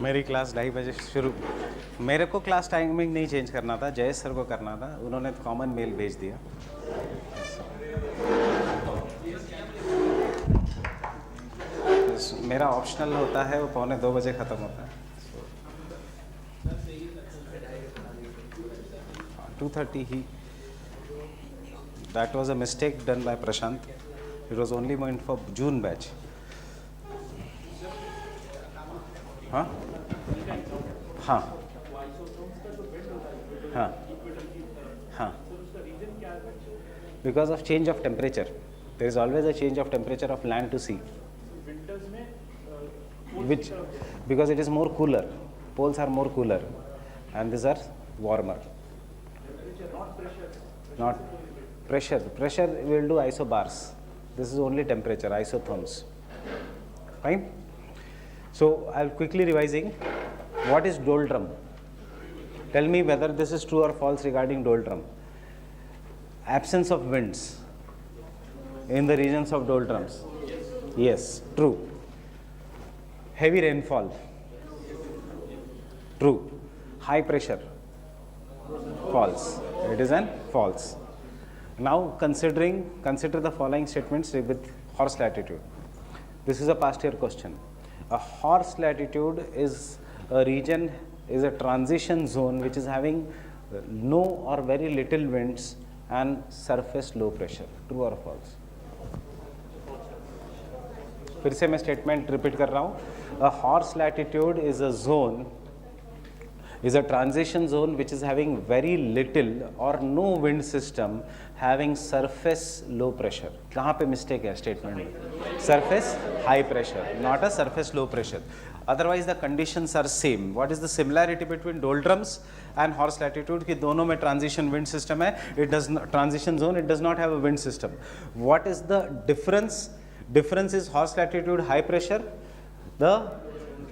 मेरी क्लास 2:30 बजे शुरू। मेरे को क्लास टाइमिंग नहीं चेंज करना था, जयेश सर को करना था, उन्होंने कॉमन मेल भेज दिया। मेरा ऑप्शनल होता है, वो 1:45 बजे ख़त्म होता है। 2:30 ही। That was a mistake done by Prashant. It was only meant for June batch. हाँ हाँ हाँ हाँ, because of change of temperature. There is always a change of temperature of land to sea. Which, because it is more cooler, poles are more cooler and these are warmer. Not pressure. Pressure will do isobars. This is only temperature, isotherms. Fine. So I'll quickly revising. What is doldrum? Tell me whether this is true or false regarding doldrum. Absence of winds in the regions of doldrums. Yes, true. Heavy rainfall. True. High pressure. False. It is an false. Now consider the following statements with horse latitude. This is a past year question. A horse latitude is a region, is a transition zone which is having no or very little winds and surface low pressure. True or false? फिर से मैं statement repeat कर रहा हूँ. A horse latitude is a zone, is a transition zone which is having very little or no wind system, having surface low pressure. कहाँ पे mistake है statement में? Surface high pressure, not a surface low pressure. Otherwise the conditions are same. What is the similarity between doldrums and horse latitude? कि दोनों में transition wind system है. It does not, transition zone, it does not have a wind system. What is the difference? Difference is horse latitude high pressure.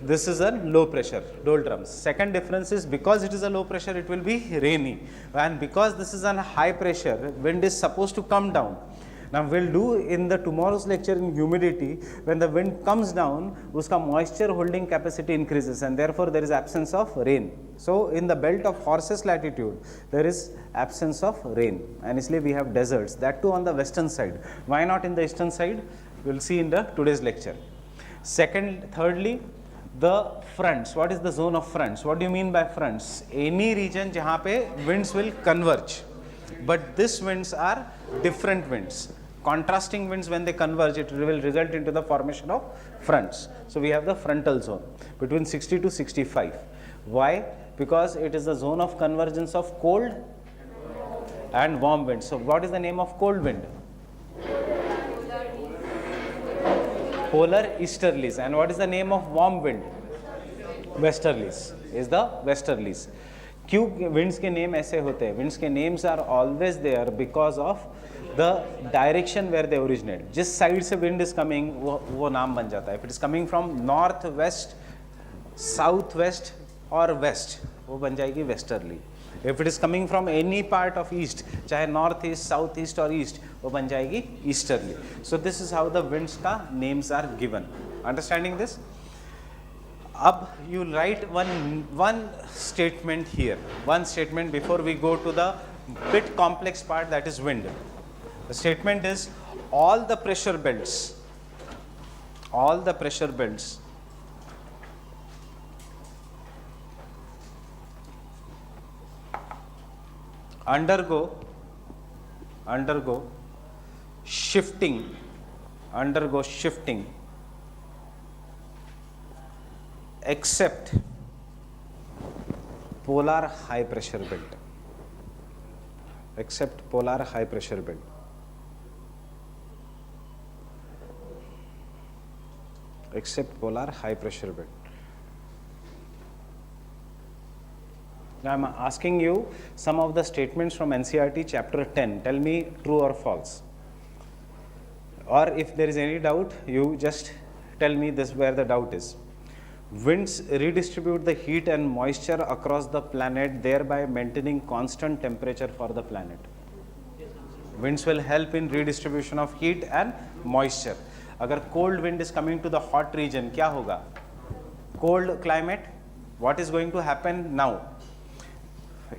This is a low pressure, doldrums. Second difference is because it is a low pressure, it will be rainy, and because this is a high pressure, wind is supposed to come down. Now we'll do in the tomorrow's lecture in humidity, when the wind comes down, uska moisture holding capacity increases and therefore there is absence of rain. So in the belt of horses latitude, there is absence of rain, and isliye we have deserts, that too on the western side. Why not in the eastern side? We'll see in the today's lecture. Thirdly, the fronts. What is the zone of fronts? What do you mean by fronts? Any region जहाँ पे winds will converge, but these winds are different winds. Contrasting winds, when they converge, it will result into the formation of fronts. So we have the frontal zone between 60 to 65. Why? Because it is the zone of convergence of cold and warm winds. So what is the name of cold wind? Polar easterlies. And what is the name of warm wind? Westerlies. Is the westerlies. क्यों winds के name ऐसे होते हैं? Winds के names are always there because of the direction where they originate. जिस side से wind is coming, वो नाम बन जाता है. If it is coming from north, west, south west or west, वो बन जाएगी westerly. If it is coming from any part of east, चाहे north east, south east or east, वो बन जाएगी easterly. So this is how the winds का names are given. Understanding this? अब you write one statement here. One statement before we go to the bit complex part, that is wind. The statement is all the pressure belts undergo shifting except polar high pressure belt. Except polar high pressure belt. Except polar high pressure belt. Now I am asking you some of the statements from NCERT chapter 10. Tell me true or false. Or if there is any doubt, you just tell me this where the doubt is. Winds redistribute the heat and moisture across the planet, thereby maintaining constant temperature for the planet. Winds will help in redistribution of heat and moisture. अगर cold wind is coming to the hot region, क्या होगा? Cold climate, what is going to happen now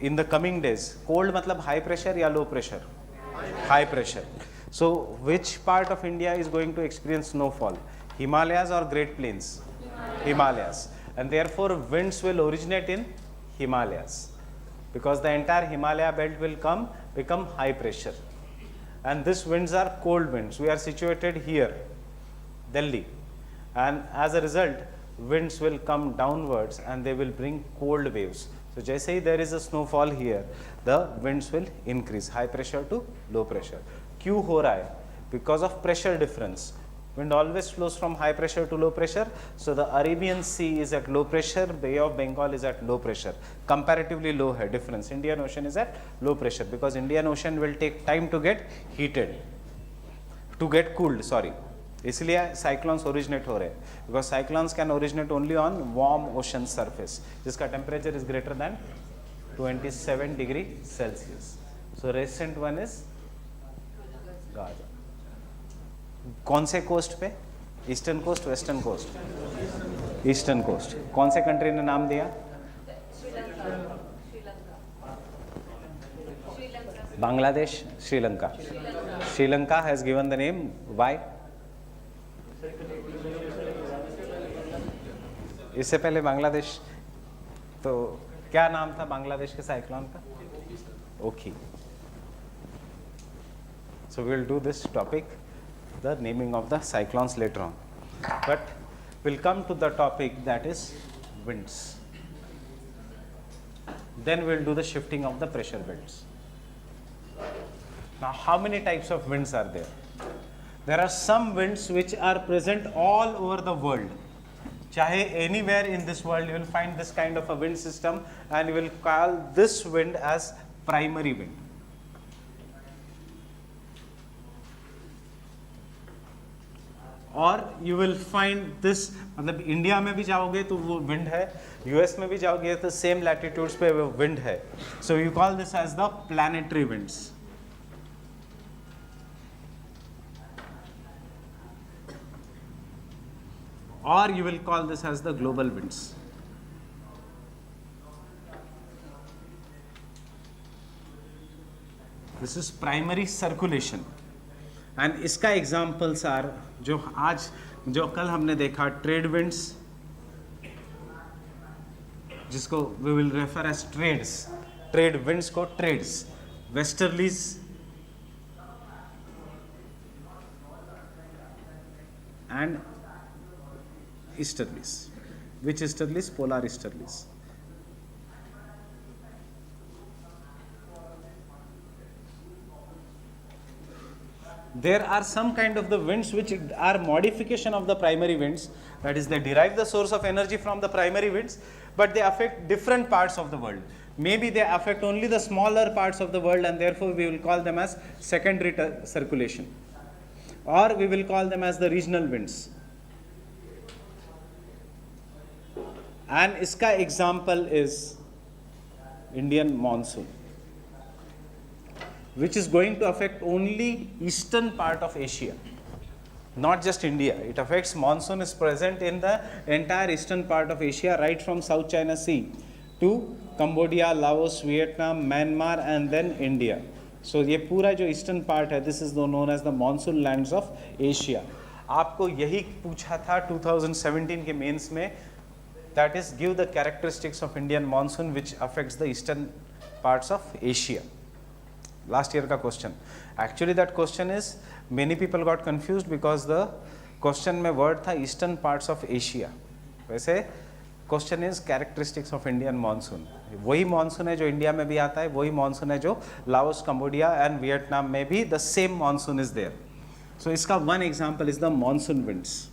in the coming days? Cold matlab high pressure या low pressure? High pressure. So which part of India is going to experience snowfall? Himalayas or Great Plains? Himalayas. And therefore winds will originate in Himalayas, because the entire Himalaya belt will become high pressure. And these winds are cold winds. We are situated here, Delhi, and as a result winds will come downwards and they will bring cold waves. So jaise hi there is a snowfall here, the winds will increase, high pressure to low pressure. Kyun ho raha hai? Because of pressure difference. Wind always flows from high pressure to low pressure. So the Arabian Sea is at low pressure, Bay of Bengal is at low pressure. Comparatively low hai difference. Indian Ocean is at low pressure because Indian Ocean will take time to get heated, to get cooled, sorry. इसलिए cyclones originate हो रहे हैं, because cyclones can originate only on warm ocean surface जिसका temperature is greater than 27 degree Celsius. So recent one is Gaza. कौन से coast पे? Eastern coast, western coast? Eastern coast. कौन से कंट्री ने नाम दिया? Bangladesh, Sri Lanka. Sri Lanka has given the name. Why? इससे पहले बांग्लादेश, तो क्या नाम था बांग्लादेश के साइक्लोन का? ओखी. So we will do this topic, the naming of the cyclones, later on. But we'll come to the topic that is winds. Then we'll do the shifting of the pressure belts. Now, how many types of winds are there? There are some winds which are present all over the world. Chahe anywhere in this world you will find this kind of a wind system, and you will call this wind as primary wind. और you will find this, मतलब India में भी जाओगे तो वो wind है, US में भी जाओगे तो सेम लैटिट्यूड्स पे वो विंड है. So you call this as the planetary winds. और you will call this as the global winds. This is primary circulation. And इसका examples are जो कल हमने देखा ट्रेड विंड्स, जिसको we will refer as trades, trade winds को trades, westerlies, and easterlies. Which easterlies? Polar easterlies. There are some kind of the winds which are modification of the primary winds, that is they derive the source of energy from the primary winds, but they affect different parts of the world. Maybe they affect only the smaller parts of the world, and therefore we will call them as secondary circulation, or we will call them as the regional winds. And iska example is Indian monsoon, which is going to affect only eastern part of Asia, not just India. It affects, monsoon is present in the entire eastern part of Asia, right from South China Sea to Cambodia, Laos, Vietnam, Myanmar, and then India. So ये पूरा जो eastern part है, this is known as the monsoon lands of Asia. आपको यही पूछा था 2017 के mains में, that is give the characteristics of Indian monsoon which affects the eastern parts of Asia. Last year ka question. Actually that question is, many people got confused because the question में word था eastern parts of Asia. वैसे question is characteristics of Indian monsoon. वही monsoon है जो India में भी आता है, वही monsoon है जो लाओस, कंबोडिया and वियतनाम में भी the same monsoon is there. So इसका one example is the monsoon winds.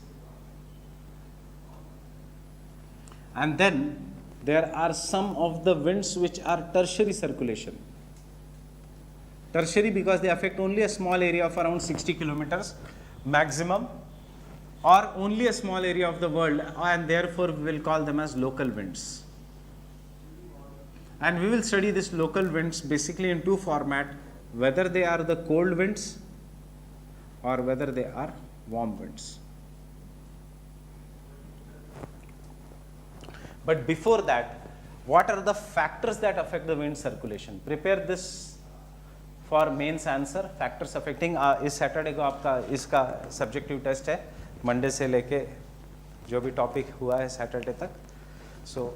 And then there are some of the winds which are tertiary circulation. Tertiary because they affect only a small area of around 60 kilometers maximum, or only a small area of the world, and therefore we will call them as local winds. And we will study these local winds basically in two formats, whether they are the cold winds or whether they are warm winds. But before that, what are the factors that affect the wind circulation? Prepare this for mains answer. Factors affecting, इस Saturday को आपका इसका subjective test है, Monday से लेके जो भी topic हुआ है सैटरडे तक. सो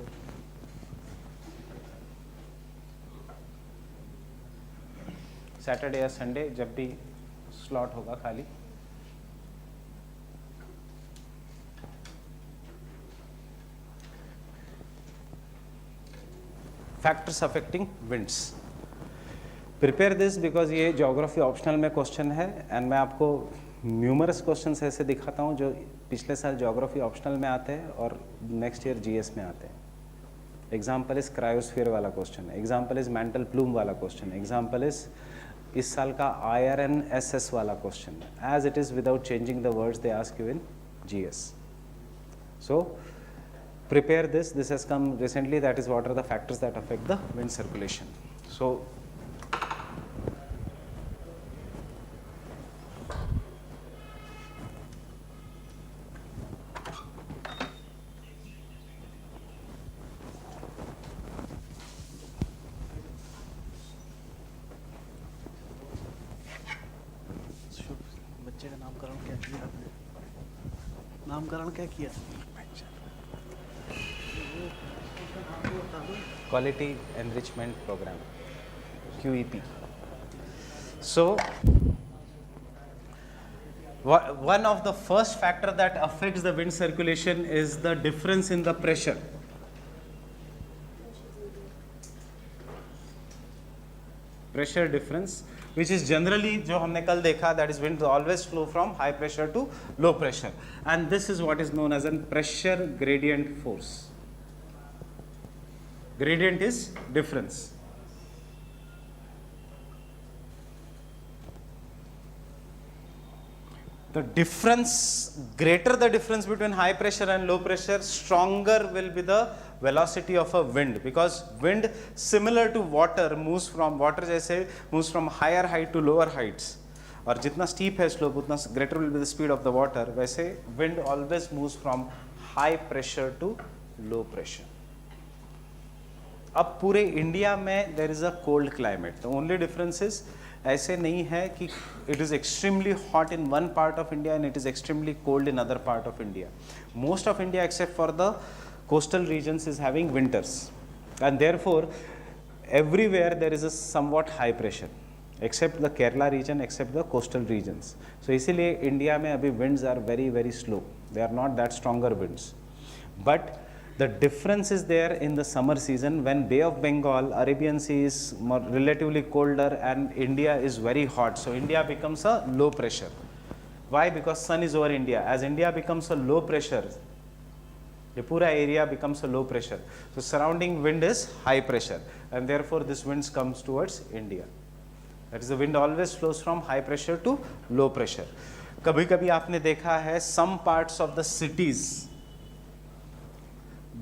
सैटरडे या संडे जब भी स्लॉट होगा खाली. Factors affecting winds. Prepare this because ये ज्योग्राफी ऑप्शनल में क्वेश्चन है एंड मैं आपको न्यूमरस क्वेश्चन ऐसे दिखाता हूँ जो पिछले साल ज्योग्राफी ऑप्शनल में आते हैं और नेक्स्ट ईयर जीएस में आते हैं. एग्जाम्पल इज क्रायोस्फीयर वाला क्वेश्चन है, एग्जाम्पल इज मेंटल प्लूम वाला क्वेश्चन है, एग्जाम्पल इज इस साल का IRNSS वाला क्वेश्चन है. As it is without changing the words they ask you in GS. So prepare this. This has come recently. That is, what are the factors that affect the wind circulation? So बच्चे का नामकरण क्या किया आपने? नामकरण क्या किया? Quality Enrichment Program, QEP. So one of the first factor that affects the wind circulation is the difference in the pressure. Pressure difference, which is generally जो हमने कल देखा, that is wind always flow from high pressure to low pressure, and this is what is known as a pressure gradient force. Gradient is difference. The difference, greater the difference between high pressure and low pressure, stronger will be the velocity of a wind, because wind similar to water moves from, water जैसे moves from higher height to lower heights, और जितना steep है slope उतना greater will be the speed of the water. वैसे wind always moves from high pressure to low pressure. अब पूरे India में there is a cold climate. The only difference is ऐसे नहीं है कि it is extremely hot in one part of India and it is extremely cold in other part of India. Most of India except for the coastal regions is having winters and therefore everywhere there is a somewhat high pressure except the Kerala region, except the coastal regions. So इसीलिए India में अभी winds are very very slow. They are not that stronger winds. But the difference is there in the summer season when Bay of Bengal, Arabian Sea is more relatively colder and India is very hot. So India becomes a low pressure. Why? Because sun is over India. As India becomes a low pressure, the पूरा area becomes a low pressure. So surrounding wind is high pressure and therefore this wind comes towards India. That is, the wind always flows from high pressure to low pressure. कभी कभी आपने देखा है some parts of the cities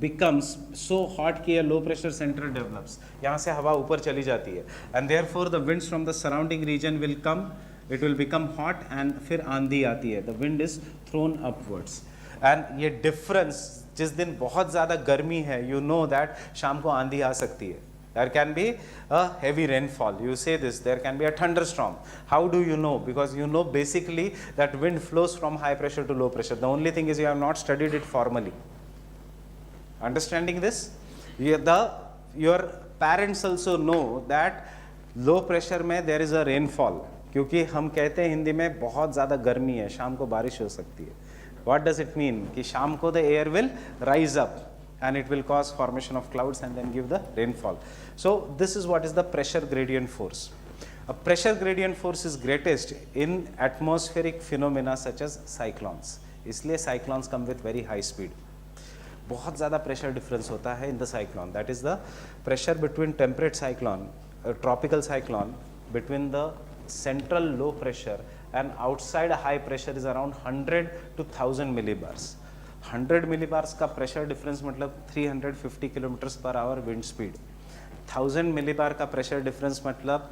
becomes so hot कि a low pressure center develops. यहाँ से हवा ऊपर चली जाती है and therefore the winds from the surrounding region will come, it will become hot and फिर आंधी आती है. The wind is thrown upwards. And ये difference, जिस दिन बहुत ज़्यादा गर्मी है, you know that शाम को आंधी आ सकती है. There can be a heavy rainfall. You say this, there can be a thunderstorm. How do you know? Because you know basically that wind flows from high pressure to low pressure. The only thing is you have not studied it formally. Understanding this? Your parents also know that low pressure में there is a rainfall. क्योंकि हम कहते हैं हिंदी में बहुत ज़्यादा गर्मी है, शाम को बारिश हो सकती है. What does it mean? कि शाम को the air will rise up and it will cause formation of clouds and then give the rainfall. So this is what is the pressure gradient force. A pressure gradient force is greatest in atmospheric phenomena such as cyclones. इसलिए cyclones come with very high speed. बहुत ज़्यादा pressure difference होता है in the cyclone. That is the pressure between temperate cyclone, tropical cyclone, between the central low pressure and outside high pressure is around 100 to 1000 millibars. 100 millibars का pressure difference मतलब 350 kilometers per hour wind speed. 1000 millibar का pressure difference मतलब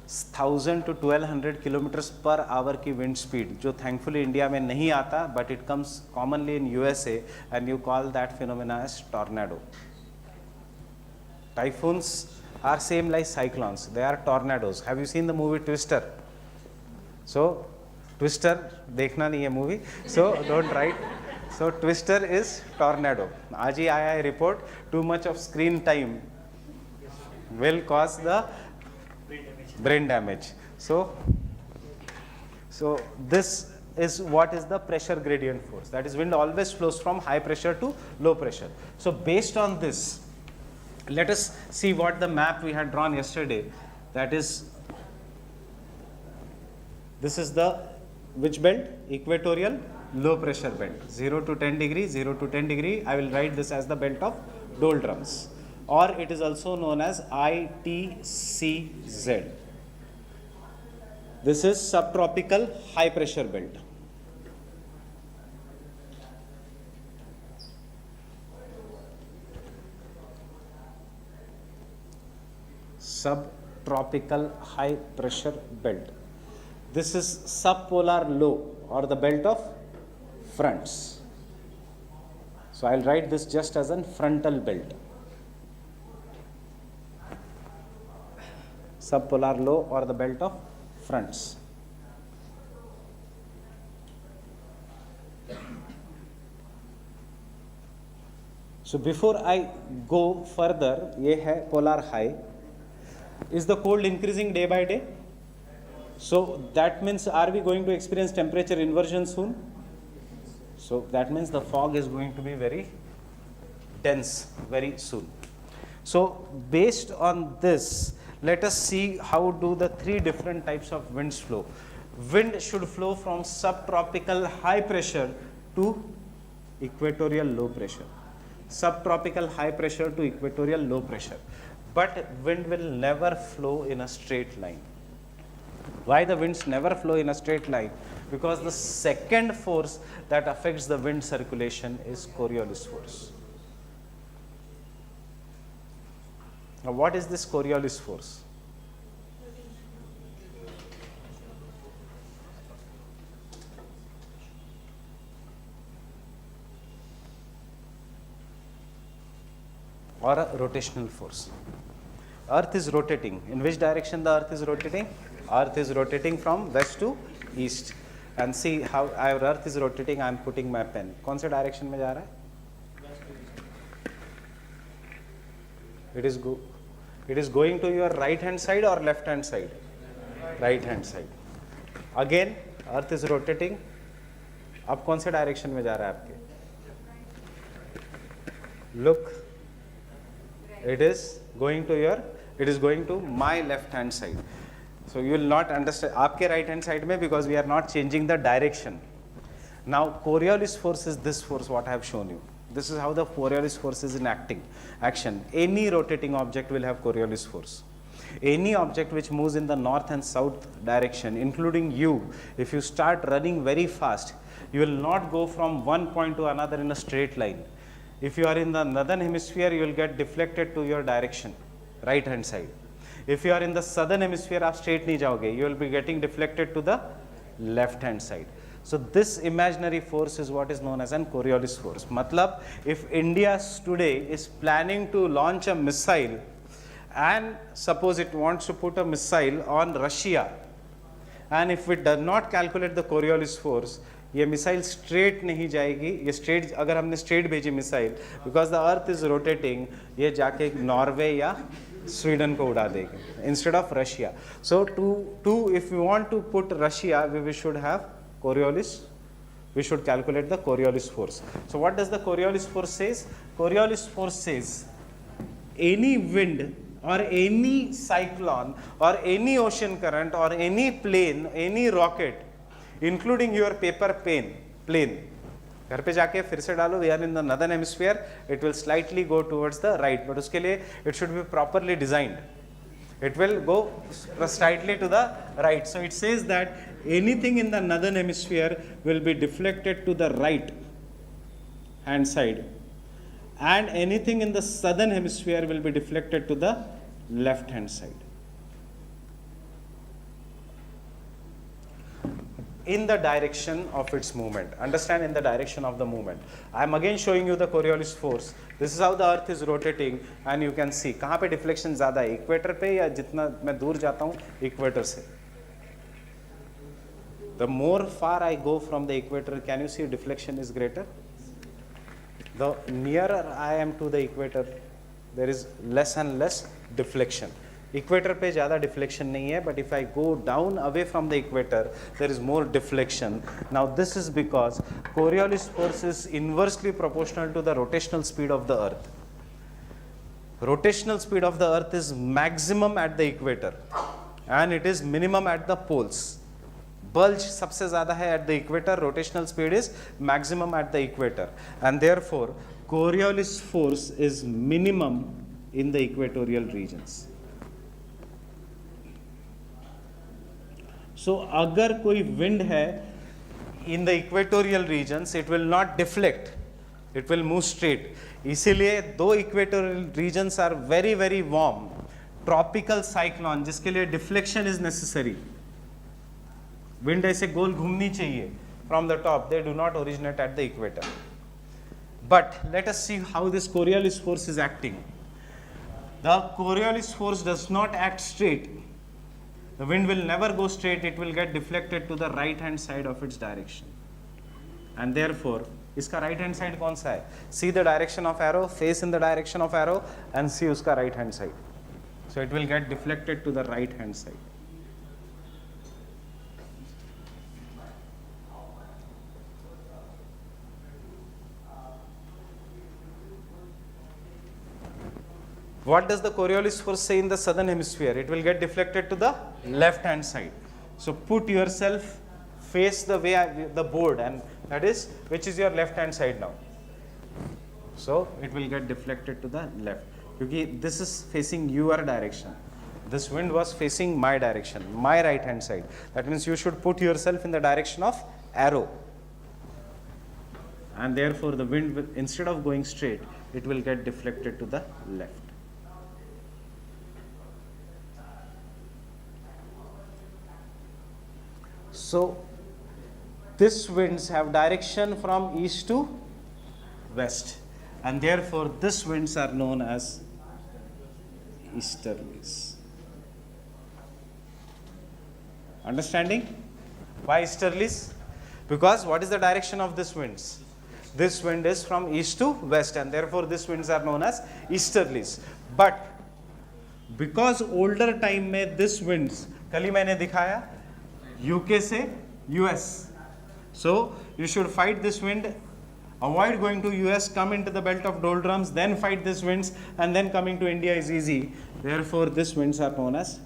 1000 to 1200 kilometres पर hour की wind speed, जो thankfully India में नहीं आता, but it comes commonly in USA, and you call that phenomena as tornado. Typhoons are same like cyclones, they are tornadoes. Have you seen the movie Twister? So Twister देखना नहीं है movie, so don't write. So Twister is tornado. आज ही आया है report, too much of screen time will cause the brain damage. So this is what is the pressure gradient force. That is, wind always flows from high pressure to low pressure. So based on this, let us see what the map we had drawn yesterday. That is, this is the which belt? Equatorial low pressure belt. 0 to 10 degree, 0 to 10 degree. I will write this as the belt of doldrums, or it is also known as ITCZ. This is subtropical high pressure belt. Subtropical high pressure belt. This is subpolar low, or the belt of fronts. So I'll write this just as a frontal belt. Subpolar low, or the belt of fronts. So before I go further, ये है polar high. Is the cold increasing day by day? So that means, are we going to experience temperature inversion soon? So that means the fog is going to be very dense very soon. So based on this, let us see how do the three different types of winds flow. Wind should flow from subtropical high pressure to equatorial low pressure. Subtropical high pressure to equatorial low pressure. But wind will never flow in a straight line. Why the winds never flow in a straight line? Because the second force that affects the wind circulation is Coriolis force. Now what is this Coriolis force? Or a rotational force. Earth is rotating. In which direction the earth is rotating? Earth is rotating from west to east. And see how our earth is rotating. I am putting my pen. कौन से direction में जा रहा है? It is going to your right hand side or left hand side? Right hand side. Again, earth is rotating. अब कौन से direction में जा रहा है आपके? Look. It is going to my left hand side. So you will not understand आपके right hand side में, because we are not changing the direction. Now Coriolis force is this force what I have shown you. This is how the Coriolis force is in action. Any rotating object will have Coriolis force. Any object which moves in the north and south direction, including you, if you start running very fast, you will not go from one point to another in a straight line. If you are in the northern hemisphere, you will get deflected to your direction, right hand side. If you are in the southern hemisphere, आप straight नहीं जाओगे, you will be getting deflected to the left hand side. So this imaginary force is what is known as an Coriolis force. मतलब if India today is planning to launch a missile, and suppose it wants to put a missile on Russia, and if it does not calculate the Coriolis force, ये missile straight नहीं जाएगी. ये straight, अगर हमने straight भेजी missile, because the earth is rotating, ये जाके Norway या स्वीडन को उड़ा देगी instead of Russia. So to if you want to put Russia, we should have Coriolis. We should calculate the Coriolis force. So what does the Coriolis force says? Coriolis force says any wind or any cyclone or any ocean current or any plane, any rocket, including your paper plane, घर पे जाके फिर से डालो, we are in the northern hemisphere, it will slightly go towards the right, but उसके लिए it should be properly designed. It will go slightly to the right. So it says that anything in the northern hemisphere will be deflected to the right hand side, and anything in the southern hemisphere will be deflected to the left hand side. in the direction of its movement. Understand, in the direction of the movement. I am again showing you the Coriolis force. This is how the earth is rotating and you can see कहाँ पे deflection ज़्यादा है, equator पे या जितना मैं दूर जाता हूँ इक्वेटर से. The more far I go from the equator, can you see deflection is greater? The nearer I am to the equator, there is less and less deflection. Equator पे ज़्यादा deflection नहीं है, but if I go down away from the equator, there is more deflection. Now this is because Coriolis force is inversely proportional to the rotational speed of the earth. Rotational speed of the earth is maximum at the equator and it is minimum at the poles. Bulge सबसे ज़्यादा है at the equator, rotational speed is maximum at the equator, and therefore Coriolis force is minimum in the equatorial regions. So अगर कोई wind है in the equatorial regions, it will not deflect, it will move straight. इसीलिए दो equatorial regions are very very warm, tropical cyclone जिसके लिए deflection is necessary. Wind ऐसे गोल घूमनी चाहिए from the top, they do not originate at the equator. But let us see how this Coriolis force is acting. The Coriolis force does not act straight. The wind will never go straight, it will get deflected to the right hand side of its direction. And therefore, इसका right hand side कौन सा है? See the direction of arrow, face in the direction of arrow and see उसका right hand side. So it will get deflected to the right hand side. What does the Coriolis force say in the southern hemisphere? It will get deflected to the left hand side. So put yourself, face the way the board, and that is, which is your left hand side now. So it will get deflected to the left. Because this is facing your direction. This wind was facing my direction, my right hand side. That means you should put yourself in the direction of arrow. And therefore the wind will, instead of going straight, it will get deflected to the left. So these winds have direction from east to west, and therefore these winds are known as easterlies. Understanding? Why easterlies? Because what is the direction of these winds? This wind is from east to west, and therefore these winds are known as easterlies. But because older time में these winds, कल ही मैंने दिखाया UK से US. So you should fight this wind, avoid going to US, come into the belt of doldrums, then fight these winds, and then coming to India is easy. Therefore these winds are known as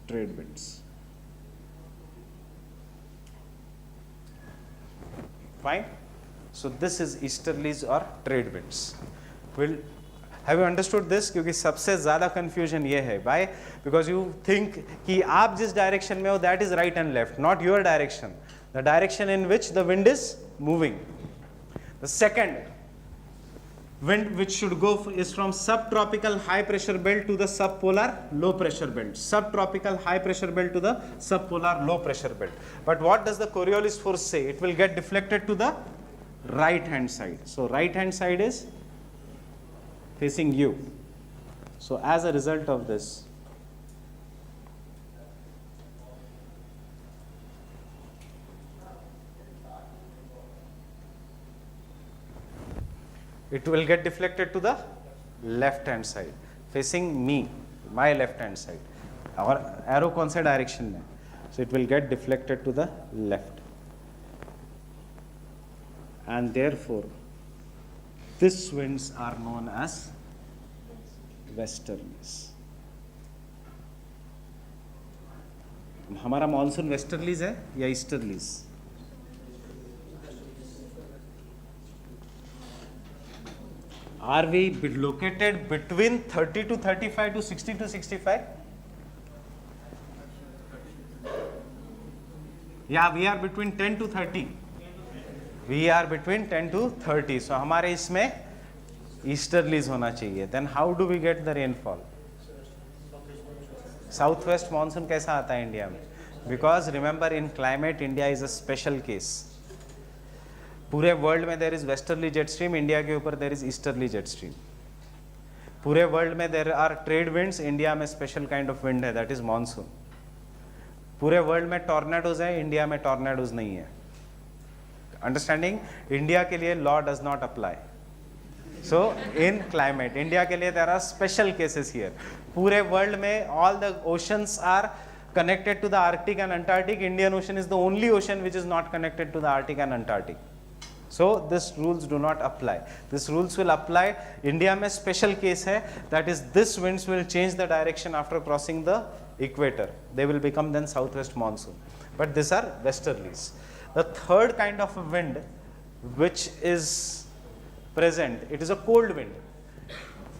trade winds. Fine. So this is easterlies or trade winds. Have you understood this? क्योंकि सबसे ज़्यादा confusion ये है. Why? Because you think कि आप जिस direction में हो, that is right and left, not your direction. The direction in which the wind is moving. The second wind which should go is from subtropical high pressure belt to the subpolar low pressure belt. Subtropical high pressure belt to the subpolar low pressure belt. But what does the Coriolis force say? It will get deflected to the right hand side. So right hand side is facing you. So as a result of this, it will get deflected to the left hand side, facing me, my left hand side. Our arrow कौन से direction में? So it will get deflected to the left. And therefore, these winds are known as westerlies. हमारा monsoon westerlies है या easterlies? Are we located between 30 to 35 to 60 to 65? Yeah, we are between 10 to 30. We are between 10 to 30. So हमारे इसमें easterlies होना चाहिए. Then how do we get the rainfall? South west monsoon कैसा आता है India में? Because remember, in climate, India is a special case. पूरे world में there is westerly jet stream, India के ऊपर there is easterly jet stream. पूरे world में there are trade winds, India में स्पेशल काइंड ऑफ विंड है, that is monsoon. पूरे world में टॉर्नेडोज है, इंडिया में टॉर्नेडोज नहीं है. अंडरस्टैंडिंग? इंडिया के लिए law does not apply. So in climate India के लिए there are special cases here. पूरे वर्ल्ड में all the oceans are connected to the Arctic and Antarctic. Indian Ocean is the only ocean which is not connected to the Arctic and Antarctic. So this rules do not apply. This rules will apply. India में special case है, that is this winds will change the direction after crossing the equator. They will become then southwest monsoon. But these are westerlies. The third kind of wind which is present, it is a cold wind.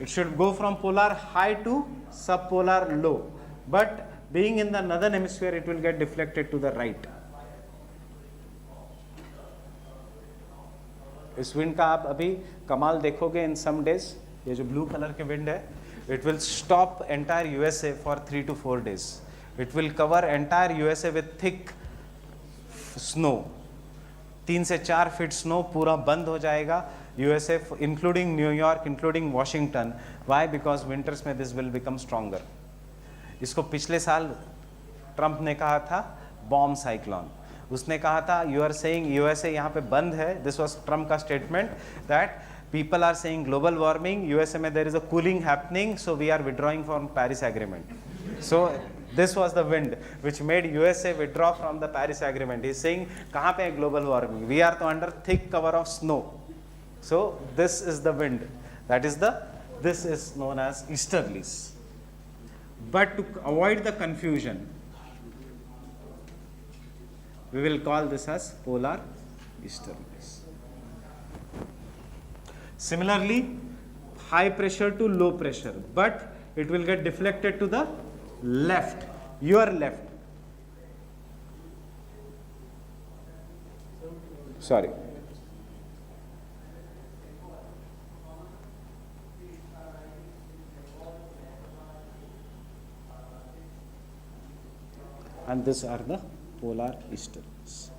It should go from polar high to subpolar low. But being in the northern hemisphere, it will get deflected to the right. इस wind का आप अभी कमाल देखोगे इन सम days. ये जो blue colour के wind है, it will stop entire USA for 3 to 4 days. It will cover entire USA with thick snow. 3 से 4 फीट स्नो पूरा बंद हो जाएगा USA, including New York, including Washington. Why? Because winters में दिस विल बिकम स्ट्रॉन्गर. इसको पिछले साल ट्रंप ने कहा था बॉम्ब साइक्लोन. उसने कहा था यू आर सेइंग यूएसए यहाँ पे बंद है. दिस वाज ट्रंप का statement that people are saying global warming, USA में there is a cooling happening, so we are withdrawing from Paris agreement. So this was the wind which made USA withdraw from the Paris agreement. He saying कहाँ पे है global warming, we are तो under thick cover of snow. So this is the wind, that is the, this is known as easterlies. But to avoid the confusion, we will call this as polar easterlies. Similarly, high pressure to low pressure, but it will get deflected to the left, your left. Sorry. And these are the polar easterlies.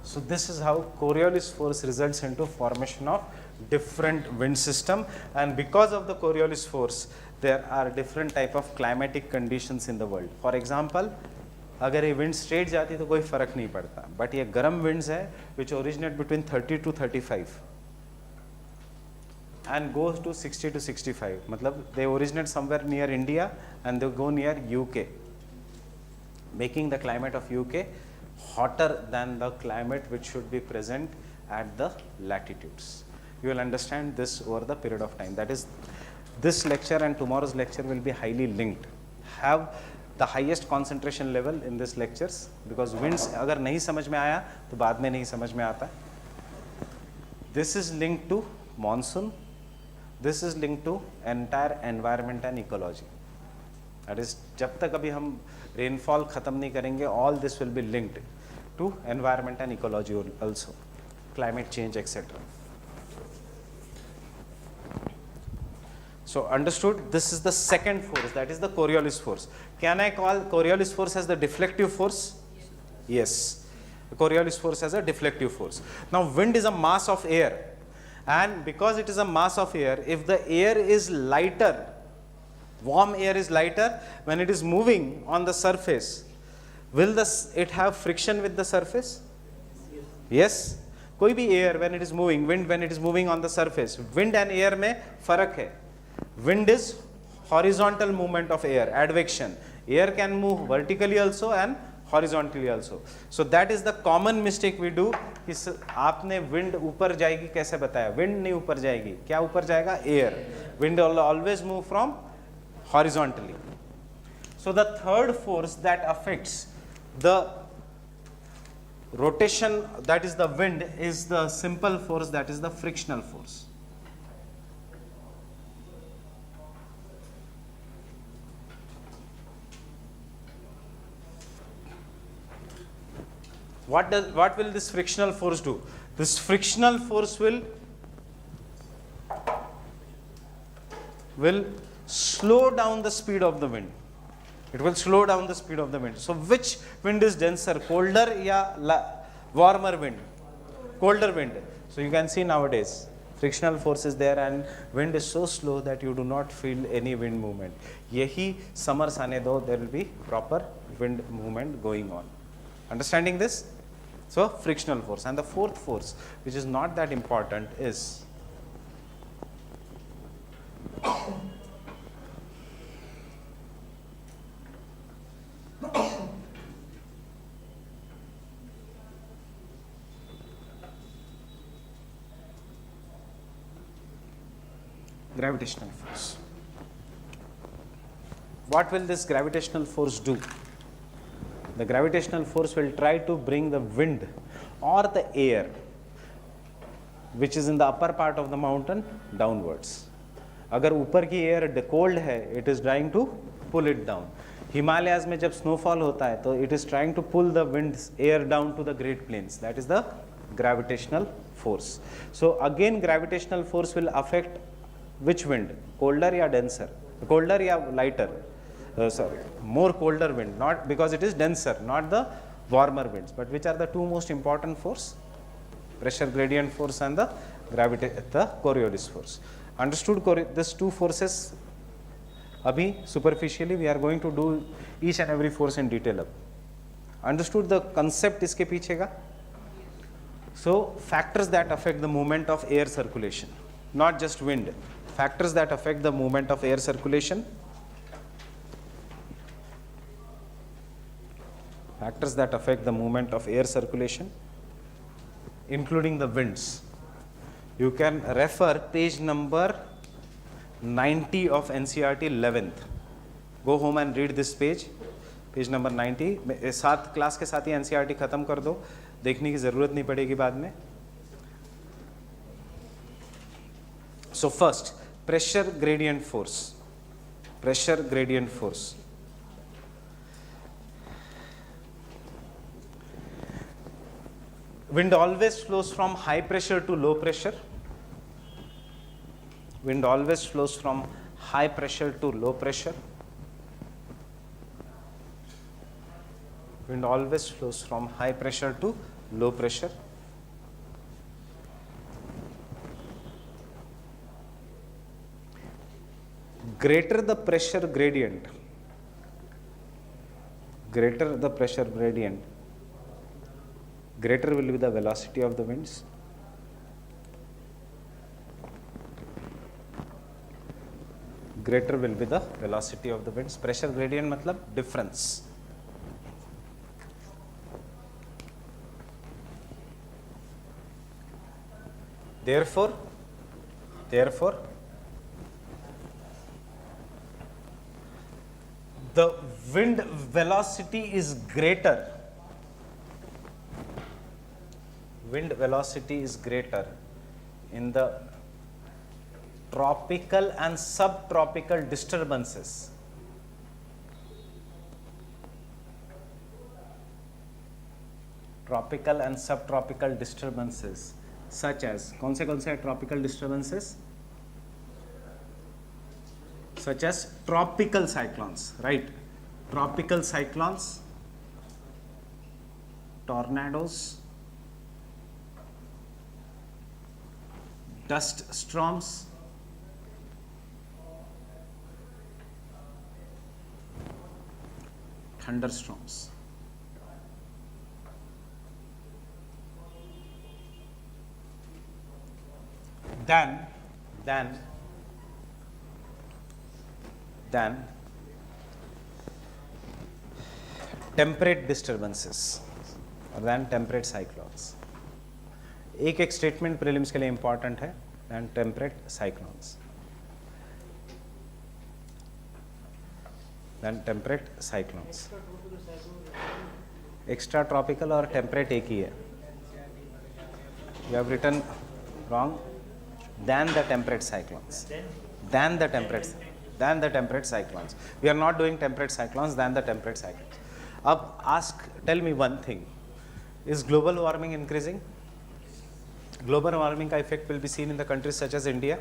So this is how Coriolis force results into formation of different wind system, and because of the Coriolis force there are different type of climatic conditions in the world. For example, अगर ये wind straight जाती तो कोई फर्क नहीं पड़ता, but ये गर्म winds है which originate between 30 to 35 and goes to 60 to 65. मतलब they originate somewhere near India and they go near UK, making the climate of UK hotter than the climate which should be present at the latitudes. You will understand this over the period of time. That is, this lecture and tomorrow's lecture will be highly linked. Have the highest concentration level in this lectures, because winds अगर नहीं समझ में आया तो बाद में नहीं समझ में आता. This is linked to monsoon. This is linked to entire environment and ecology. That is, जब तक अभी हम rainfall खत्म नहीं करेंगे, all this will be linked to environment and ecology also, climate change, etc. So understood, this is the second force, that is the Coriolis force. Can I call Coriolis force as the deflective force? Yes, the Coriolis force as a deflective force. Now wind is a mass of air, and because it is a mass of air, if the air is lighter, warm air is lighter, when it is moving on the surface, will it have friction with the surface? Yes. कोई भी air when it is moving, wind when it is moving on the surface, wind and air में फर्क है. Wind is horizontal movement of air, advection. Air can move vertically also and horizontally also. So that is the common mistake we do. कि आपने wind ऊपर जाएगी कैसे बताया? Wind नहीं ऊपर जाएगी, क्या ऊपर जाएगा? Air. Wind will always move from horizontally. So the third force that affects the rotation, that is the wind, is the simple force, that is the frictional force. What will this frictional force do? This frictional force will will slow down the speed of the wind. It will slow down the speed of the wind. So which wind is denser, colder or warmer wind? Colder wind. So you can see nowadays frictional force is there and wind is so slow that you do not feel any wind movement. Yehi summers aane do, there will be proper wind movement going on. Understanding this? So frictional force. And the fourth force, which is not that important, is gravitational force. What will this gravitational force do? The gravitational force will try to bring the wind or the air which is in the upper part of the mountain downwards. अगर ऊपर की air cold है, it is trying to pull it down. Himalayas में जब snowfall होता है, तो it is trying to pull the winds air down to the Great Plains. That is the gravitational force. So again, gravitational force will affect which wind? Colder or denser? Colder or lighter? Sorry, more colder wind, not because it is denser, not the warmer winds. But which are the two most important force? Pressure gradient force and the Coriolis force. Understood these two forces? Abhi superficially we are going to do each and every force in detail ab. Understood the concept iske piche ka? So factors that affect the movement of air circulation, not just wind. Factors that affect the movement of air circulation. Factors that affect the movement of air circulation, including the winds. You can refer page number 90 of NCERT 11th. Go home and read this page. Page number 90. साथ class के साथ ही NCERT खत्म कर दो, देखने की ज़रूरत नहीं पड़ेगी बाद में. So first, pressure gradient force. Pressure gradient force. Wind always flows from high pressure to low pressure. Wind always flows from high pressure to low pressure. Wind always flows from high pressure to low pressure. Greater the pressure gradient, greater the pressure gradient, greater will be the velocity of the winds. Greater will be the velocity of the winds. Pressure gradient matlab difference. Therefore, the wind velocity is greater. Wind velocity is greater in the tropical and subtropical disturbances. Tropical and subtropical disturbances such as कौन से tropical disturbances? Such as tropical cyclones, right? Tropical cyclones, tornadoes, dust storms, thunderstorms. Then temperate disturbances or than temperate cyclones. एक statement prelims के लिए important है, and temperate cyclones. Then temperate cyclones. Extra tropical और temperate एक ही है. You have written wrong. Then the temperate cyclones. Then the temperate cyclones. We are not doing temperate cyclones, then the temperate cyclones. अब ask, tell me one thing, is global warming increasing? Global warming effect will be seen in the countries such as India,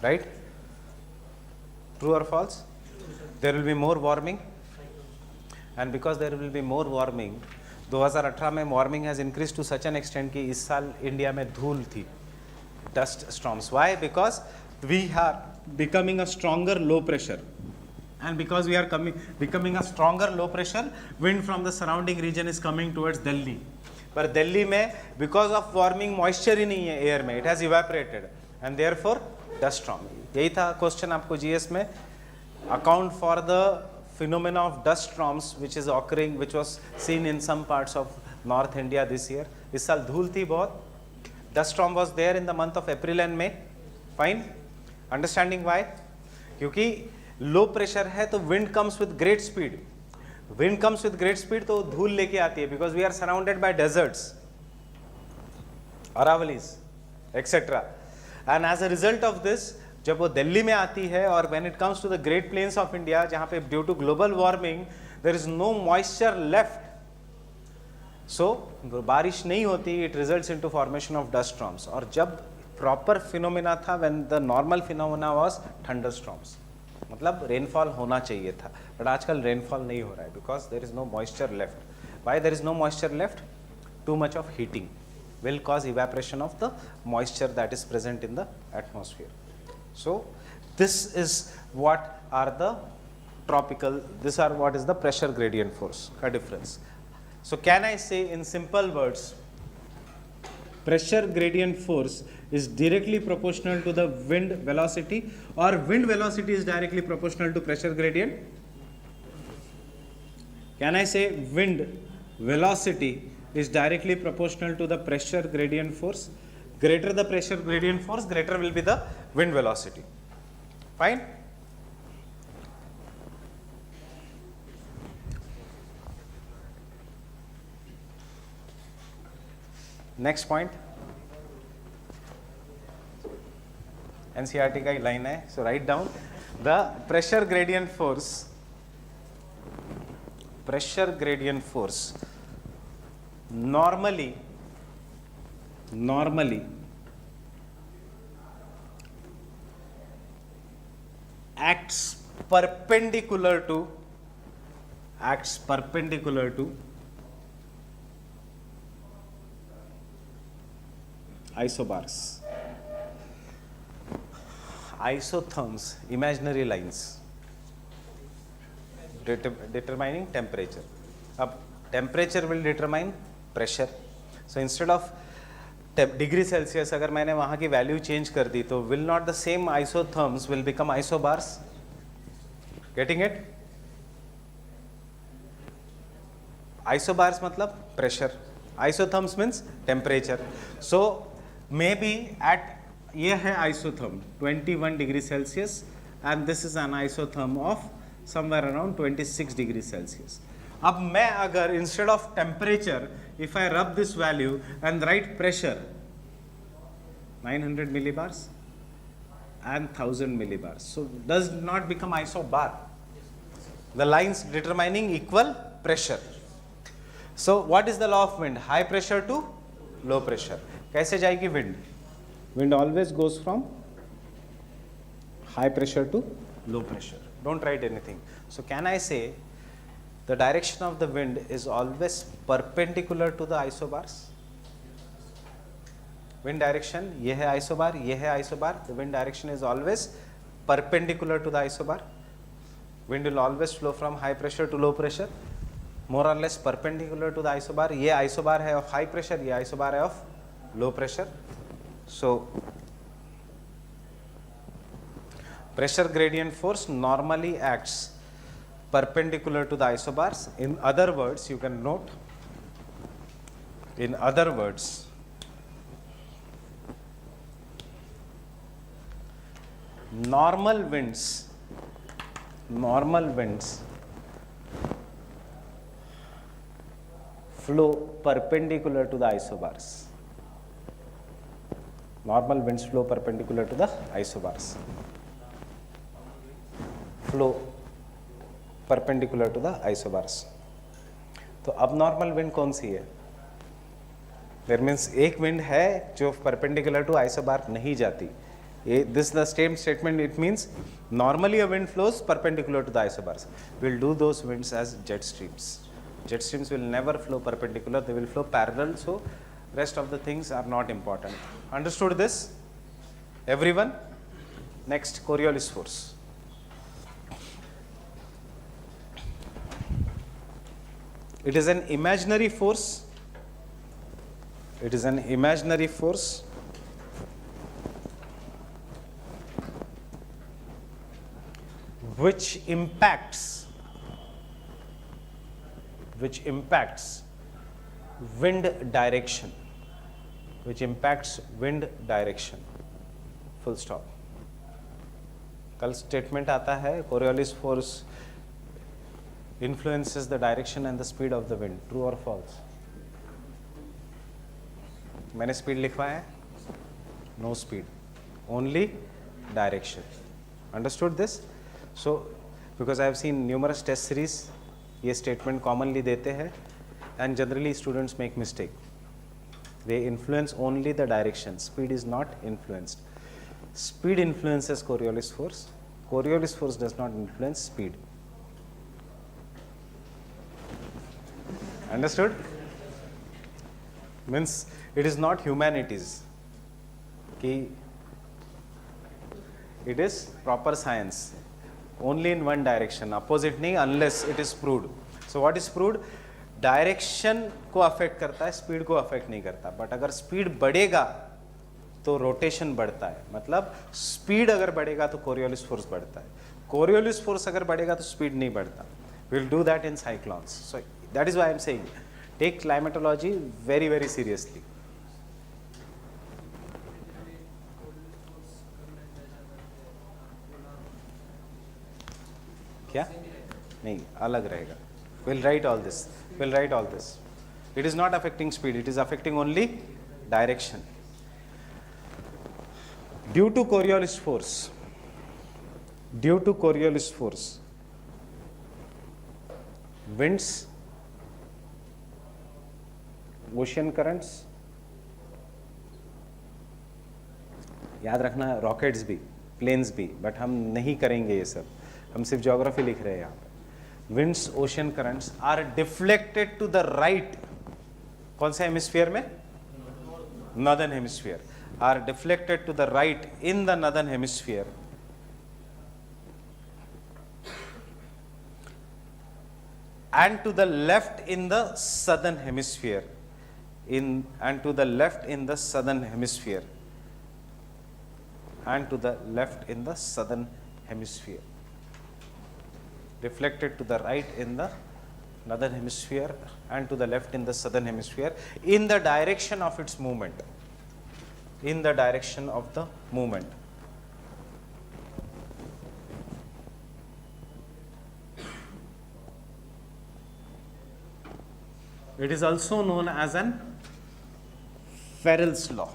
right? True or false? There will be more warming, and because there will be more warming, 2018 में warming has increased to such an extent कि इस साल India में धूल थी, dust storms. Why? Because we are becoming a stronger low pressure, and because we are becoming a stronger low pressure, wind from the surrounding region is coming towards Delhi. पर दिल्ली में because of warming moisture ही नहीं है air में, it has evaporated, and therefore dust storm. यही था question आपको GS में. Account for the phenomena of dust storms which is occurring, which was seen in some parts of North India this year. इस साल धूल थी बहुत. Dust storm was there in the month of April and May. Fine. Understanding why? क्योंकि low pressure है तो wind comes with great speed. Wind comes with great speed तो धूल लेके आती है, because we are surrounded by deserts, Aravallis, etc. And as a result of this, जब वो दिल्ली में आती है, और when it comes to the Great Plains of India, जहाँ पे due to global warming there is no moisture left, so बारिश नहीं होती, it results into formation of dust storms. और जब proper phenomena था, when the normal phenomena was thunderstorms, मतलब rainfall होना चाहिए था, बट आजकल रेनफॉल नहीं हो रहा है, because there is no moisture left. Why there is no moisture left? Too much of heating will cause evaporation of the moisture that is present in the atmosphere. So this is what are the tropical, these are what is the pressure gradient force ka difference. So can I say in simple words, pressure gradient force is directly proportional to the wind velocity, or wind velocity is directly proportional to pressure gradient? Can I say wind velocity is directly proportional to the pressure gradient force? Greater the pressure gradient force, greater will be the wind velocity. Fine? Next point. NCERT का line है, so write down the pressure gradient force. Pressure gradient force normally acts perpendicular to isobars, isotherms, imaginary lines determining temperature. Ab temperature will determine pressure. So instead of degree Celsius, अगर मैंने वहाँ की value change कर दी, तो will not the same isotherms will become isobars? Getting it? Isobars मतलब pressure, isotherms means temperature. So maybe at ये है isotherm 21 degree Celsius, and this is an isotherm of somewhere around 26 degree Celsius. अब मैं अगर instead of temperature, if I rub this value and write pressure 900 millibars and 1000 millibars, so does not become isobar? The lines determining equal pressure. So what is the law of wind? High pressure to low pressure. कैसे जाएगी wind? Wind always goes from high pressure to low pressure. Don't write anything. So can I say the direction of the wind is always perpendicular to the isobars? Wind direction, ये है isobar, ये है isobar. The wind direction is always perpendicular to the isobar. Wind will always flow from high pressure to low pressure, more or less perpendicular to the isobar. ये isobar है of high pressure, ये isobar है of low pressure. So pressure gradient force normally acts perpendicular to the isobars. In other words, you can note, in other words, normal winds flow perpendicular to the isobars. Normal winds flow perpendicular to the isobars. Flow perpendicular to the isobars. तो abnormal wind कौन सी है? There means एक wind है जो perpendicular to isobar नहीं जाती, This is the same statement. It means normally a wind flows perpendicular to the isobars. We'll do those winds as jet streams. Jet streams will never flow perpendicular, they will flow parallel, so rest of the things are not important. Understood this? Everyone? Next, Coriolis force. It is an imaginary force. It is an imaginary force which impacts wind direction, full stop. कल statement आता है Coriolis force influences the direction and the speed of the wind, true or false? मैंने speed लिखवाया है, no speed, only direction. Understood this? So because I have seen numerous test series, ये statement commonly देते हैं and generally students make mistake. They influence only the direction, speed is not influenced. Speed influences Coriolis force. Coriolis force does not influence speed. Understood? Means it is not humanities. It is proper science. Only in one direction. Opposite नहीं, unless it is proved. So what is proved? Direction को affect करता है, speed को affect नहीं करता. But अगर speed बढ़ेगा तो रोटेशन बढ़ता है. मतलब स्पीड अगर बढ़ेगा तो कोरियोलिस फोर्स बढ़ता है, कोरियोलिस फोर्स अगर बढ़ेगा तो स्पीड नहीं बढ़ता. We'll do that in cyclones. So that is why I'm saying take climatology very very seriously. क्या नहीं, अलग रहेगा. We'll write all this. It is not affecting speed, it is affecting only direction. Due to Coriolis force, winds, ocean currents, याद रखना rockets भी, planes भी, but हम नहीं करेंगे ये सब, हम सिर्फ ज्योग्राफी लिख रहे हैं यहाँ पे. Winds, ocean currents are deflected to the right. कौन से हेमिस्फीयर में? Northern hemisphere. Are deflected to the right in the northern hemisphere and to the left in the southern hemisphere. And to the left in the southern hemisphere. Reflected to the right in the northern hemisphere and to the left in the southern hemisphere in the direction of its movement. It is also known as an Farrell's law.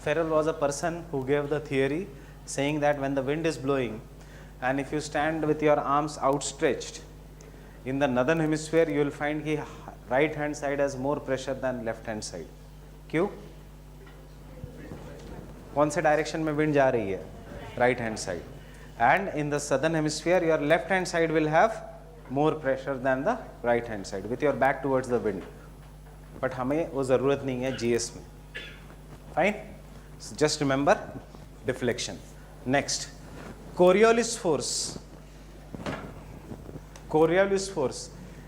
Farrell was a person who gave the theory saying that when the wind is blowing and if you stand with your arms outstretched in the northern hemisphere, you will find that right hand side has more pressure than left hand side. क्यों? कौन से direction में wind जा रही है? Right hand side. And in the southern hemisphere your left hand side will have more pressure than the right hand side with your back towards the wind. But हमें वो ज़रूरत नहीं है जीएस में. Fine, just remember deflection. Next, Coriolis force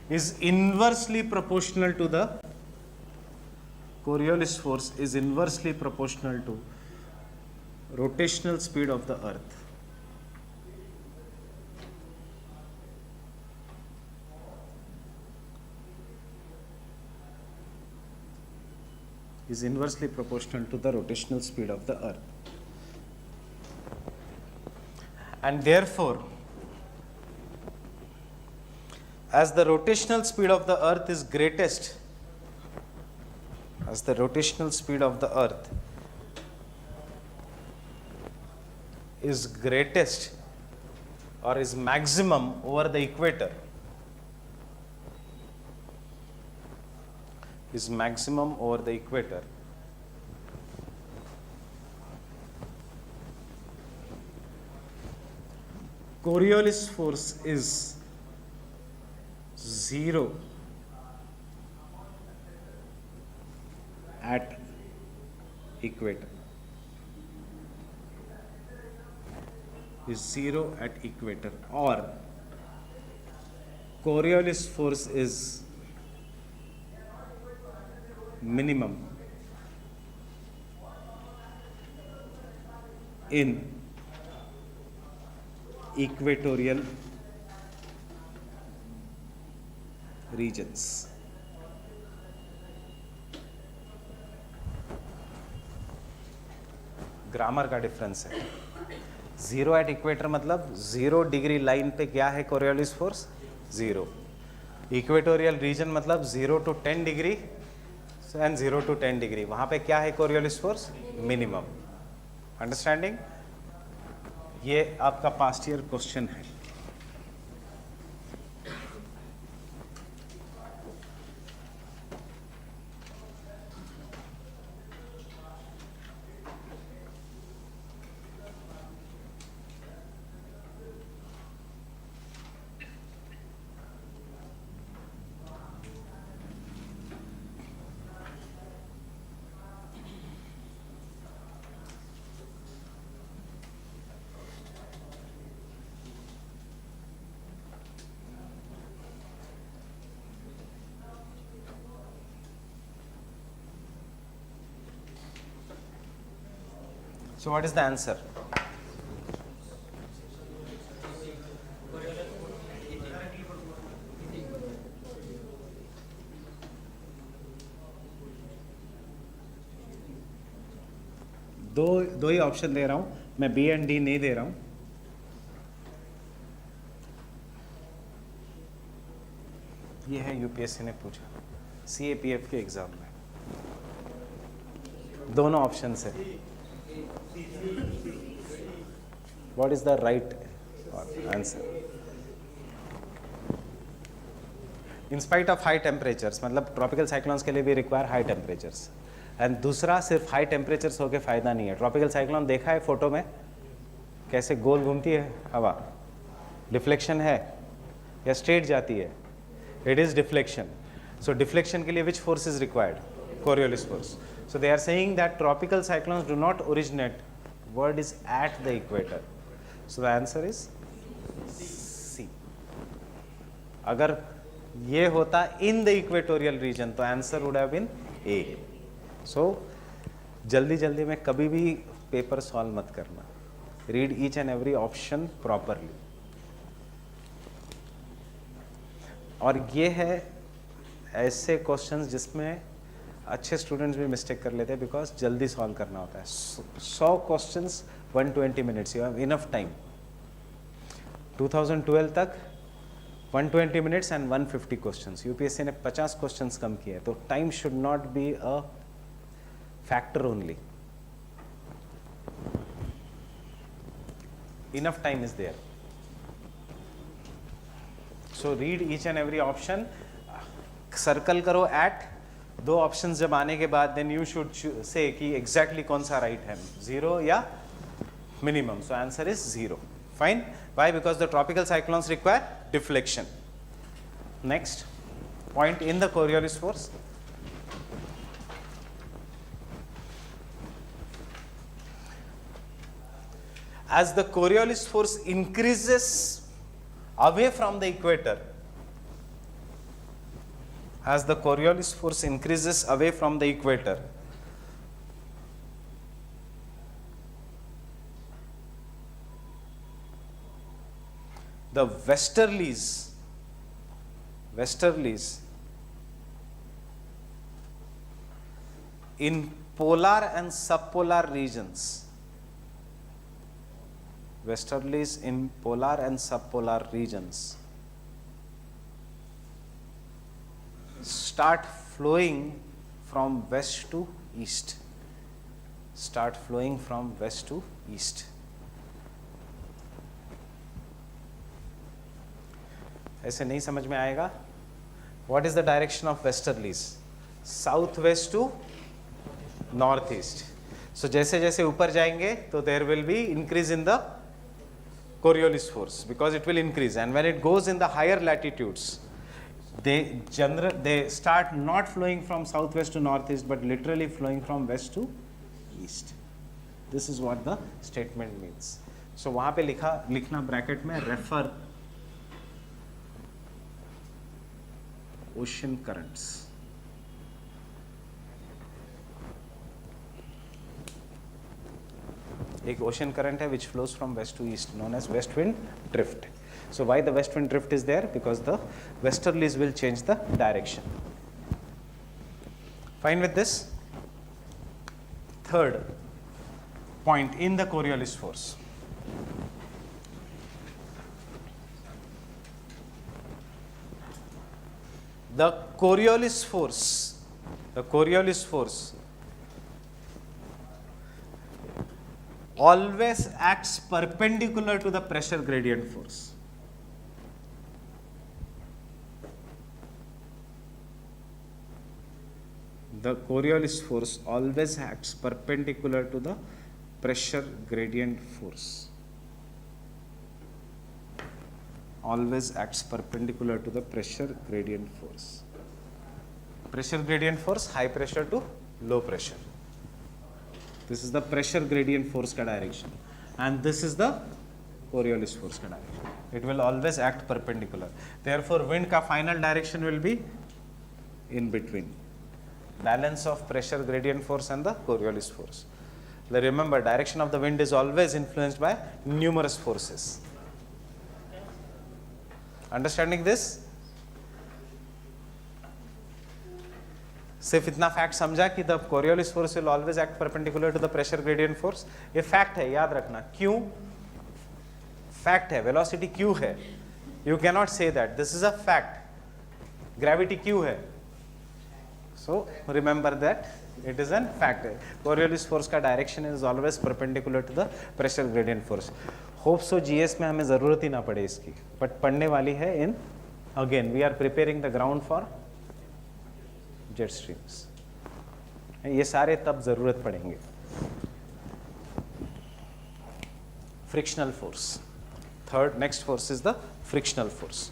is inversely proportional to rotational speed of the earth. And therefore, as the rotational speed of the earth is greatest, or is maximum over the equator, is maximum over the equator. Coriolis force is 0 at equator. Is 0 at equator, or Coriolis force is minimum in equatorial regions. Grammar का difference है. 0 at equator मतलब 0 degree line पे क्या है Coriolis force? 0. Equatorial region मतलब 0 to 10 degree and 0 to 10 degree, वहां पे क्या है कोरियोलिस फोर्स? मिनिमम. अंडरस्टैंडिंग? ये आपका पास्ट ईयर क्वेश्चन है. So what is the answer? दो ही ऑप्शन दे रहा हूं मैं, बी एंड डी नहीं दे रहा हूं. ये है यूपीएससी ने पूछा सीएपीएफ के एग्जाम में. दोनों ऑप्शन है. What is the right answer? In spite of high temperatures, मतलब ट्रॉपिकल साइक्लोन्स के लिए भी रिक्वायर हाई टेम्परेचर्स. एंड दूसरा, सिर्फ हाई टेम्परेचर्स होके फायदा नहीं है. ट्रॉपिकल साइक्लोन देखा है फोटो में कैसे गोल घूमती है हवा? डिफ्लेक्शन है या स्ट्रेट जाती है? It is deflection. So deflection के लिए which force is required? Coriolis force. So they are saying that tropical cyclones do not originate, word is at the equator. So the answer is C. अगर ये होता in the equatorial region तो answer would have been A. So जल्दी जल्दी में कभी भी paper solve मत करना. Read each and every option properly. और ये है ऐसे क्वेश्चंस जिसमें अच्छे स्टूडेंट्स भी मिस्टेक कर लेते हैं बिकॉज जल्दी सॉल्व करना होता है. 100 questions 120 minutes, you have enough time. 2012 तक 120 मिनट्स एंड 150 क्वेश्चंस. यूपीएससी ने 50 क्वेश्चंस कम किए, तो time should not be a factor only. Enough time is there. So read each and every option. Circle करो एट. दो ऑप्शंस जब आने के बाद देन यू शुड से कि एग्जैक्टली कौन सा राइट है, 0 या minimum. So answer is 0. Fine. Why? Because the tropical cyclones require deflection. Next point in the Coriolis force. As the Coriolis force increases away from the equator, as the Coriolis force increases away from the equator, the westerlies in polar and subpolar regions, westerlies in polar and subpolar regions start flowing from west to east. Start flowing from west to east. ऐसे नहीं समझ में आएगा. What is the direction of westerlies? South west to north east. So जैसे जैसे ऊपर जाएंगे तो there will be increase in the Coriolis force because it will increase, and when it goes in the higher latitudes, they start not flowing from southwest to northeast but literally flowing from west to east. This is what the statement means. So वहाँ पे लिखना bracket में refer ocean currents. एक ocean current है which flows from west to east known as west wind drift. So why the west wind drift is there? Because the westerlies will change the direction. Fine with this? Third point in the Coriolis force. The Coriolis force always acts perpendicular to the pressure gradient force. The Coriolis force always acts perpendicular to the pressure gradient force. Always acts perpendicular to the pressure gradient force. Pressure gradient force, high pressure to low pressure. This is the pressure gradient force का direction, and this is the Coriolis force का direction. It will always act perpendicular. Therefore, wind का final direction will be in between. Balance of pressure gradient force and the Coriolis force. Remember, direction of the wind is always influenced by numerous forces. Understanding this? सिर्फ इतना fact समझा कि the Coriolis force will always act perpendicular to the pressure gradient force. ये fact है, याद रखना. क्यों fact है? वेलोसिटी क्यू है. You can not say that. This is a fact. Gravity क्यू है. So remember that it is an fact. Coriolis force का direction is always perpendicular to the pressure gradient force. Hope so GS में हमें जरूरत ही ना पड़े इसकी, but पढ़ने वाली है. In again we are preparing the ground for jet streams. ये सारे तब जरूरत पड़ेंगे. Frictional force. Third next force is the frictional force.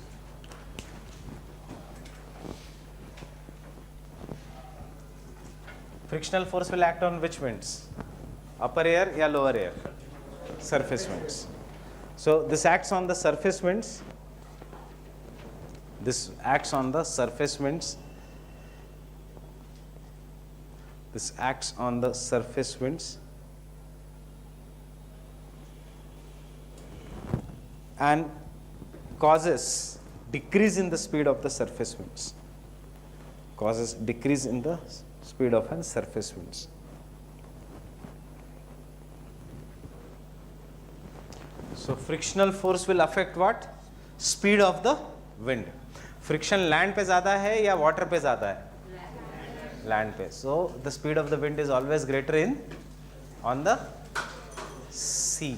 Frictional force will act on which winds? Upper air या lower air? Surface winds. So this acts on the surface winds. This acts on the surface winds. This acts on the surface winds and causes decrease in the speed of the surface winds. Causes decrease in the speed of an surface winds. So frictional force will affect what? Speed of the wind. Friction land पे ज़्यादा है या water पे ज़्यादा है? Land पे. So the speed of the wind is always greater in on the sea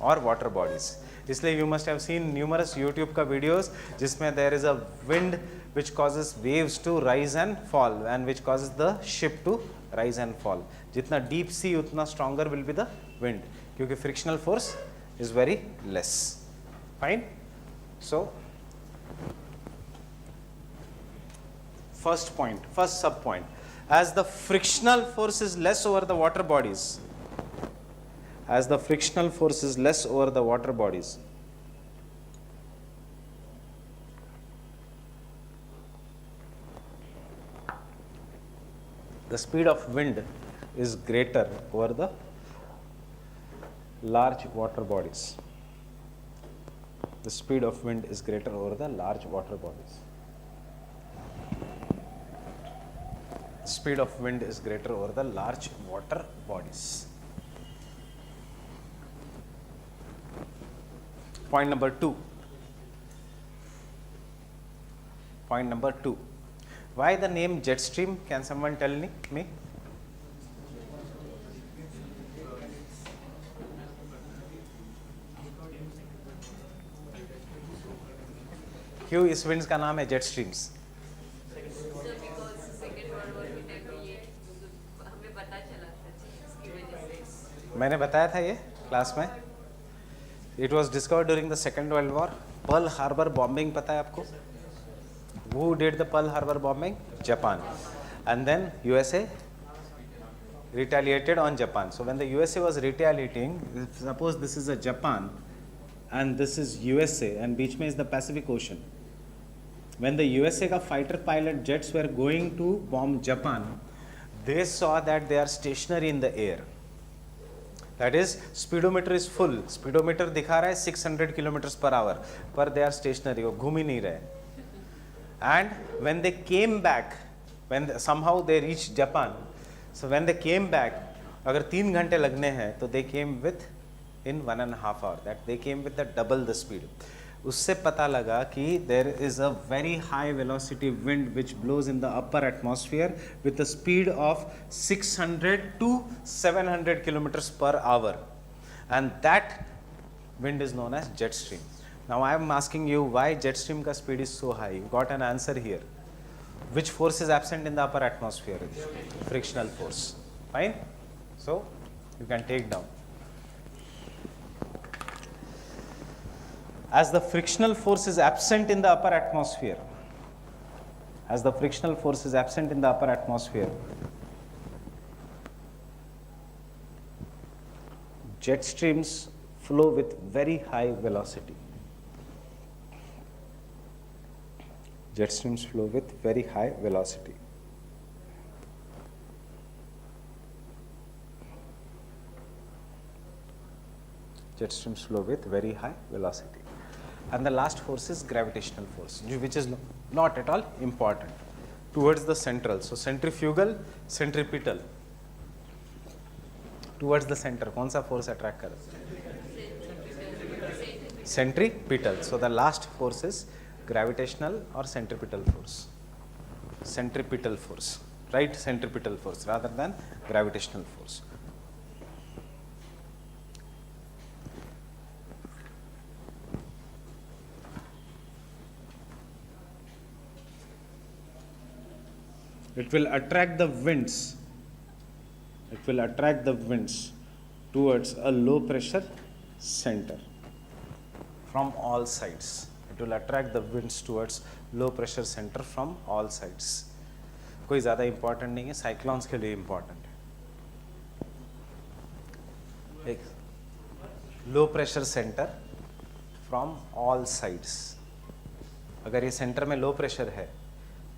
और water bodies. इसलिए you must have seen numerous YouTube का वीडियोस जिसमें there is a wind which causes waves to rise and fall and which causes the ship to rise and fall. जितना deep sea उतना stronger will be the wind, क्योंकि frictional force is very less. Fine. So first sub point, as the frictional force is less over the water bodies, the speed of wind is greater over the large water bodies. The speed of wind is greater over the large water bodies. Speed of wind is greater over the large water bodies. Point number 2. Why the name jet stream? Can someone tell me? क्यों इस winds का नाम है jet streams? मैंने बताया था ये class में. It was discovered during the Second World War. Pearl Harbor bombing पता है आपको? Who did the Pearl Harbor bombing? Japan. And then USA retaliated on Japan. So when the USA was retaliating, suppose this is a Japan and this is USA and बीच में is the Pacific Ocean. When the USA का fighter pilot jets were going to bomb Japan, they saw that they are stationary in the air. That is, speedometer is full. Speedometer दिखा रहा है 600 kilometers per hour, पर they are stationary. वो घूम ही नहीं रहे. And when they came back, when somehow they reached Japan, so when they came back, अगर 3 घंटे लगने हैं, तो they came with in 1.5 hours. That they came with the double the speed. उससे पता लगा कि there is a very high velocity wind which blows in the upper atmosphere with a speed of 600 to 700 kilometers per hour, and that wind is known as jet stream. Now I am asking you why jet stream का speed is so high. You got an answer here. Which force is absent in the upper atmosphere? Frictional force. Fine. So you can take down. As the frictional force is absent in the upper atmosphere, as the frictional force is absent in the upper atmosphere, jet streams flow with very high velocity. Jet streams flow with very high velocity. Jet streams flow with very high velocity. And the last force is gravitational force, which is not at all important, towards the central. So centrifugal, centripetal. Towards the center, कौन सा force attract कर? Centripetal. So the last force is gravitational or centripetal force. Centripetal force, right? Centripetal force rather than gravitational force. It will attract the winds. It will attract the winds towards a low pressure center from all sides. It will attract the winds towards low pressure center from all sides. कोई ज़्यादा important नहीं है, cyclones के लिए important है. एक low pressure center from all sides. अगर ये center में low pressure है,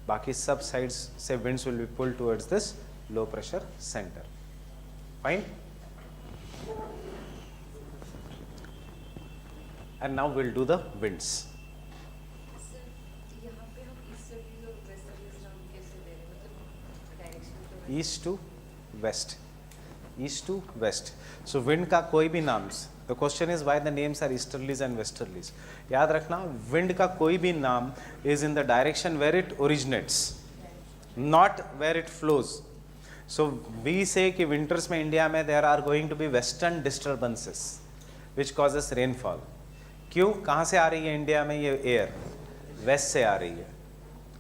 बाकी सब sides से winds will be pulled towards this low pressure center. Fine. And now we'll do the winds. East to west. East to west. So wind का कोई भी नाम. The question is why the names are easterlies and westerlies. याद रखना, wind का कोई भी नाम is in the direction where it originates, not where it flows. So we say कि winters में इंडिया में there are going to be western disturbances which causes rainfall. क्यों? कहाँ से आ रही है इंडिया में ये एयर? वेस्ट से आ रही है,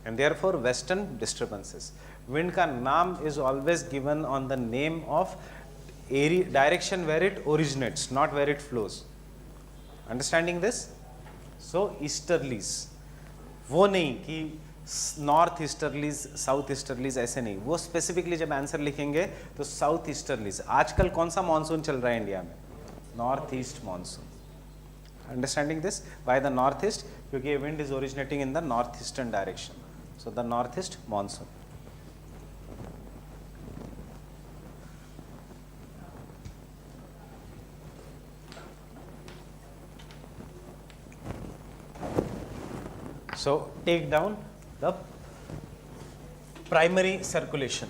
and therefore western disturbances. Wind का नाम is always given on the name of area, direction where it originates, not where it flows. Understanding this? So easterlies, वो नहीं कि नॉर्थ ईस्टर्लीज साउथ ईस्टर्लीज, ऐसे नहीं. वो स्पेसिफिकली जब आंसर लिखेंगे तो साउथ ईस्टर्लीज. आजकल कौन सा मानसून चल रहा है इंडिया में? North east monsoon. Understanding this? Why the northeast? क्योंकि wind is originating in the northeastern direction. So the northeast monsoon. So take down the primary circulation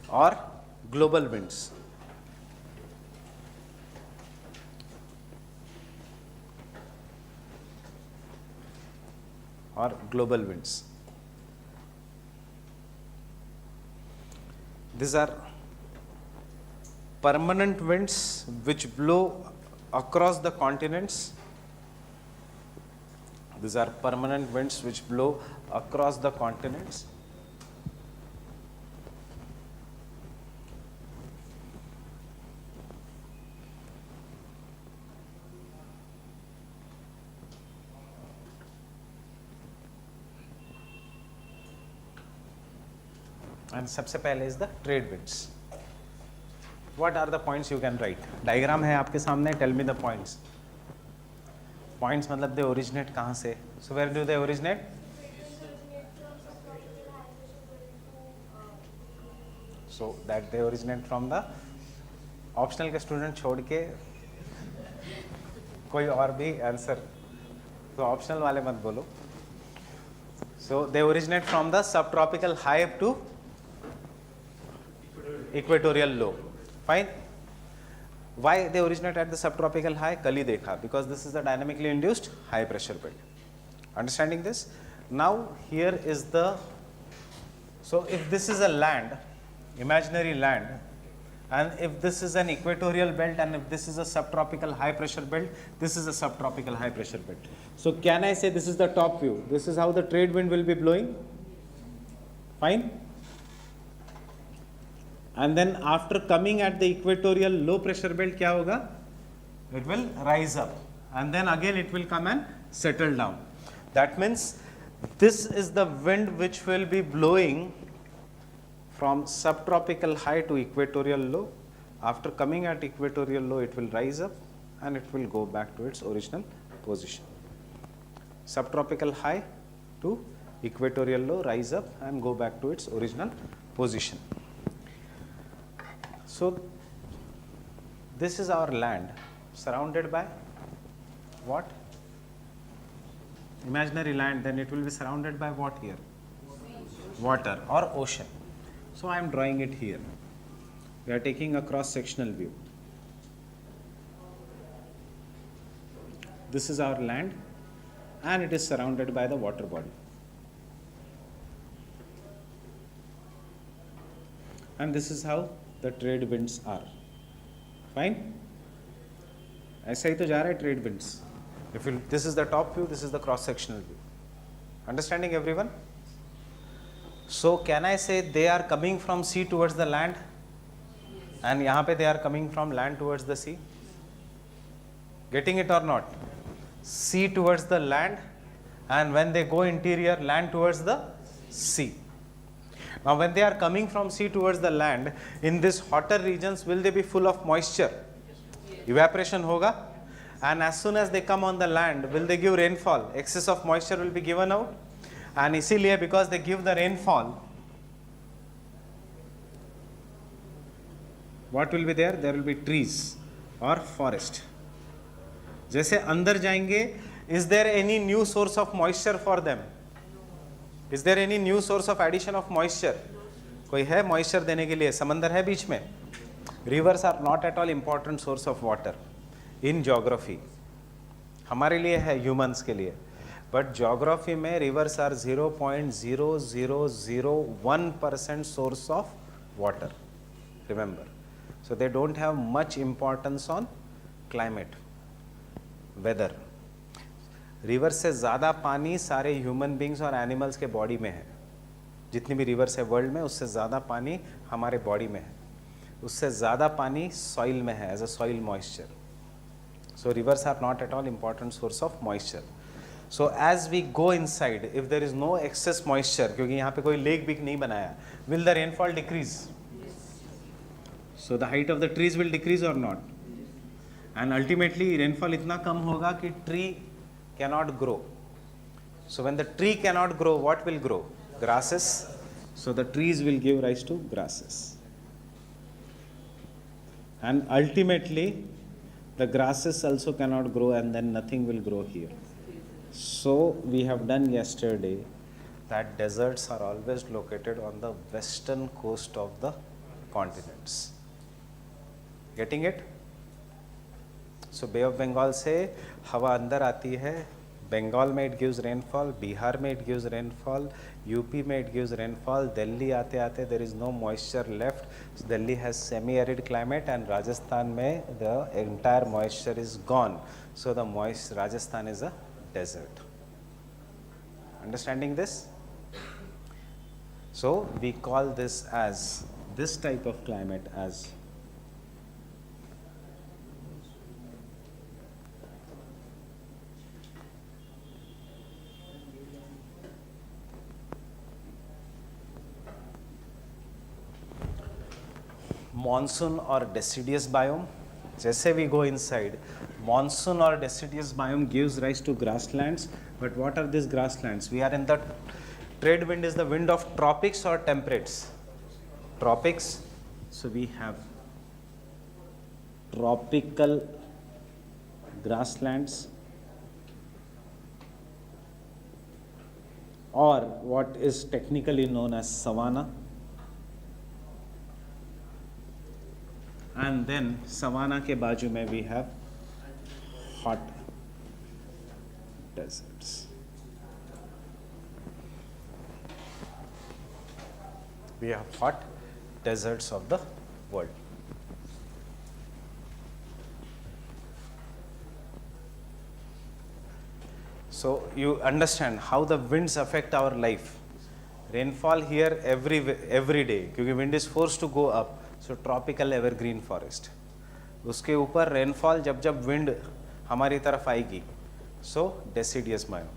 or global winds. Or global winds. These are permanent winds which blow across the continents. These are permanent winds which blow across the continents. and सबसे पहले is the trade winds. What are the points you can write? Diagram है आपके सामने. Tell me the points. Points मतलब they originate कहाँ से? So where do they originate? So that they originate from the optional के student छोड़ के कोई और भी answer. So optional वाले मत बोलो. So they originate from the subtropical high up to equatorial low. Fine. Why they originate at the subtropical high? कल ही देखा. Because this is the dynamically induced high pressure belt. Understanding this? Now here is the, so if this is a land, imaginary land, and if this is an equatorial belt and if this is a subtropical high pressure belt, this is a subtropical high pressure belt. So can I say this is the top view? This is how the trade wind will be blowing. Fine. And then after coming at the equatorial low pressure belt, क्या होगा? It will rise up and then again it will come and settle down. That means this is the wind which will be blowing from subtropical high to equatorial low. After coming at equatorial low, it will rise up and it will go back to its original position. Subtropical high to equatorial low, rise up and go back to its original position. So this is our land surrounded by what? Imaginary land. Then it will be surrounded by what here? Water or ocean. So I am drawing it here. We are taking a cross-sectional view. This is our land and it is surrounded by the water body. And this is how the trade winds are. Fine? ऐसा ही तो जा रहा है trade winds. If you, this is the top view, this is the cross-sectional view. Understanding everyone? So can I say they are coming from sea towards the land and यहाँ पे they are coming from land towards the sea? Getting it or not? Sea towards the land and when they go interior, land towards the sea. Now when they are coming from sea towards the land, in these hotter regions, will they be full of moisture? Evaporation होगा. And as soon as they come on the land, will they give rainfall? Excess of moisture will be given out. And इसीलिए because they give the rainfall, what will be there? There will be trees or forest. जैसे अंदर जाएंगे, is there any new source of moisture for them? Is there any new source of addition of moisture? कोई है moisture देने के लिए? समंदर है बीच में? Rivers are not at all important source of water in geography. हमारे लिए है, humans के लिए. But geography में rivers are 0.0001% source of water. Remember. So they don't have much importance on climate, weather. River से ज़्यादा पानी सारे ह्यूमन बींग्स और एनिमल्स के बॉडी में है. जितनी भी रिवर्स है वर्ल्ड में, उससे ज़्यादा पानी हमारे बॉडी में है. उससे ज़्यादा पानी सॉइल में है as a soil moisture. So rivers are not at all important source of moisture. So as we go inside, if there is no excess moisture, क्योंकि यहाँ पे कोई लेक भी नहीं बनाया, will the rainfall decrease? So the height of the trees will decrease और not? And ultimately rainfall इतना कम होगा कि tree cannot grow. So when the tree cannot grow, what will grow? Grasses. So the trees will give rise to grasses. And ultimately, the grasses also cannot grow and then nothing will grow here. So we have done yesterday that deserts are always located on the western coast of the continents. Getting it? So Bay of Bengal से हवा अंदर आती है. बंगाल में it gives rainfall, Bihar में it gives rainfall, UP में it gives rainfall, Delhi आते आते there is no moisture left. So Delhi has semi-arid climate and Rajasthan में the entire moisture is gone. So the Rajasthan is a desert. Understanding this? So we call this as, this type of climate as monsoon or deciduous biome. जैसे we go inside, monsoon or deciduous biome gives rise to grasslands. But what are these grasslands? We are in the trade wind is the wind of tropics or temperates? Tropics. So we have tropical grasslands, or what is technically known as savanna. And then savanna के बाजू में we have hot deserts. We have hot deserts of the world. So you understand how the winds affect our life. Rainfall here every day क्योंकि wind is forced to go up. So tropical evergreen forest. उसके ऊपर rainfall जब जब wind हमारी तरफ आएगी. So deciduous biome.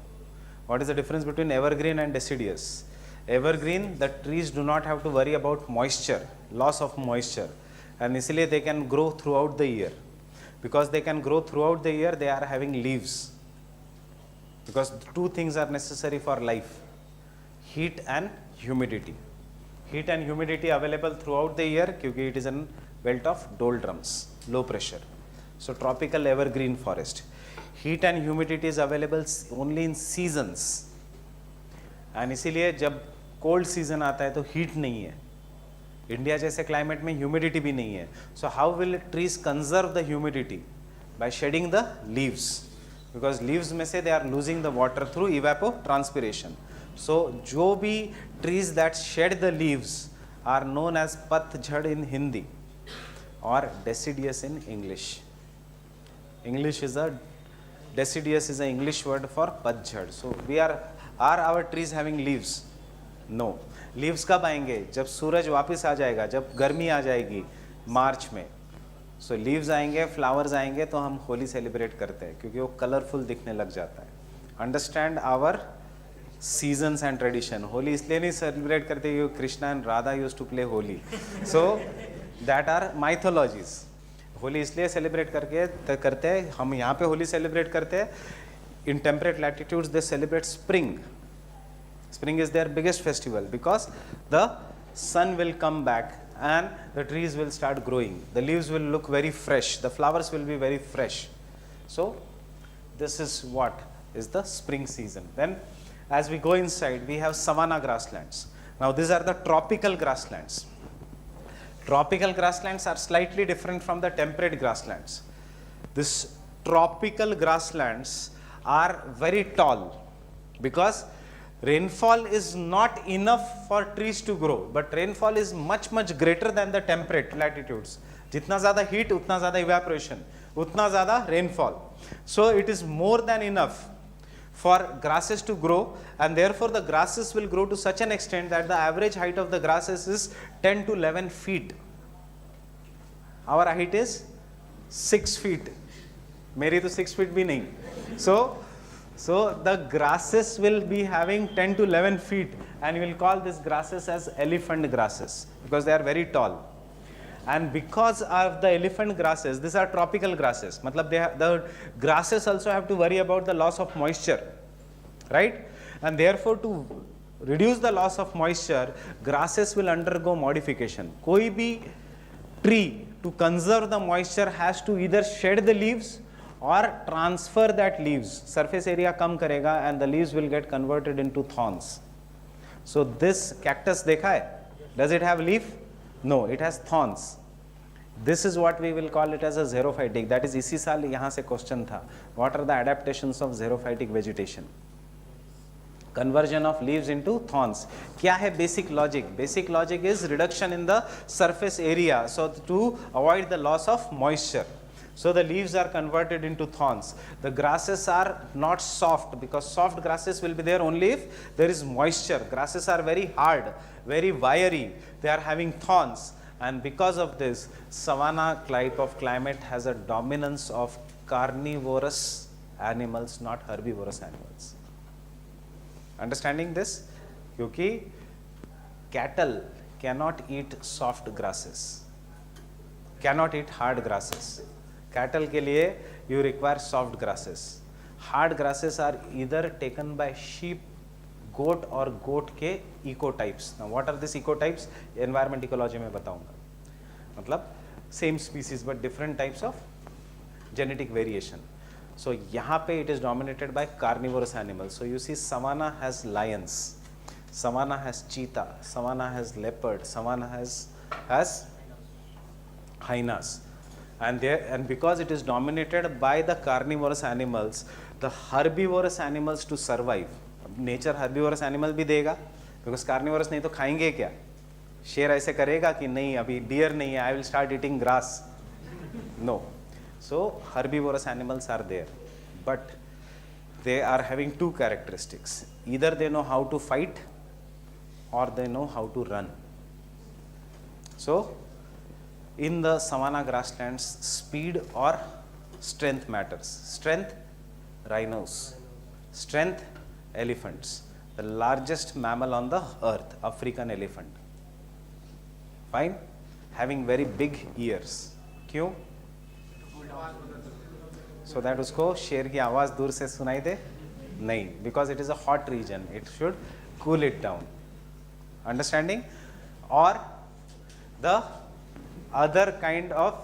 What is the difference between evergreen and deciduous? Evergreen, the trees do not have to worry about moisture, loss of moisture, and इसलिए they can grow throughout the year. Because they can grow throughout the year, they are having leaves. Because two things are necessary for life: heat and humidity. Heat and humidity available throughout the year क्योंकि it is a belt of doldrums, low pressure. So tropical evergreen forest. Heat and humidity is available only in seasons. And इसीलिए जब cold season आता है तो heat नहीं है. India जैसे climate में humidity भी नहीं है. So how will trees conserve the humidity? By shedding the leaves. Because leaves में से they are losing the water through evapotranspiration. So जो भी trees that shed the leaves are known as patjhad in Hindi or deciduous in English. Deciduous is an English word for patjhad. So are our trees having leaves? No. Leaves कब आएंगे? जब सूरज वापस आ जाएगा, जब गर्मी आ जाएगी मार्च में. So leaves आएंगे, flowers आएंगे तो हम होली सेलिब्रेट करते हैं क्योंकि वो कलरफुल दिखने लग जाता है. Understand our seasons and tradition. Holi इसलिए नहीं सेलिब्रेट करते क्योंकि Krishna and Radha used to play Holi. So that are mythologies. Holi इसलिए सेलिब्रेट करते हैं हम यहाँ पे होली सेलिब्रेट करते हैं. In temperate latitudes they celebrate spring. Spring is their biggest festival because the sun will come back and the trees will start growing. The leaves will look very fresh. The flowers will be very fresh. So this is what is the spring season. Then as we go inside, we have savanna grasslands. Now these are the tropical grasslands. Tropical grasslands are slightly different from the temperate grasslands. These tropical grasslands are very tall because rainfall is not enough for trees to grow, but rainfall is much greater than the temperate latitudes. जितना ज़्यादा heat उतना ज़्यादा evaporation, उतना ज़्यादा rainfall. So it is more than enough for grasses to grow, and therefore the grasses will grow to such an extent that the average height of the grasses is 10 to 11 feet. Our height is 6 feet. मेरी तो 6 feet भी नहीं. So the grasses will be having 10 to 11 feet, and we will call these grasses as elephant grasses because they are very tall. And because of the elephant grasses, these are tropical grasses. मतलब the grasses also have to worry about the loss of moisture, right? And therefore to reduce the loss of moisture, grasses will undergo modification. कोई भी tree to conserve the moisture has to either shed the leaves or transfer that leaves. Surface area कम करेगा and the leaves will get converted into thorns. So this cactus देखा है? Does it have leaf? No, it has thorns. This is what we will call it as a xerophytic. That is इसी साल यहाँ से question था. What are the adaptations of xerophytic vegetation? Conversion of leaves into thorns. क्या है basic logic? Basic logic is reduction in the surface area so to avoid the loss of moisture. So the leaves are converted into thorns. The grasses are not soft because soft grasses will be there only if there is moisture. Grasses are very hard, very wiry. They are having thorns, and because of this, savanna type of climate has a dominance of carnivorous animals, not herbivorous animals. Understanding this? क्योंकि cattle cannot eat soft grasses. cannot eat hard grasses. Cattle के लिए you require soft grasses. Hard grasses are either taken by sheep, goat और goat के ecotypes. Now what are these ecotypes? Environment ecology में बताऊंगा. मतलब same species but different types of genetic variation. So यहाँ पे it is dominated by carnivorous animals. So you see savanna has lions, savanna has cheetah, savanna has leopard, savanna has hyenas. And because it is dominated by the carnivorous animals, the herbivorous animals to survive. Nature herbivores animal भी देगा, because carnivorous नहीं तो खाएंगे क्या? शेर ऐसे करेगा कि नहीं अभी डियर नहीं है, I will start eating grass, no. So herbivorous animals are there, but they are having two characteristics. Either they know how to fight or they know how to run. So in the savanna grasslands, speed or strength matters. Strength, rhinos. Strength, elephants. The largest mammal on the earth, African elephant. Fine? Having very big ears. क्यों? So that उसको शेर की आवाज़ दूर से सुनाई दे नहीं, because it is a hot region, it should cool it down. Understanding? Or the other kind of,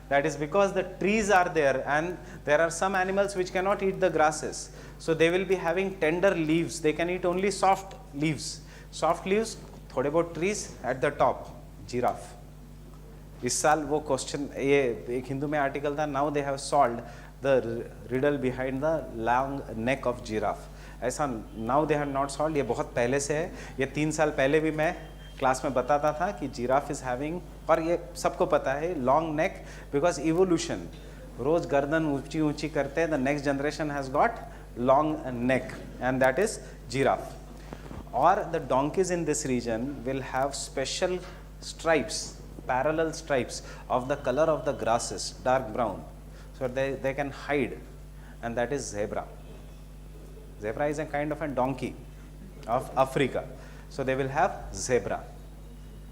that is because the trees are there and there are some animals which cannot eat the grasses, so they will be having tender leaves, they can eat only soft leaves. Soft leaves, थोड़े बहुत trees at the top. Giraffe. इस साल वो question, ये एक हिंदू में article था, now they have solved the riddle behind the long neck of giraffe. ऐसा now they have not solved, ये बहुत पहले से है. ये 3 साल पहले भी मैं क्लास में बताता था कि जिराफ इज हैविंग, और ये सबको पता है, लॉन्ग नेक, बिकॉज इवोल्यूशन, रोज गर्दन ऊंची ऊंची करते हैं, the next generation has got long neck and that is giraffe. और the donkeys in this region will have special stripes, parallel stripes of the color of the grasses, dark brown, so they can hide, and that is zebra. Zebra is a kind of a donkey of Africa, so they will have zebra.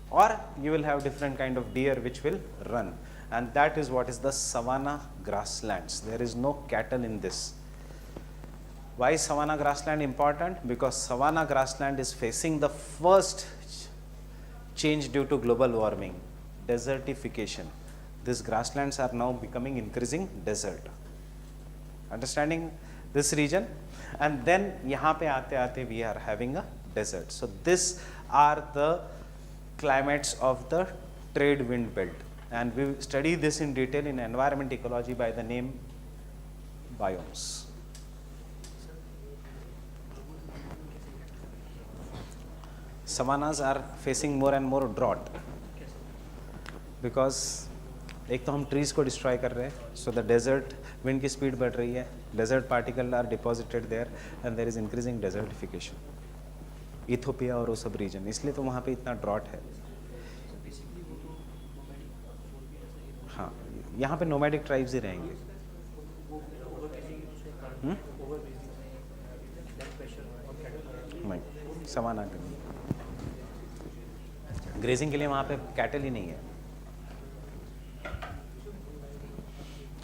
Or you will have different kind of deer which will run, and that is what is the savanna grasslands. There is no cattle in this. Why is savanna grassland important? Because savanna grassland is facing the first change due to global warming, desertification. These grasslands are now becoming increasing desert. Understanding this region? And then यहाँ पे आते आते we are having a desert. So this are the climates of the trade wind belt, and we study this in detail in environment ecology by the name biomes. Savannas are facing more and more drought because एक तो हम trees को destroy कर रहे हैं, so the desert wind की speed बढ़ रही है, desert particle are deposited there and there is increasing desertification. Ethiopia और वो सब रीजन, इसलिए तो वहाँ पे इतना ड्रॉट है. हाँ, यहाँ पे नोमैडिक ट्राइब्स ही रहेंगे. नहीं, सवाना के ग्रेजिंग के लिए वहाँ पे कैटल ही नहीं है.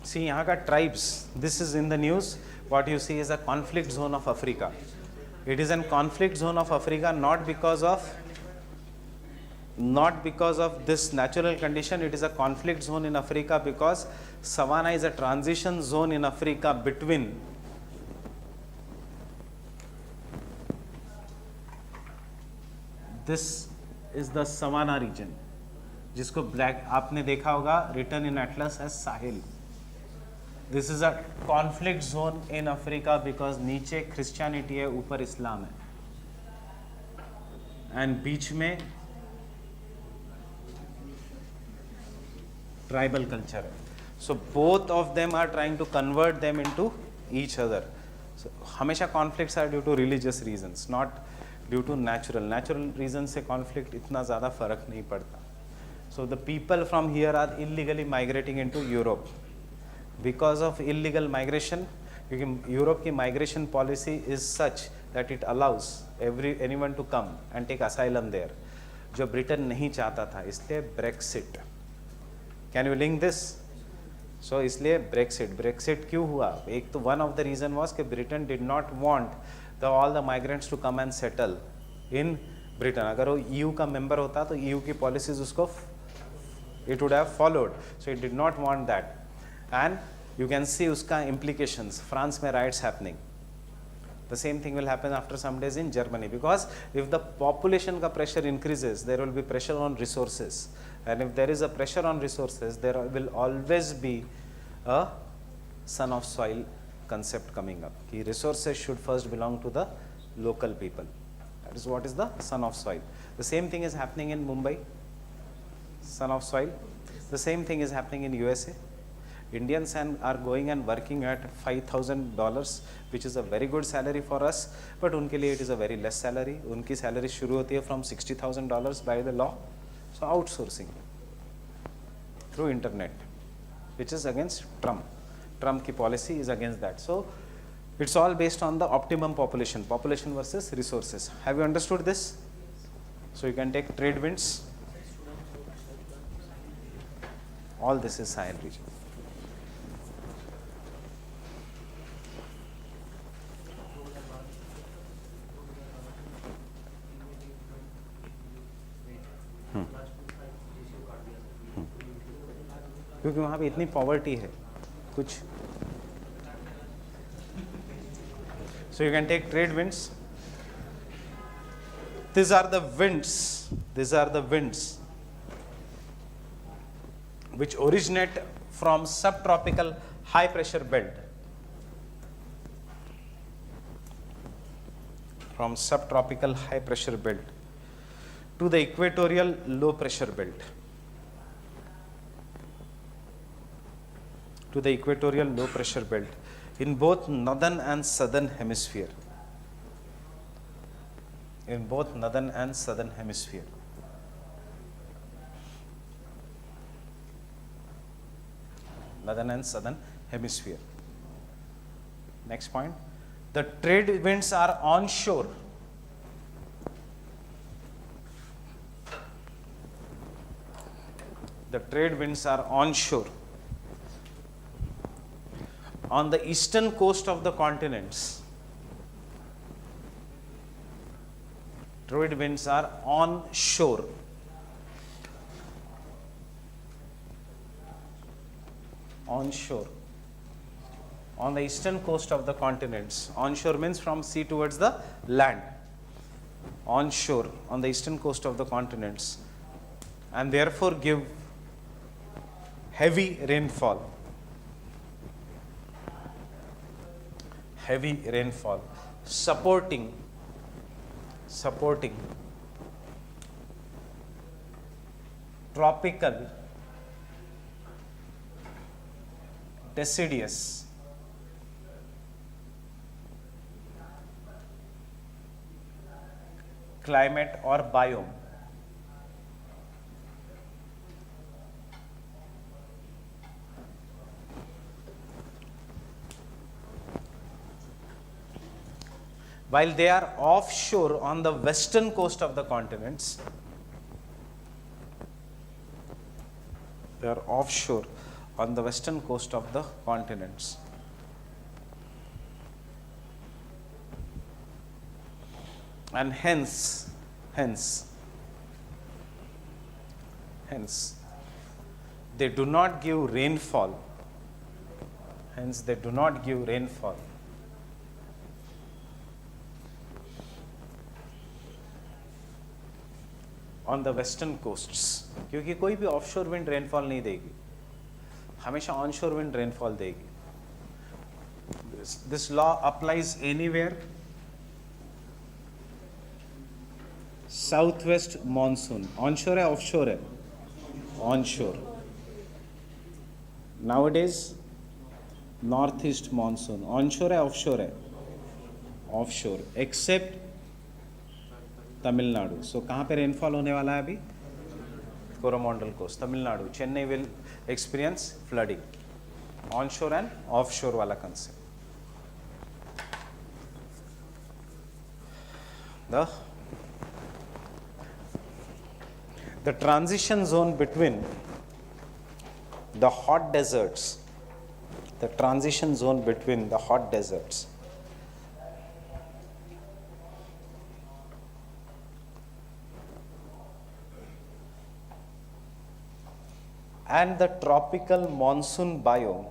See, यहाँ का tribes, this is in the news, what you see is a conflict zone of Africa. It is a conflict zone of Africa not because of this natural condition. It is a conflict zone in Africa because savanna is a transition zone in Africa between this is the savanna region, जिसको black आपने देखा होगा written in atlas as Sahel. This is a conflict zone in Africa because नीचे Christianity है, ऊपर इस्लाम है, and बीच में tribal culture है. So both of them are trying to convert them into each other. So हमेशा conflicts are due to religious reasons, not due to natural reasons से conflict इतना ज़्यादा फर्क नहीं पड़ता. So the people from here are illegally migrating into Europe. Because of illegal migration, क्योंकि Europe की migration policy is such that it allows anyone to come and take asylum there, जो Britain नहीं चाहता था, इसलिए Brexit. Can you link this? So इसलिए Brexit क्यों हुआ? एक तो one of the reason was कि Britain did not want the all the migrants to come and settle in Britain. अगर वो ईयू का मेंबर होता तो ईयू की पॉलिसीज उसको it would have followed, so it did not want that. And you can see uska implications. France mein riots happening. The same thing will happen after some days in Germany, because if the population ka pressure increases, there will be pressure on resources, and if there is a pressure on resources, there will always be a son of soil concept coming up. Ki resources should first belong to the local people. That is what is the son of soil. The same thing is happening in Mumbai, son of soil. The same thing is happening in USA. Indians are going and working at $5,000, which is a very good salary for us, but unke liye it is a very less salary. Unki salary shuru hoti hai from $60,000 by the law. So outsourcing through internet, which is against Trump. Trump ki policy is against that. So it's all based on the optimum population versus resources. Have you understood this? So you can take trade winds. All this is Sahel region. क्योंकि वहाँ पे इतनी poverty है कुछ. So you can take trade winds. These are the winds which originate from subtropical high pressure belt. From subtropical high pressure belt to the equatorial low pressure belt. To the equatorial low pressure belt in both northern and southern hemisphere. In both northern and southern hemisphere. Northern and southern hemisphere. Next point, the trade winds are onshore. The trade winds are onshore on the eastern coast of the continents. Trade winds are onshore. Onshore on the eastern coast of the continents. Onshore means from sea towards the land. Onshore on the eastern coast of the continents, and therefore give heavy rainfall. Heavy rainfall, supporting tropical deciduous climate or biome. While they are offshore on the western coast of the continents, they are offshore on the western coast of the continents. And hence, they do not give rainfall. Hence, they do not give rainfall. On the western coasts, क्योंकि कोई भी offshore wind rainfall नहीं देगी, हमेशा onshore wind rainfall देगी. This law applies anywhere. Southwest monsoon, onshore है offshore है? Onshore. Nowadays northeast monsoon, onshore है offshore है? Offshore, except Tamil Nadu. सो कहाँ पे रेनफॉल होने वाला है अभी? Coromandel coast, Tamil Nadu. Chennai will experience flooding. Onshore and offshore वाला concept. The transition zone between the hot deserts, the transition zone between the hot deserts and the tropical monsoon biome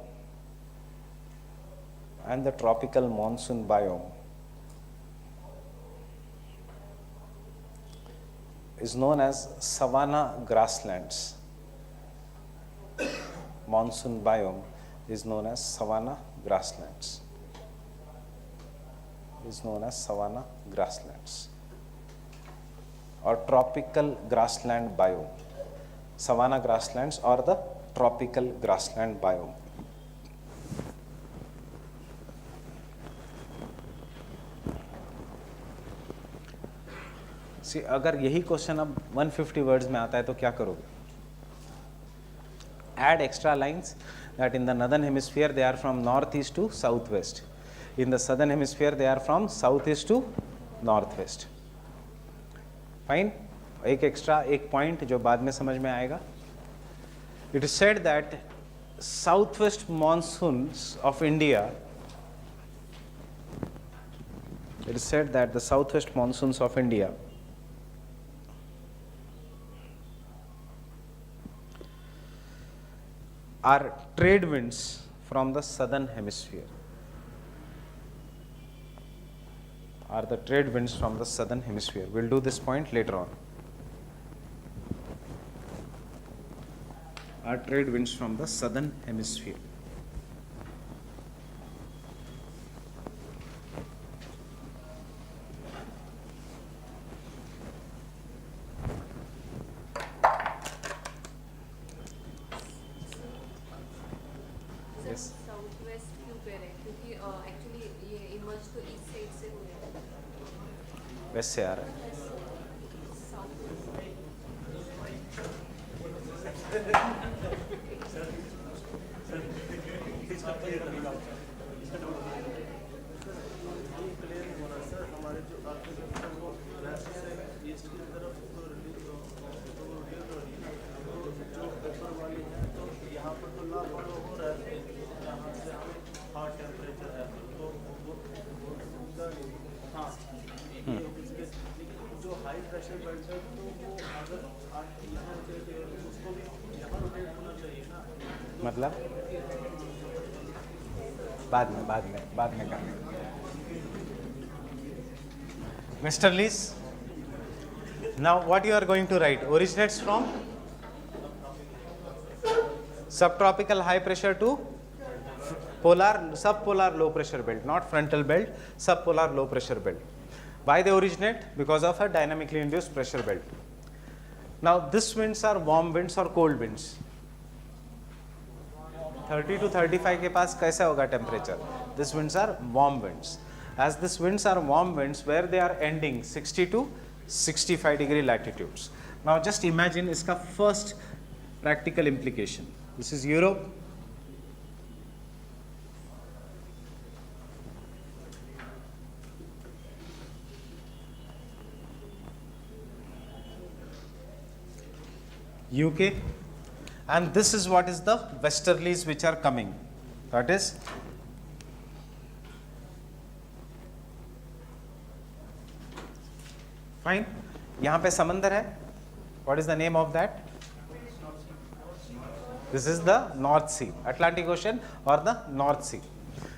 is known as savanna grasslands. Monsoon biome is known as savanna grasslands. Or tropical grassland biome. Savanna grasslands or the tropical grassland biome. See, अगर यही question अब 150 words में आता है तो क्या करोगे? Add extra lines that in the northern hemisphere they are from northeast to southwest. In the southern hemisphere they are from southeast to northwest. Fine. एक एक्स्ट्रा एक पॉइंट जो बाद में समझ में आएगा. It is said that southwest monsoons of India. It is said that the southwest monsoons of India are trade winds from the southern hemisphere. We'll do this point later on. Are trade winds from the southern hemisphere. Yes. South west क्यों कह रहे हैं? क्योंकि actually ये emerge तो east side से हो रहा है. वेस्ट से आ रहा है. मतलब बाद में करेंगे. Westerlies. Now what you are going to write? Originates from subtropical high pressure to subpolar low pressure belt, not frontal belt, subpolar low pressure belt. Why they originate? Because of a dynamically induced pressure belt. Now these winds are warm winds or cold winds. 30 to 35 के पास कैसा होगा temperature? These winds are warm winds. As these winds are warm winds where they are ending 60 to 65 degree latitudes. Now just imagine इसका first practical implication. This is Europe. UK, and this is what is the westerlies which are coming. That is fine. यहाँ पे समंदर है. What is the name of that? This is the North Sea, Atlantic Ocean or the North Sea.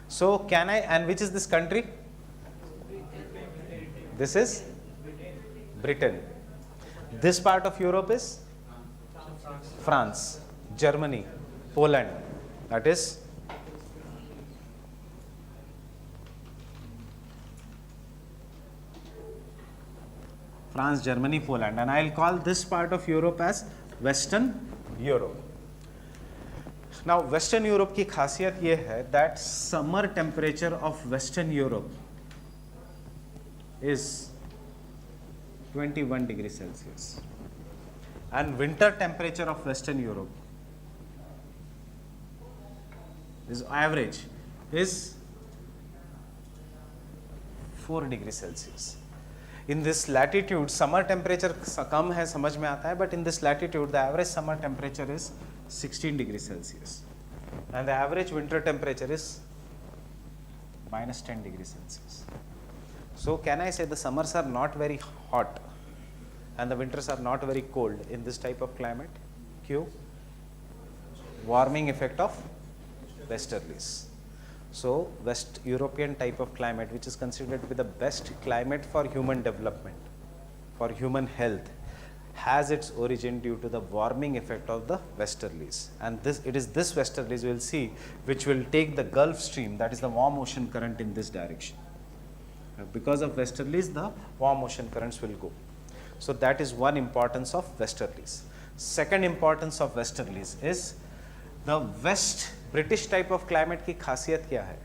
So can I, and which is this country? This is Britain. This part of Europe is France, Germany, Poland. That is France, Germany, Poland, and I'll call this part of Europe as Western Europe. Now Western Europe की खासियत ये है that summer temperature of Western Europe is 21 degrees Celsius. And winter temperature of Western Europe is average is 4 degrees Celsius. In this latitude summer temperature कम है समझ में आता है, but in this latitude the average summer temperature is 16 degrees Celsius. And the average winter temperature is minus 10 degrees Celsius. So can I say the summers are not very hot and the winters are not very cold in this type of climate? Q. Warming effect of westerlies. So West European type of climate, which is considered to be the best climate for human development, for human health, has its origin due to the warming effect of the westerlies. And it is this westerlies we will see which will take the Gulf Stream, that is the warm ocean current, in this direction. Because of westerlies, the warm ocean currents will go. So that is one importance of westerlies. Second importance of westerlies is the West British type of climate की खासियत क्या है?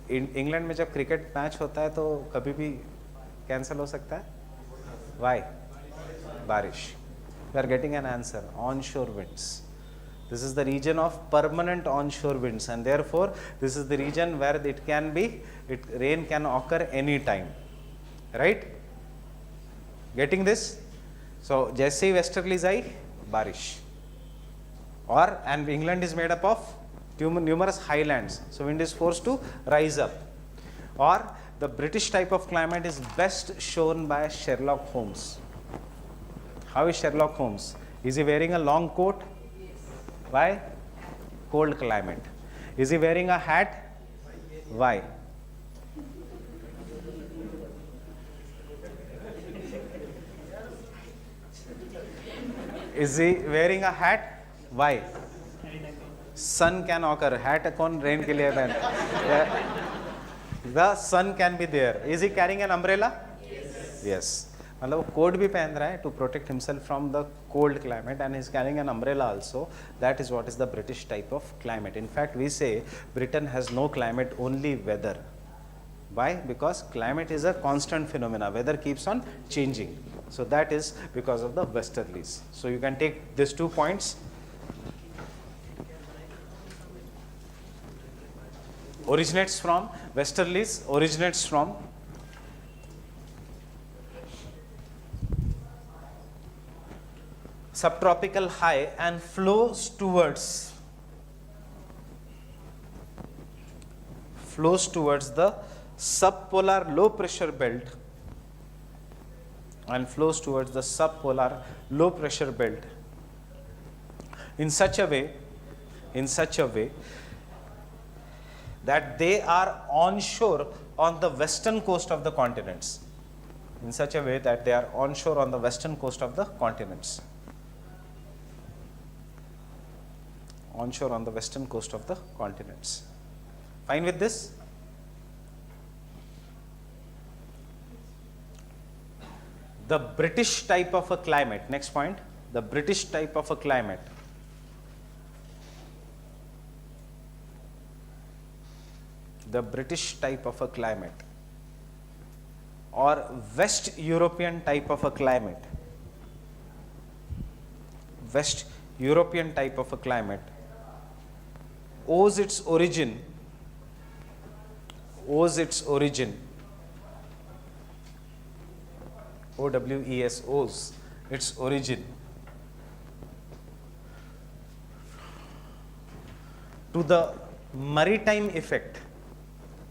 England में जब cricket match होता है तो कभी भी कैंसिल हो सकता है. Why? बारिश. We are getting an answer. Onshore winds. This is the region of permanent onshore winds, and therefore this is the region where rain can occur any time. Right? Getting this? So जैसे ही westerlies आई, बारिश. And England is made up of numerous highlands, so wind is forced to rise up. Or the British type of climate is best shown by Sherlock Holmes. How is Sherlock Holmes? Is he wearing a long coat? Yes. Why? Cold climate. Is he wearing a hat? Why? Is he wearing a hat? Why? Sun can occur. Hat कौन rain के लिए पहनता? The sun can be there. Is he carrying an umbrella? Yes. Yes. मतलब वो coat भी पहन रहा है to protect himself from the cold climate, and he is carrying an umbrella also. That is what is the British type of climate. In fact, we say Britain has no climate, only weather. Why? Because climate is a constant phenomena. Weather keeps on changing. So that is because of the westerlies. So you can take these 2 points. Originates from westerlies, originates from subtropical high and flows towards the subpolar low pressure belt, and flows towards the subpolar low pressure belt in such a way that they are onshore on the western coast of the continents. In such a way that they are onshore on the western coast of the continents. Onshore on the western coast of the continents. Fine with this? The British type of a climate, next point, the British type of a climate. The British type of a climate or West European type of a climate, West European type of a climate owes its origin OWES owes its origin to the maritime effect,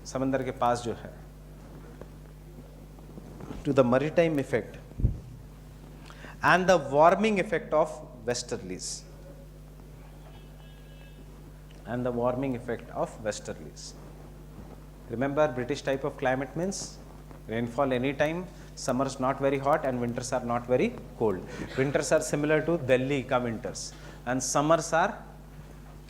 समंदर के पास जो है, to the maritime effect and the warming effect of westerlies. And the warming effect of westerlies. Remember, British type of climate means rainfall anytime, summers not very hot and winters are not very cold. Winters are similar to Delhi ka winters and summers are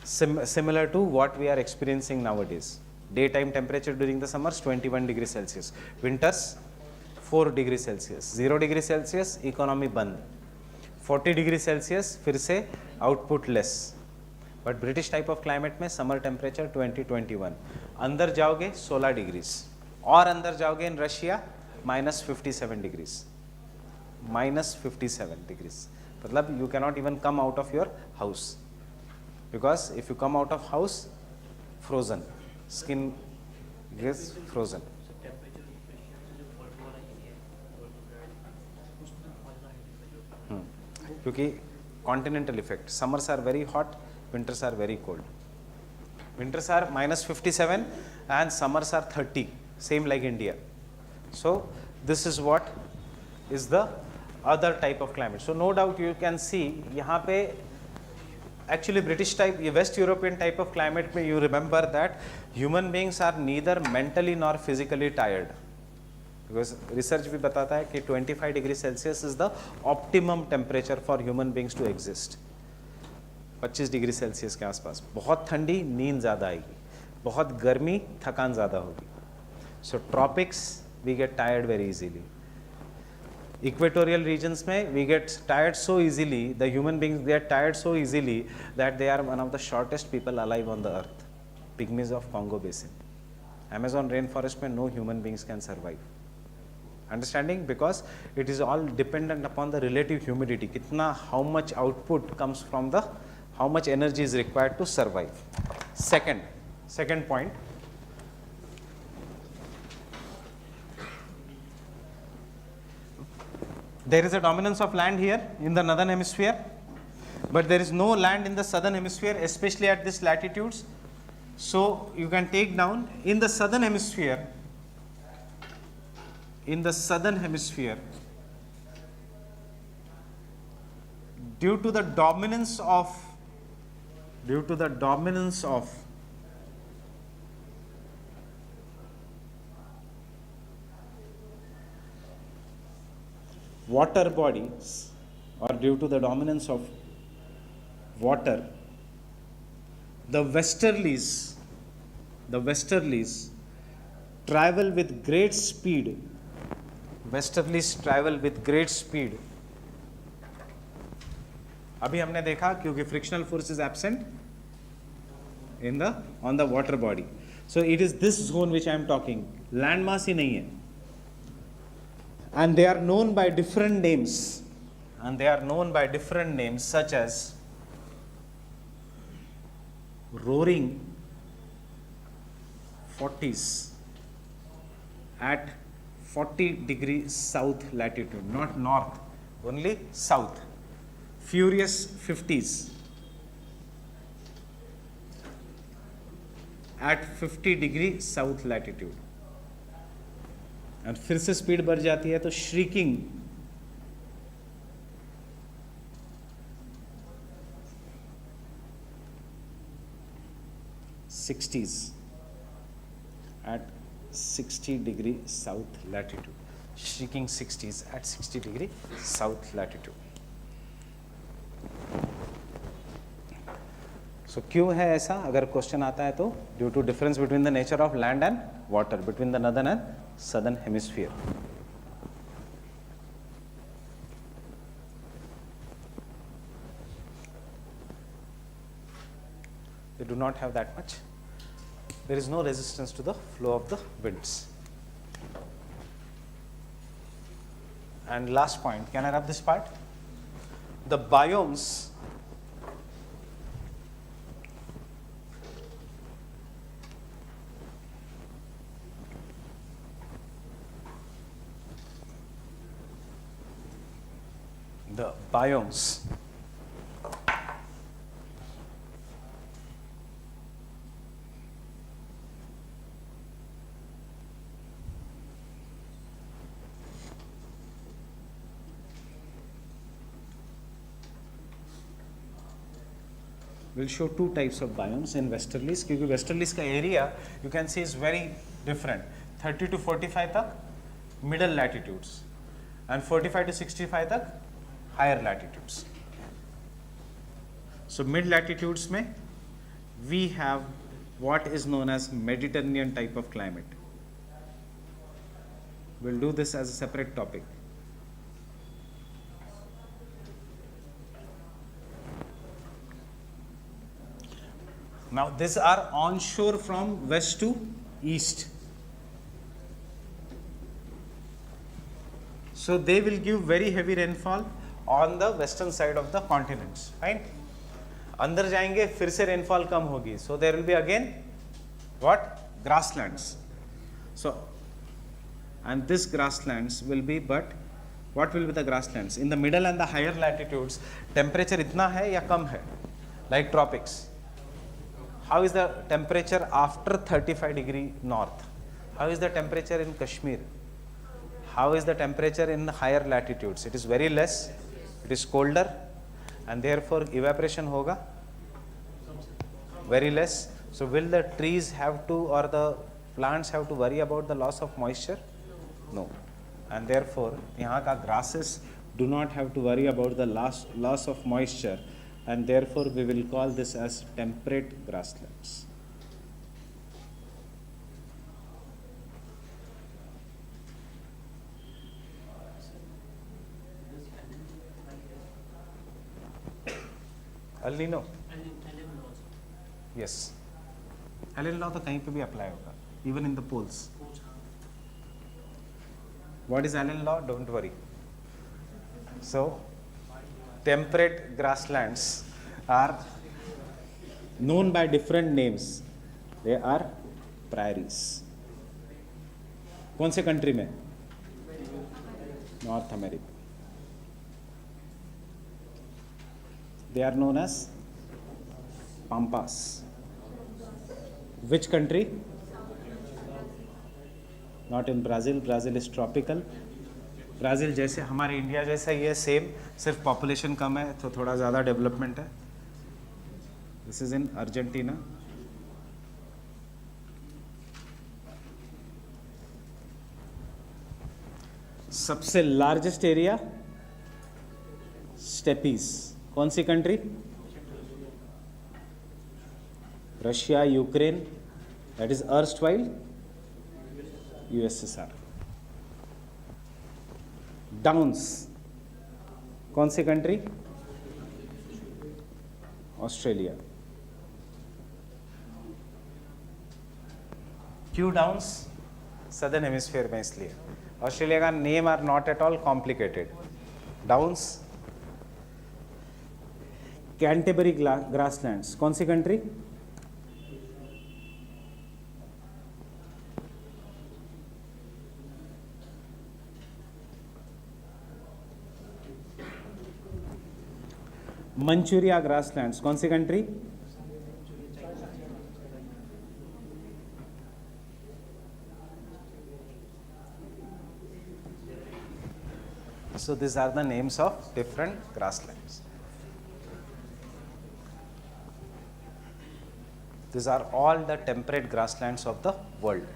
similar to what we are experiencing nowadays. Daytime temperature during the summers 21 degrees Celsius, winters 4 degrees Celsius, 0 degrees Celsius economy बंद, 40 degrees Celsius फिर से output less. But British type of climate में summer temperature 20-21, अंदर जाओगे 16 degrees और अंदर जाओगे in Russia minus 57 degrees, minus 57 degrees. मतलब you cannot even come out of your house, because if you come out of house, frozen, skin is frozen. क्योंकि continental effect, summers are very hot, winters are very cold. Winters are -57 and summers are 30, same like India. So this is what is the other type of climate. So no doubt you can see यहाँ पे actually British type, West European type of climate में you remember that human beings are neither mentally nor physically tired. Because research भी बताता है कि 25 degree Celsius is the optimum temperature for human beings to exist. 25 degree Celsius के आसपास. बहुत ठंडी, नींद ज़्यादा आएगी. बहुत गर्मी, थकान ज़्यादा होगी. So tropics we get tired very easily. Equatorial regions में we get tired so easily, the human beings get tired so easily that they are one of the shortest people alive on the earth. Pygmies of Congo basin. Amazon rain forest में no human beings can survive. Understanding? Because it is all dependent upon the relative humidity. कितना, how much output comes from the, how much energy is required to survive. Second point. There is a dominance of land here in the northern hemisphere, but there is no land in the southern hemisphere, especially at these latitudes. So you can take down in the southern hemisphere. In the southern hemisphere, due to the dominance of water bodies, or due to the dominance of water, the westerlies travel with great speed. Westerlies travel with great speed. अभी हमने देखा क्योंकि frictional force is absent on the water body. So it is this zone which I am talking. Land mass ही नहीं है. And they are known by different names. Such as roaring 40s at 40 degrees south latitude, not north, only south. Furious 50s at 50 degree south latitude. और फिर से speed बढ़ जाती है तो shrieking 60s at 60 degree south latitude. Shrieking 60s at 60 degree south latitude. So क्यों है ऐसा? अगर क्वेश्चन आता है तो due to difference between the nature of land and water between the northern and southern hemisphere. They do not have that much. There is no resistance to the flow of the winds. And last point, can I wrap this part? The biomes will show two types of biomes in westerlies, क्योंकि westerlies का area you can see is very different. 30 to 45 तक middle latitudes and 45 to 65 तक higher latitudes. So mid latitudes में we have what is known as Mediterranean type of climate. We'll do this as a separate topic. Now these are onshore from west to east. So they will give very heavy rainfall on the western side of the continents, right? अंदर जाएंगे फिर से rainfall कम होगी. So there will be again what? Grasslands. So and this grasslands will be but what will be the grasslands? In the middle and the higher latitudes, temperature itna hai ya kam hai? Like tropics. How is the temperature after 35 degree north? How is the temperature in Kashmir? How is the temperature in higher latitudes? It is very less, it is colder, and therefore evaporation hoga very less. So will the trees have to, or the plants have to worry about the loss of moisture? No. And therefore यहाँ का grasses do not have to worry about the loss of moisture, and therefore we will call this as temperate grasslands. El Nino? Yes. El Nino तो कहीं पे भी apply होगा, even in the poles. What is Allen law? Don't worry. So, temperate grasslands are known by different names. They are prairies. कौन से country में? North America. They are known as pampas. Which country? Not in Brazil. Brazil is tropical. Brazil जैसे हमारे India जैसा ही है, same, सिर्फ population कम है तो थोड़ा ज़्यादा डेवलपमेंट है. This is in Argentina. सबसे लार्जेस्ट एरिया स्टेपीज. कौन सी country? Russia, Ukraine, that is erstwhile USSR. Downs कौन सी कंट्री? ऑस्ट्रेलिया. क्यों डाउन्स? सदर्न हेमिस्फीयर में, इसलिए ऑस्ट्रेलिया का name are not at all complicated. Downs. Canterbury grasslands कौन सी कंट्री? मंचूरिया ग्रासलैंड्स कौन सी country? So these are the names of different grasslands. These are all the temperate grasslands of the world.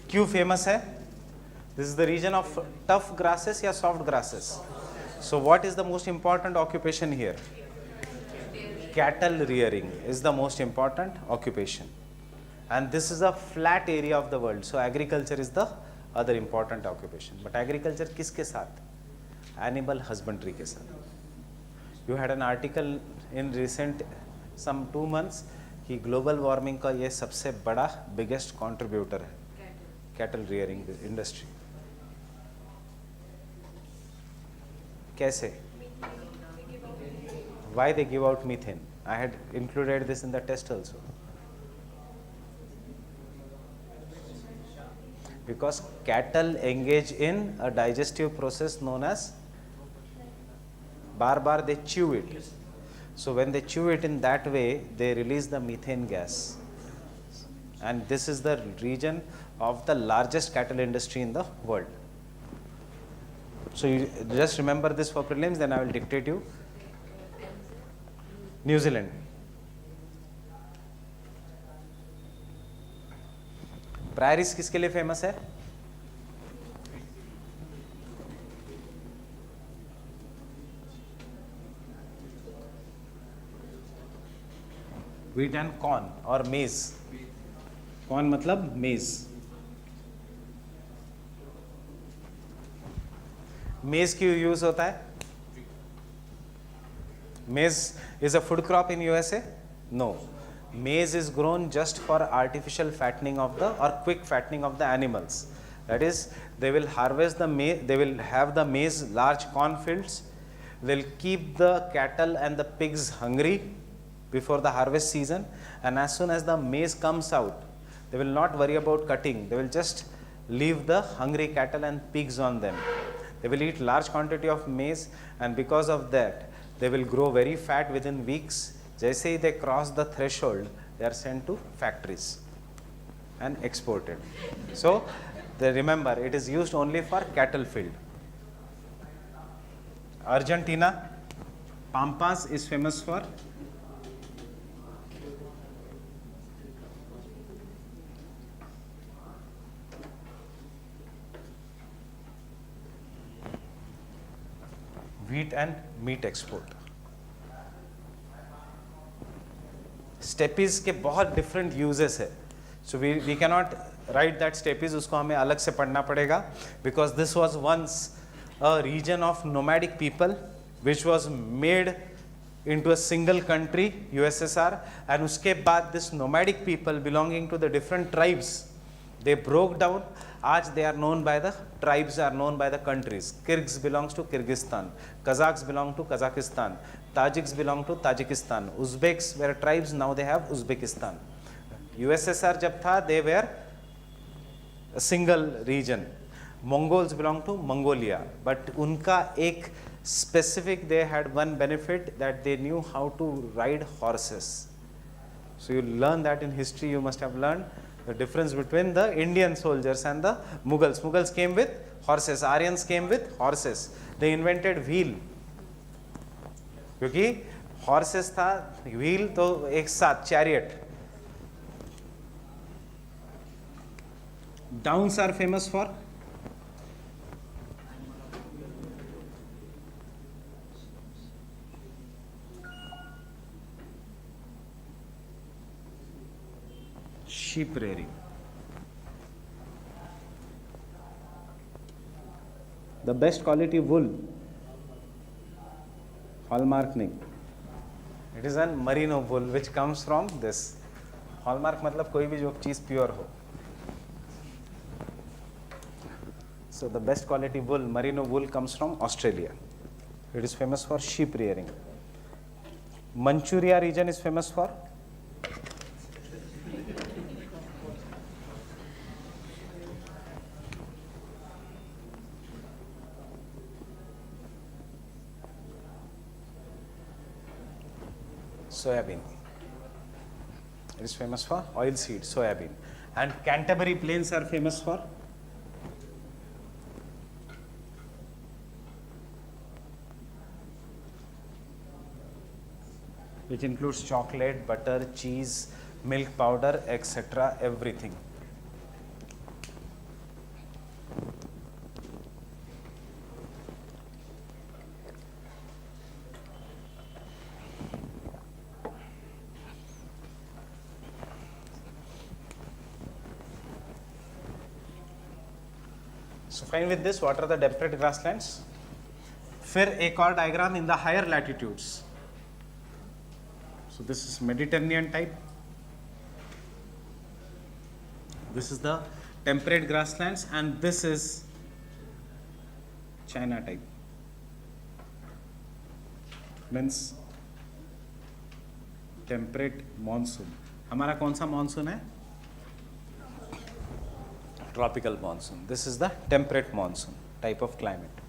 क्यों famous है? This is the region of tough grasses या soft grasses. So what is the most important occupation here? Cattle rearing is the most important occupation, and this is a flat area of the world, so agriculture is the other important occupation. But agriculture किसके साथ? Animal husbandry के साथ. You had an article in recent some 2 months कि global warming का ये सबसे बड़ा biggest contributor है, cattle rearing industry. कैसे? Why they give out methane? I had included this in the test also. Because cattle engage in a digestive process known as bar they chew it. So when they chew it in that way, they release the methane gas. And this is the region of the largest cattle industry in the world. So you just remember this for prelims, then I will dictate you. New Zealand. Prairies किसके लिए famous है? Wheat and corn और मेज. Corn मतलब मेज. मेज क्यों use होता है? Maize is a food crop in USA? No. Maize is grown just for artificial fattening of the, or quick fattening of the animals. That is, they will harvest the maize, they will have the maize large cornfields, they'll keep the cattle and the pigs hungry before the harvest season, and as soon as the maize comes out, they will not worry about cutting, they will just leave the hungry cattle and pigs on them. They will eat large quantity of maize, and because of that, they will grow very fat within weeks. Just say they cross the threshold, they are sent to factories and exported. So, they remember, it is used only for cattle field. Argentina, Pampas is famous for wheat and meat export. Steppes के बहुत different uses है, so we cannot write that steppes, उसको हमें अलग से पढ़ना पड़ेगा, because this was once a region of nomadic people which was made into a single country USSR, and उसके बाद this nomadic people belonging to the different tribes, they broke down. आज they are known by the tribes, are known by the countries. Kyrgyz belongs to Kyrgyzstan, Kazakhs belong to Kazakhstan, Tajiks belong to Tajikistan, Uzbeks were tribes, now they have Uzbekistan. USSR जब था they were a single region. Mongols belong to Mongolia, but उनका एक specific, they had one benefit, that they knew how to ride horses. So you learn that in history, you must have learned the difference between the Indian soldiers and the Mughals. Mughals came with horses, Aryans came with horses. They invented wheel, क्योंकि horses था, wheel तो एक साथ chariot. Downs are famous for sheep rearing. The best quality wool, hallmark नहीं. It is an merino wool which comes from this. Hallmark मतलब कोई भी जो चीज़ pure हो. So the best quality wool, merino wool, comes from Australia. It is famous for sheep rearing. Manchuria region is famous for soybean. It is famous for oil seed, soybean. And Canterbury Plains are famous for which includes chocolate, butter, cheese, milk powder, etc. everything. So fine with this, what are the temperate grasslands? फिर एक और diagram in the higher latitudes. So this is Mediterranean type. This is the temperate grasslands, and this is China type. Means temperate monsoon. हमारा कौन सा monsoon है? Tropical monsoon. This is the temperate monsoon type of climate.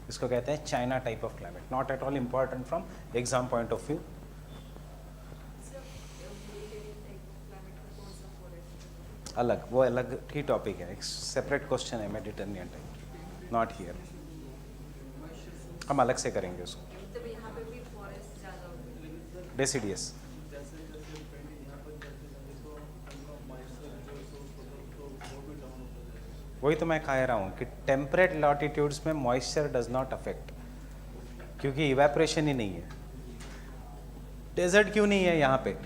इसको कहते हैं China type of climate. Not at all important from exam point of view. अलग, वो अलग ही टॉपिक है, एक सेपरेट क्वेश्चन है मेडिटेरेनियन टाइप, नॉट हियर. हम अलग से करेंगे उसको. तो यहाँ पे भी फॉरेस्ट ज़्यादा होते हैं. डेसिडियस. वही तो मैं कह रहा हूँ कि टेम्परेट लॉटिट्यूड्स में मॉइस्चर डज नॉट अफेक्ट, क्योंकि इवेपोरेशन ही नहीं है. डेजर्ट क्यों नहीं है यहाँ पे?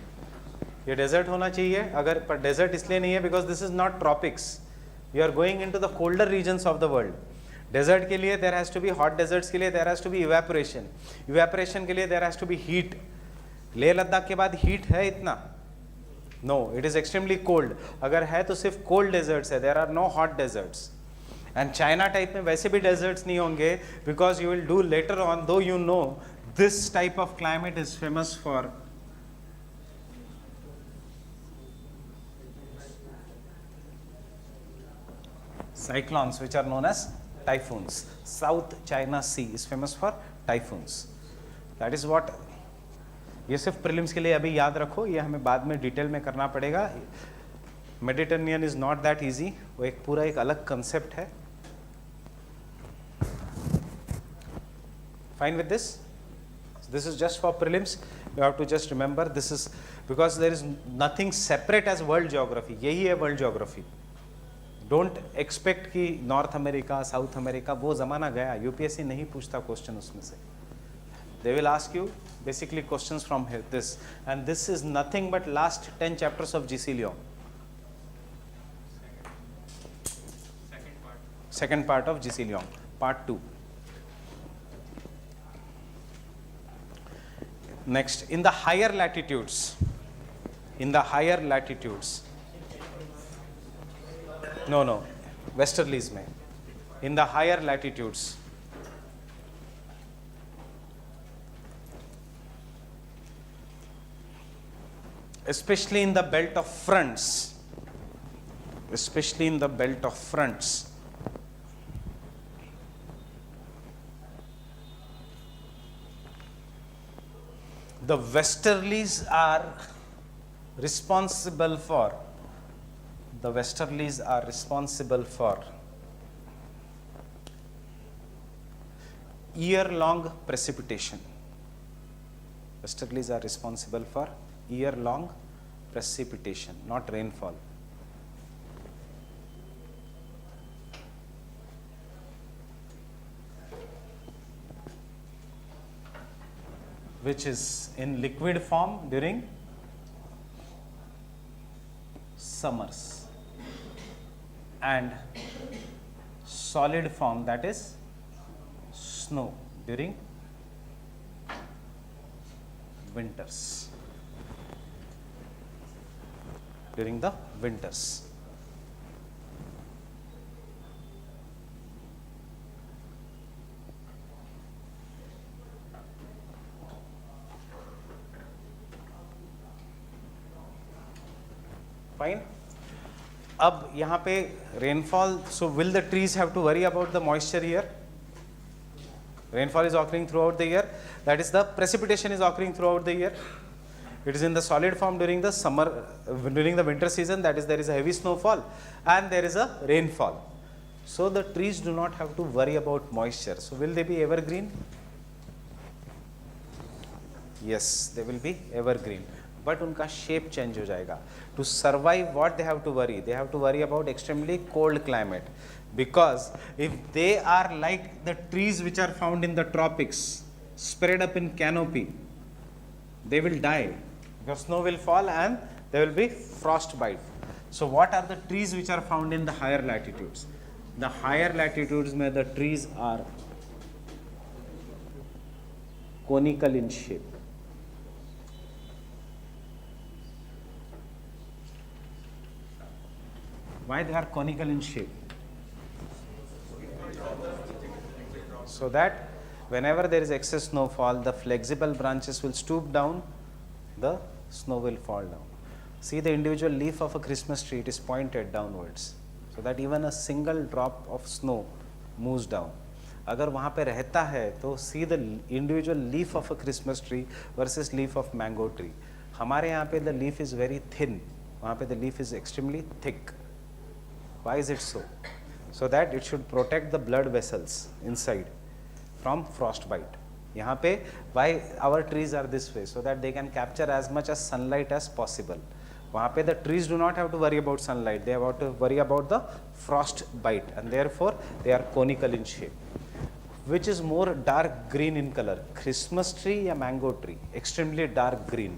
ये डेजर्ट होना चाहिए, अगर पर डेजर्ट इसलिए नहीं है because this is not tropics. You are going into the colder regions of the world. Desert के लिए there has to be, hot deserts के लिए there has to be evaporation. Evaporation के लिए there has to be heat. Leh Ladakh के बाद heat है इतना? No, it is extremely cold. अगर है तो सिर्फ कोल्ड डेजर्ट्स है, there are no hot deserts. And China type में वैसे भी डेजर्ट्स नहीं होंगे, because you will do later on, though you know this type of climate is famous for cyclones, which are known as typhoons. South China Sea is famous for typhoons. That is what, ये सिर्फ prelims के लिए अभी याद रखो, ये हमें बाद में डिटेल में करना पड़ेगा. Mediterranean is not that easy, वो एक पूरा एक अलग कंसेप्ट है. Fine with this? This is just for prelims. You have to just remember this is because there is nothing separate as world geography. यही है world geography. Don't expect कि north America, south America, वो ज़माना गया. UPSC नहीं पूछता question उसमें से. They will ask you basically questions from here, this, and this is nothing but last 10 chapters of GC Leong. Second part of GC Leong, part 2. Next, in the higher latitudes, no, westerlies में, in the higher latitudes, especially in the belt of fronts, the westerlies are responsible for year-long precipitation. Westerlies are responsible for year-long precipitation, not rainfall. Which is in liquid form during summers and solid form, that is snow, during winters. During the winters. Fine. अब यहाँ पे rainfall, so will the trees have to worry about the moisture here? Rainfall is occurring throughout the year. That is, the precipitation is occurring throughout the year. It is in the solid form during the summer, during the winter season, that is, there is a heavy snowfall and there is a rainfall. So the trees do not have to worry about moisture. So will they be evergreen? Yes, they will be evergreen. But उनका shape change हो जाएगा. To survive, what they have to worry? They have to worry about extremely cold climate. Because if they are like the trees which are found in the tropics, spread up in canopy, they will die. Because snow will fall and there will be frostbite. So what are the trees which are found in the higher latitudes? The higher latitudes में the trees are conical in shape. Why they are conical in shape? So that whenever there is excess snowfall, the flexible branches will stoop down, the snow will fall down. See the individual leaf of a Christmas tree, it is pointed downwards, so that even a single drop of snow moves down. अगर वहाँ पे रहता है तो see the individual leaf of a Christmas tree versus leaf of mango tree. हमारे यहाँ पे the leaf is very thin, वहाँ पे the leaf is extremely thick. Why is it so? So that it should protect the blood vessels inside from frostbite. यहाँ पे why our trees are this way? So that they can capture as much as sunlight as possible. वहाँ पे the trees do not have to worry about sunlight. They have to worry about the frostbite, and therefore they are conical in shape. Which is more dark green in color? Christmas tree या mango tree? Extremely dark green.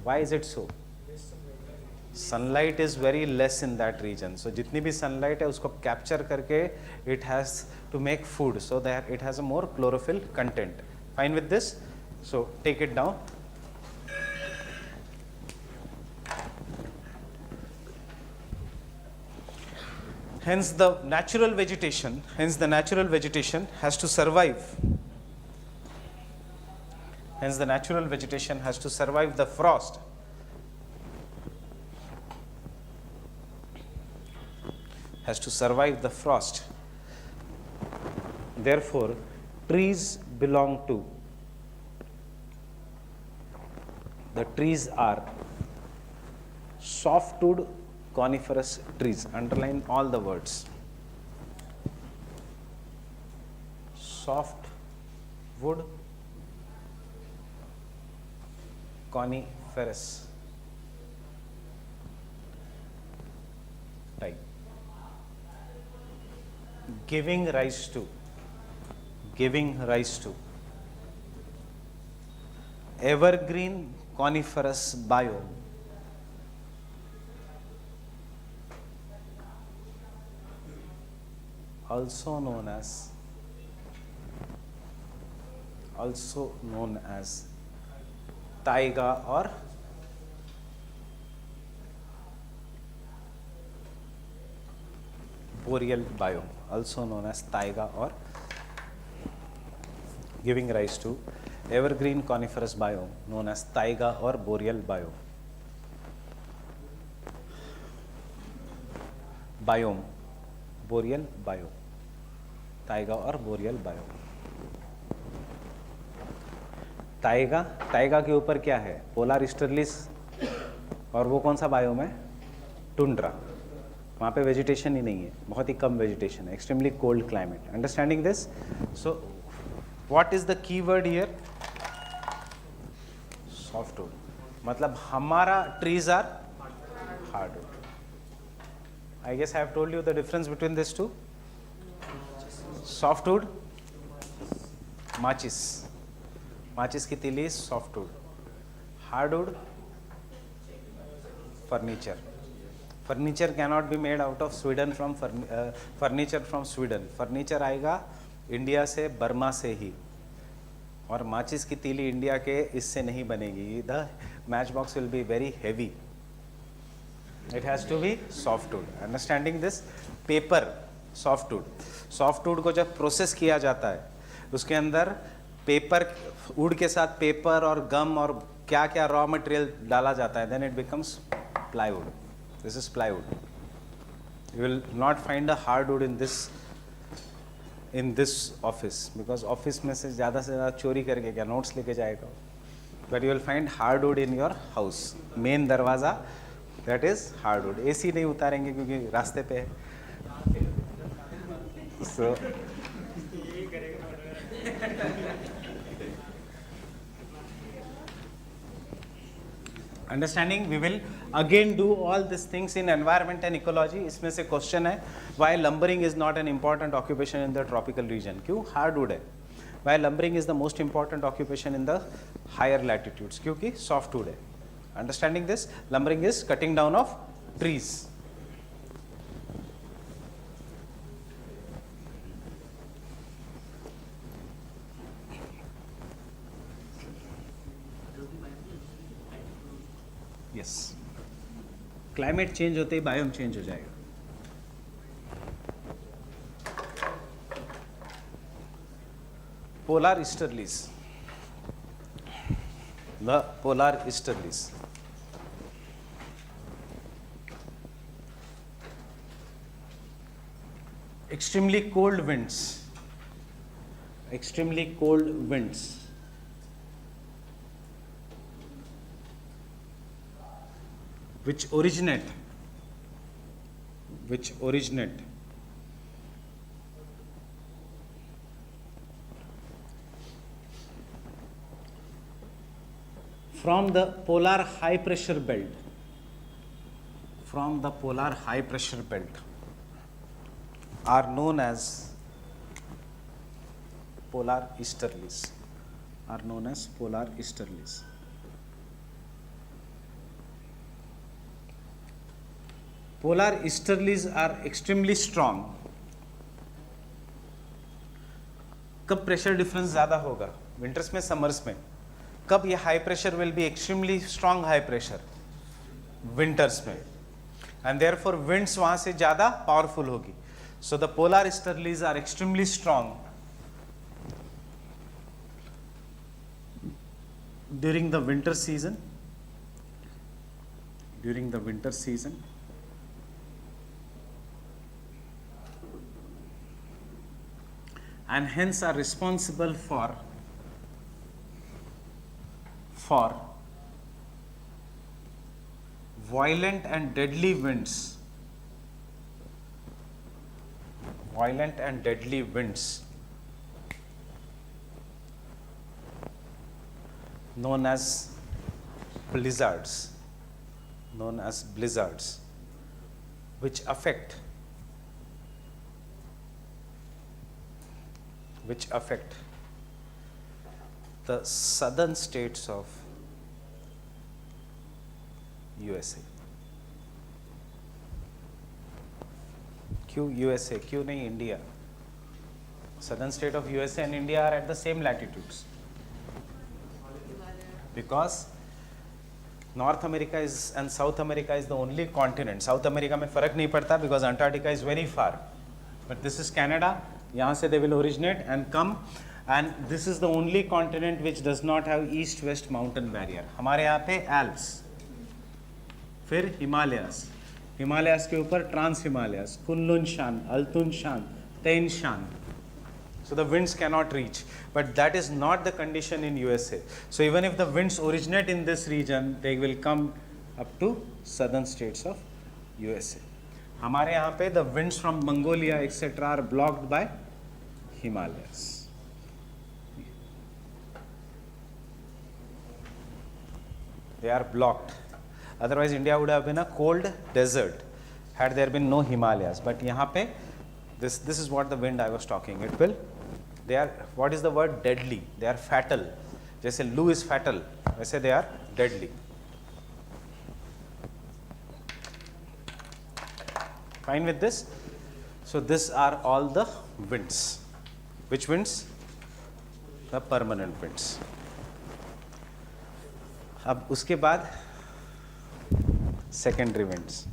Why is it so? Sunlight is very less in that region. So जितनी भी sunlight है उसको capture करके it has to make food. So that it has a more chlorophyll content. Fine with this? So take it down. Hence the natural vegetation has to survive. Hence the natural vegetation has to survive the frost. Has to survive the frost. therefore trees belong to, the trees are softwood coniferous trees. Underline all the words. Softwood coniferous type, giving rise to evergreen coniferous biome, also known as taiga or boreal biome, also known as taiga or giving rise to evergreen coniferous biome known as taiga or boreal biome. Boreal biome, taiga और boreal biome. Tyga के ऊपर क्या है? Polar easterlies, और वो कौन सा biome है? टुंड्रा. वहाँ पे वेजिटेशन ही नहीं है, बहुत ही कम वेजिटेशन है, extremely cold climate. Understanding this? So what is the key word here? Softwood. मतलब हमारा trees are hardwood. I guess I have told you the difference between this two. Softwood, माचिस की तीली softwood. Hardwood, furniture cannot be made out of Sweden from furniture from Sweden. Furniture आएगा India से, बर्मा से ही. और माचिस की तीली इंडिया के इससे नहीं बनेगी. The match box will be very heavy. It has to be softwood. Understanding this? Paper, softwood को जब प्रोसेस किया जाता है, उसके अंदर पेपर, वुड के साथ पेपर और गम और क्या क्या रॉ मटेरियल डाला जाता है, then it becomes plywood. This is plywood. You will not find a hardwood in this office, because office में से ज़्यादा चोरी करके क्या नोट्स लेके जाएगा. But you will find hardwood in your house. Main दरवाज़ा, दैट इज हार्डवुड. एसी नहीं उतारेंगे क्योंकि रास्ते पे है. So understanding, we will again do all this things in environment and ecology. इसमें से क्वेश्चन है, why lumbering is not an important occupation in the tropical region. क्यों? हार्डवुड है. Why lumbering is the most important occupation in the higher latitudes? क्योंकि softwood है. Understanding this? Lumbering is cutting down of trees. Yes, climate change होते ही biome change हो जाएगा. Polar easterlies, the polar easterlies, extremely cold winds which originate from the polar high pressure belt, are known as polar easterlies. Polar easterlies are extremely strong. कब pressure difference ज़्यादा होगा? Winters में, summers में. कब ये high pressure will be extremely strong high pressure? Winters में. And therefore winds वहाँ से ज़्यादा पावरफुल होगी. So the polar easterlies are extremely strong during the winter season. and hence are responsible for violent and deadly winds, known as blizzards, which affect the southern states of USA. क्यों USA? क्यों नहीं India? Southern state of USA and India are at the same latitudes. Because North America is and South America is the only continent. South America में फर्क नहीं पड़ता because Antarctica is very far. But this is Canada. यहाँ से they will originate and come. And this is the only continent which does not have east-west mountain barrier. हमारे यहाँ पे Alps, फिर हिमालयास के ऊपर ट्रांस हिमालयास, कुनलुन शान, अल्तुन शान, तेन शान. So the winds cannot reach, but that is not the condition in USA. So even if the winds originate in this region, they will come up to southern states of USA. हमारे यहाँ पे the winds from Mongolia etc. are blocked by Himalayas. They are blocked. Otherwise, India would have been a cold desert had there been no Himalayas. But यहाँ पे this is what the wind I was talking. It will. They are, what is the word? Deadly. They are fatal. जैसे loo is fatal, वैसे they are deadly. Fine with this? So these are all the winds. Which winds? The permanent winds. अब उसके बाद secondary winds.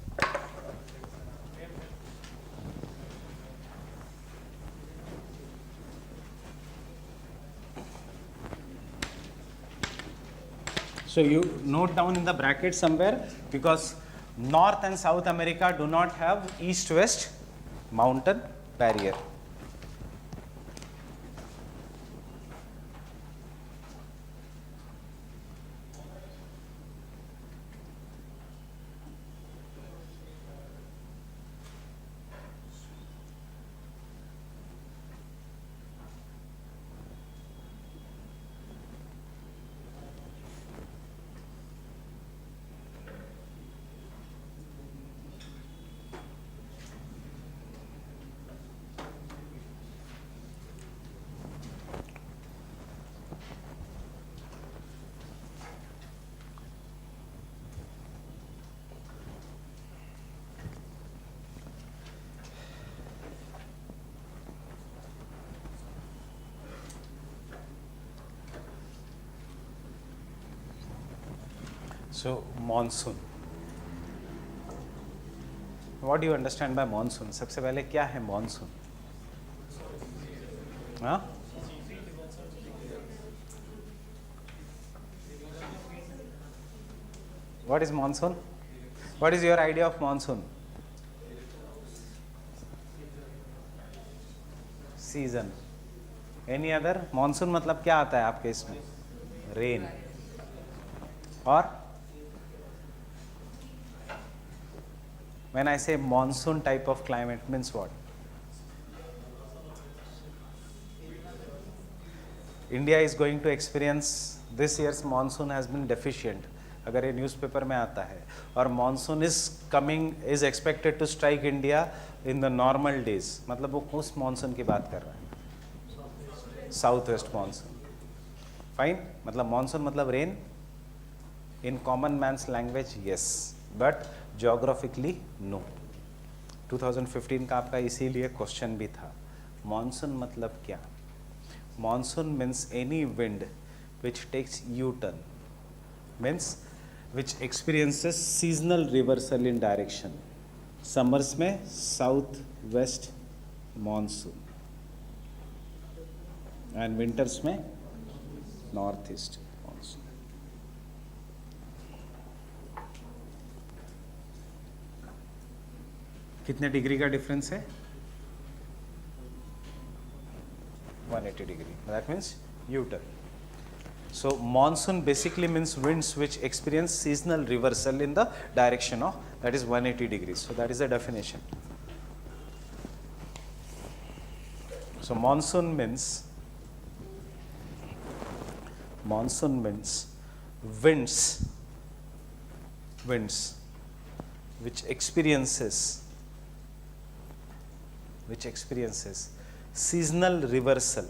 So you note down in the bracket somewhere, because North and South America do not have east-west mountain barrier. So monsoon. What do you understand by monsoon? सबसे पहले क्या है monsoon? हाँ? What is monsoon? What is your idea of monsoon? Season. Any other? Monsoon मतलब क्या आता है आपके इसमें? Rain. और when I say monsoon type of climate means what? India is going to experience, this year's monsoon has been deficient. अगर ये newspaper में आता है, और monsoon is expected to strike India in the normal days. मतलब वो उस monsoon की बात कर रहा है, southwest monsoon. Fine? मतलब monsoon मतलब rain. In common man's language, yes, but geographically, no. 2015 का आपका इसीलिए क्वेश्चन भी था. Monsoon मतलब क्या? Monsoon means any wind which takes U-turn, means which experiences seasonal reversal in direction. Summers में south-west monsoon and winters में northeast monsoon. कितने डिग्री का डिफरेंस है? 180 degree. That means U-turn. So monsoon basically means winds which experience seasonal reversal in the direction of, that is 180 degrees. So that is the definition. So monsoon means winds which experiences seasonal reversal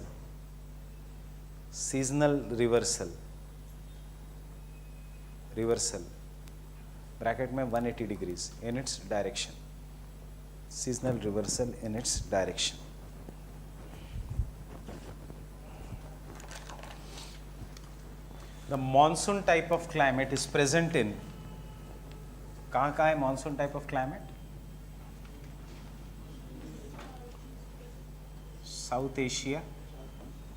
bracket में 180 degrees in its direction, seasonal reversal in its direction. The monsoon type of climate is present in, कहाँ है monsoon type of climate? South Asia,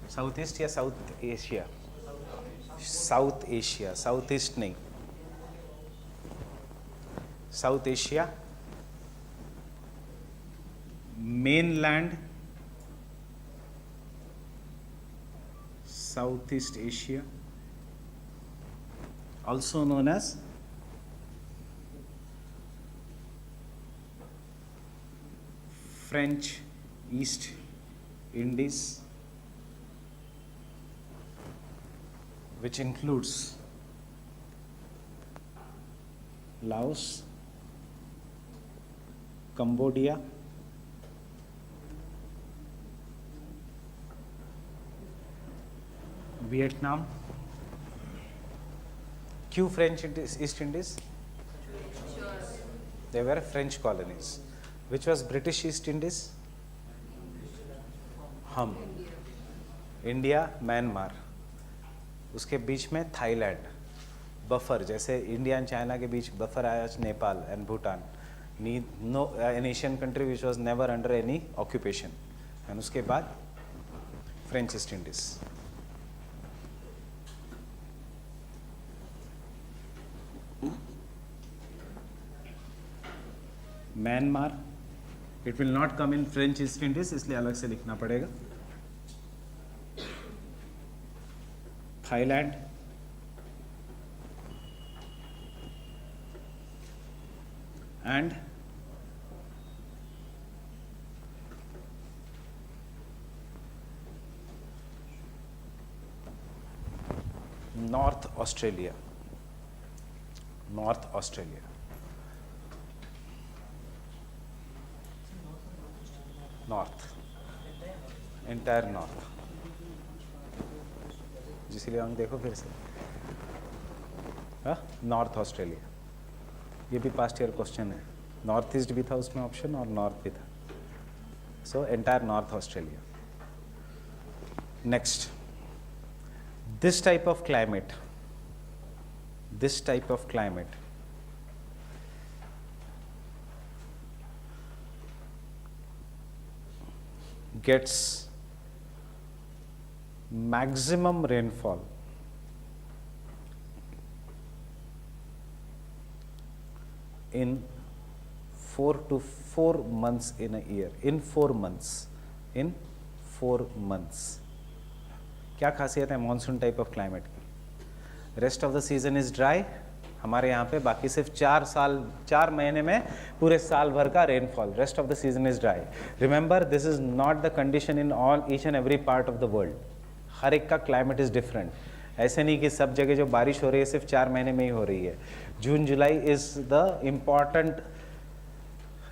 Southeast या South Asia? South Asia, Southeast नहीं, South Asia, mainland, Southeast Asia, also known as French East Indies, which includes Laos, Cambodia, Vietnam. क्यों French East Indies? They were French colonies. Which was British East Indies? हम, India, Myanmar, उसके बीच में Thailand, buffer, जैसे India and China के बीच buffer आया Nepal and Bhutan, no an Asian country which was never under any occupation, and उसके बाद French East Indies. Myanmar, it will not come in French East Indies, इसलिए अलग से लिखना पड़ेगा. Thailand, and north Australia. North Australia, north, entire north. जिसलिए हम देखो फिर से नॉर्थ ऑस्ट्रेलिया, ये भी पास्ट ईयर क्वेश्चन है. नॉर्थ ईस्ट भी था उसमें ऑप्शन और नॉर्थ भी था. So entire north Australia. Next, this type of climate gets maximum rainfall in 4 to 4 months in a year. In 4 months. क्या खासियत है मॉनसून टाइप ऑफ क्लाइमेट की? Rest of the season is dry, हमारे यहाँ पे बाकी सिर्फ 4 महीने में पूरे साल भर का rainfall. Rest of the season is dry. Remember, this is not the condition in all each and every part of the world. हर एक का क्लाइमेट इज डिफरेंट. ऐसे नहीं कि सब जगह जो बारिश हो रही है सिर्फ 4 महीने में ही हो रही है. June July is the important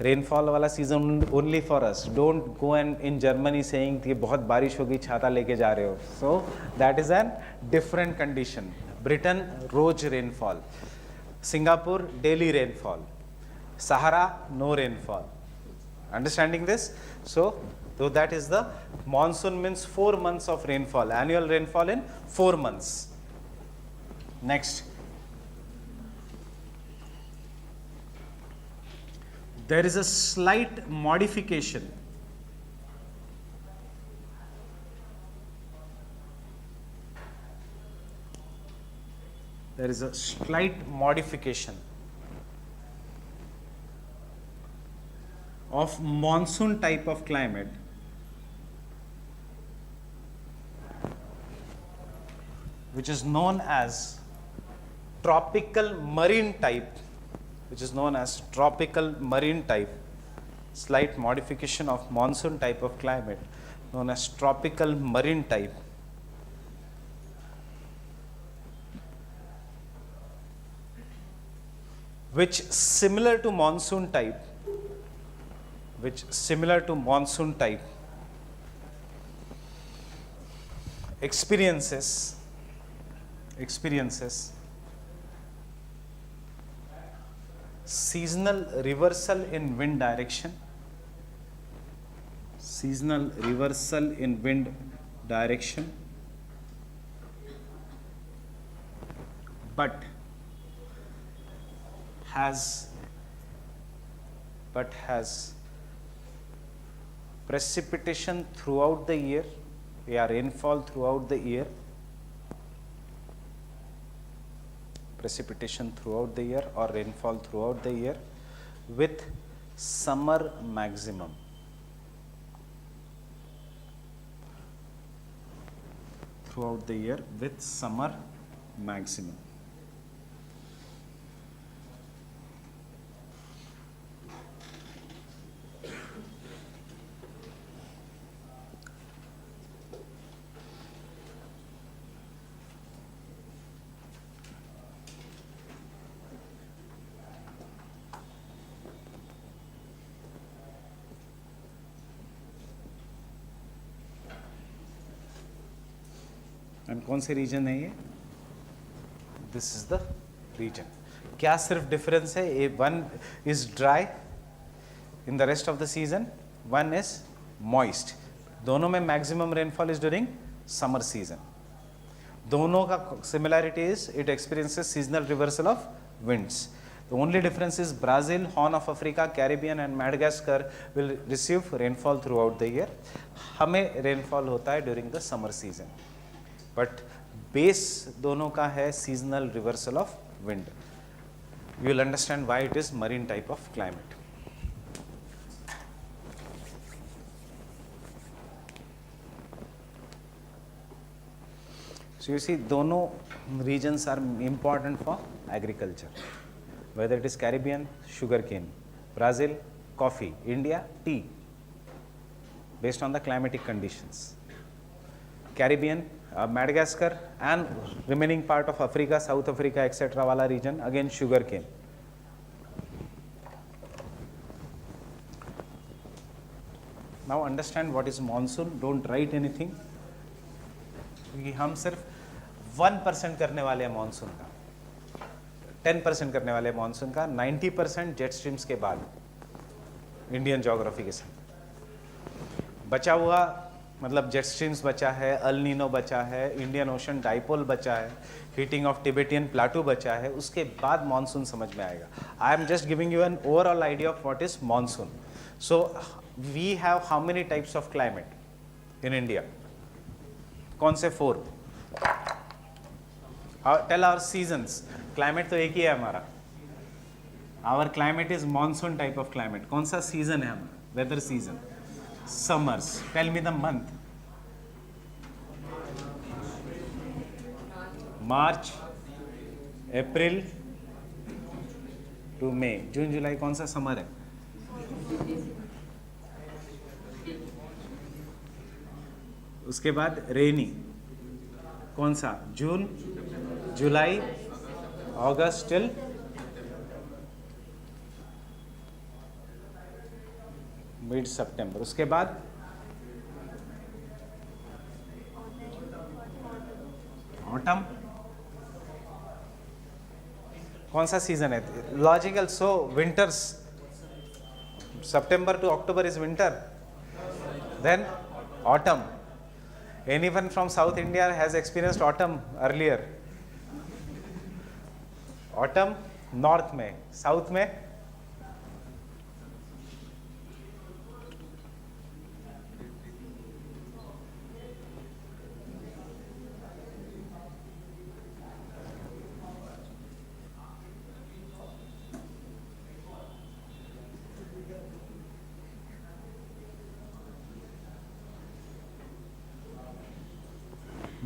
rainfall वाला season only for us. Don't go and in Germany saying कि बहुत बारिश होगी छाता लेके जा रहे हो. So that is an different condition. Britain रोज rainfall, Singapore daily rainfall, Sahara no rainfall. Understanding this? So that is the monsoon means 4 months of rainfall, annual rainfall in 4 months. Next, there is a slight modification of monsoon type of climate which is known as tropical marine type, slight modification of monsoon type of climate, known as tropical marine type, which similar to monsoon type, experiences seasonal reversal in wind direction, but has precipitation throughout the year, rainfall throughout the year, or rainfall throughout the year with summer maximum. And कौन से region है ये? This is the region. क्या सिर्फ difference है? A one is dry in the rest of the season, one is moist. दोनों में maximum rainfall is during summer season. दोनों का similarity is it experiences seasonal reversal of winds. The only difference is Brazil, Horn of Africa, Caribbean and Madagascar will receive rainfall throughout the year. हमें rainfall होता है during the summer season. But base दोनों का है seasonal reversal of wind. You will understand why it is marine type of climate. So you see, दोनों regions are important for agriculture. Whether it is Caribbean, sugarcane, Brazil, coffee, India, tea, based on the climatic conditions. Caribbean, Madagascar and remaining part of Africa, South Africa, etc. wala region, again sugarcane. Now understand what is monsoon. Don't write anything. क्योंकि हम सिर्फ 1% करने वाले हैं monsoon का, 10% करने वाले हैं मानसून का, 90% जेट स्ट्रीम्स के बाद इंडियन ज्योग्राफी के साथ बचा हुआ, मतलब जेट स्ट्रीम्स बचा है, अल नीनो बचा है, इंडियन ओशन डाइपोल बचा है, हीटिंग ऑफ टिबेटियन प्लाटू बचा है, उसके बाद मानसून समझ में आएगा. I am just giving you an overall idea of what is monsoon. So we have how many types of climate in India? कौन से 4? Tell our seasons. क्लाइमेट तो एक ही है हमारा. Our climate is monsoon type of climate. कौन सा season है हमारा? Weather season. Summers. Tell me the month. March, April to May. June July कौन सा समर है? उसके बाद रेनी. कौन सा? June, July, August till mid September. उसके बाद ऑटम. कौन सा सीजन है? Logical. So winters. September to October is winter. Then autumn. Anyone from South India has experienced autumn earlier? Autumn north में, south में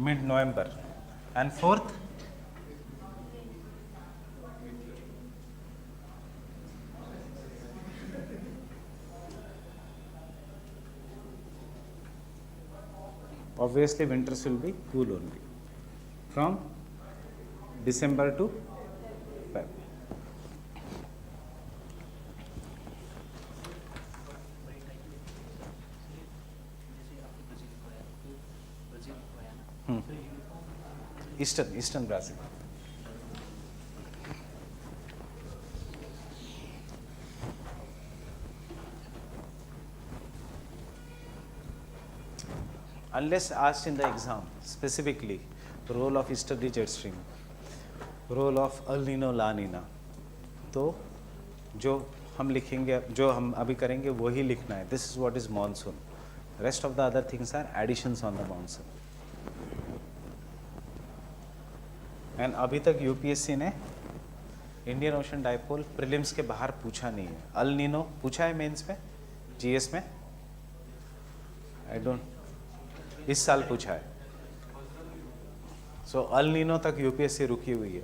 mid November. And fourth, obviously winters will be cool only from December to Feb. Eastern Brazil. Unless asked in the exam specifically, role of easterly jet stream, role of El Nino La Nina, तो जो हम लिखेंगे, जो हम अभी करेंगे वही लिखना है. This is what is monsoon. Rest of the other things are additions on the monsoon. And अभी तक यूपीएससी ने इंडियन ओशन डाइपोल प्रीलिम्स के बाहर पूछा नहीं है. अल नीनो पूछा है मेंस में, जीएस में, आई डोंट, इस साल पूछा है. सो अल नीनो तक यूपीएससी रुकी हुई है.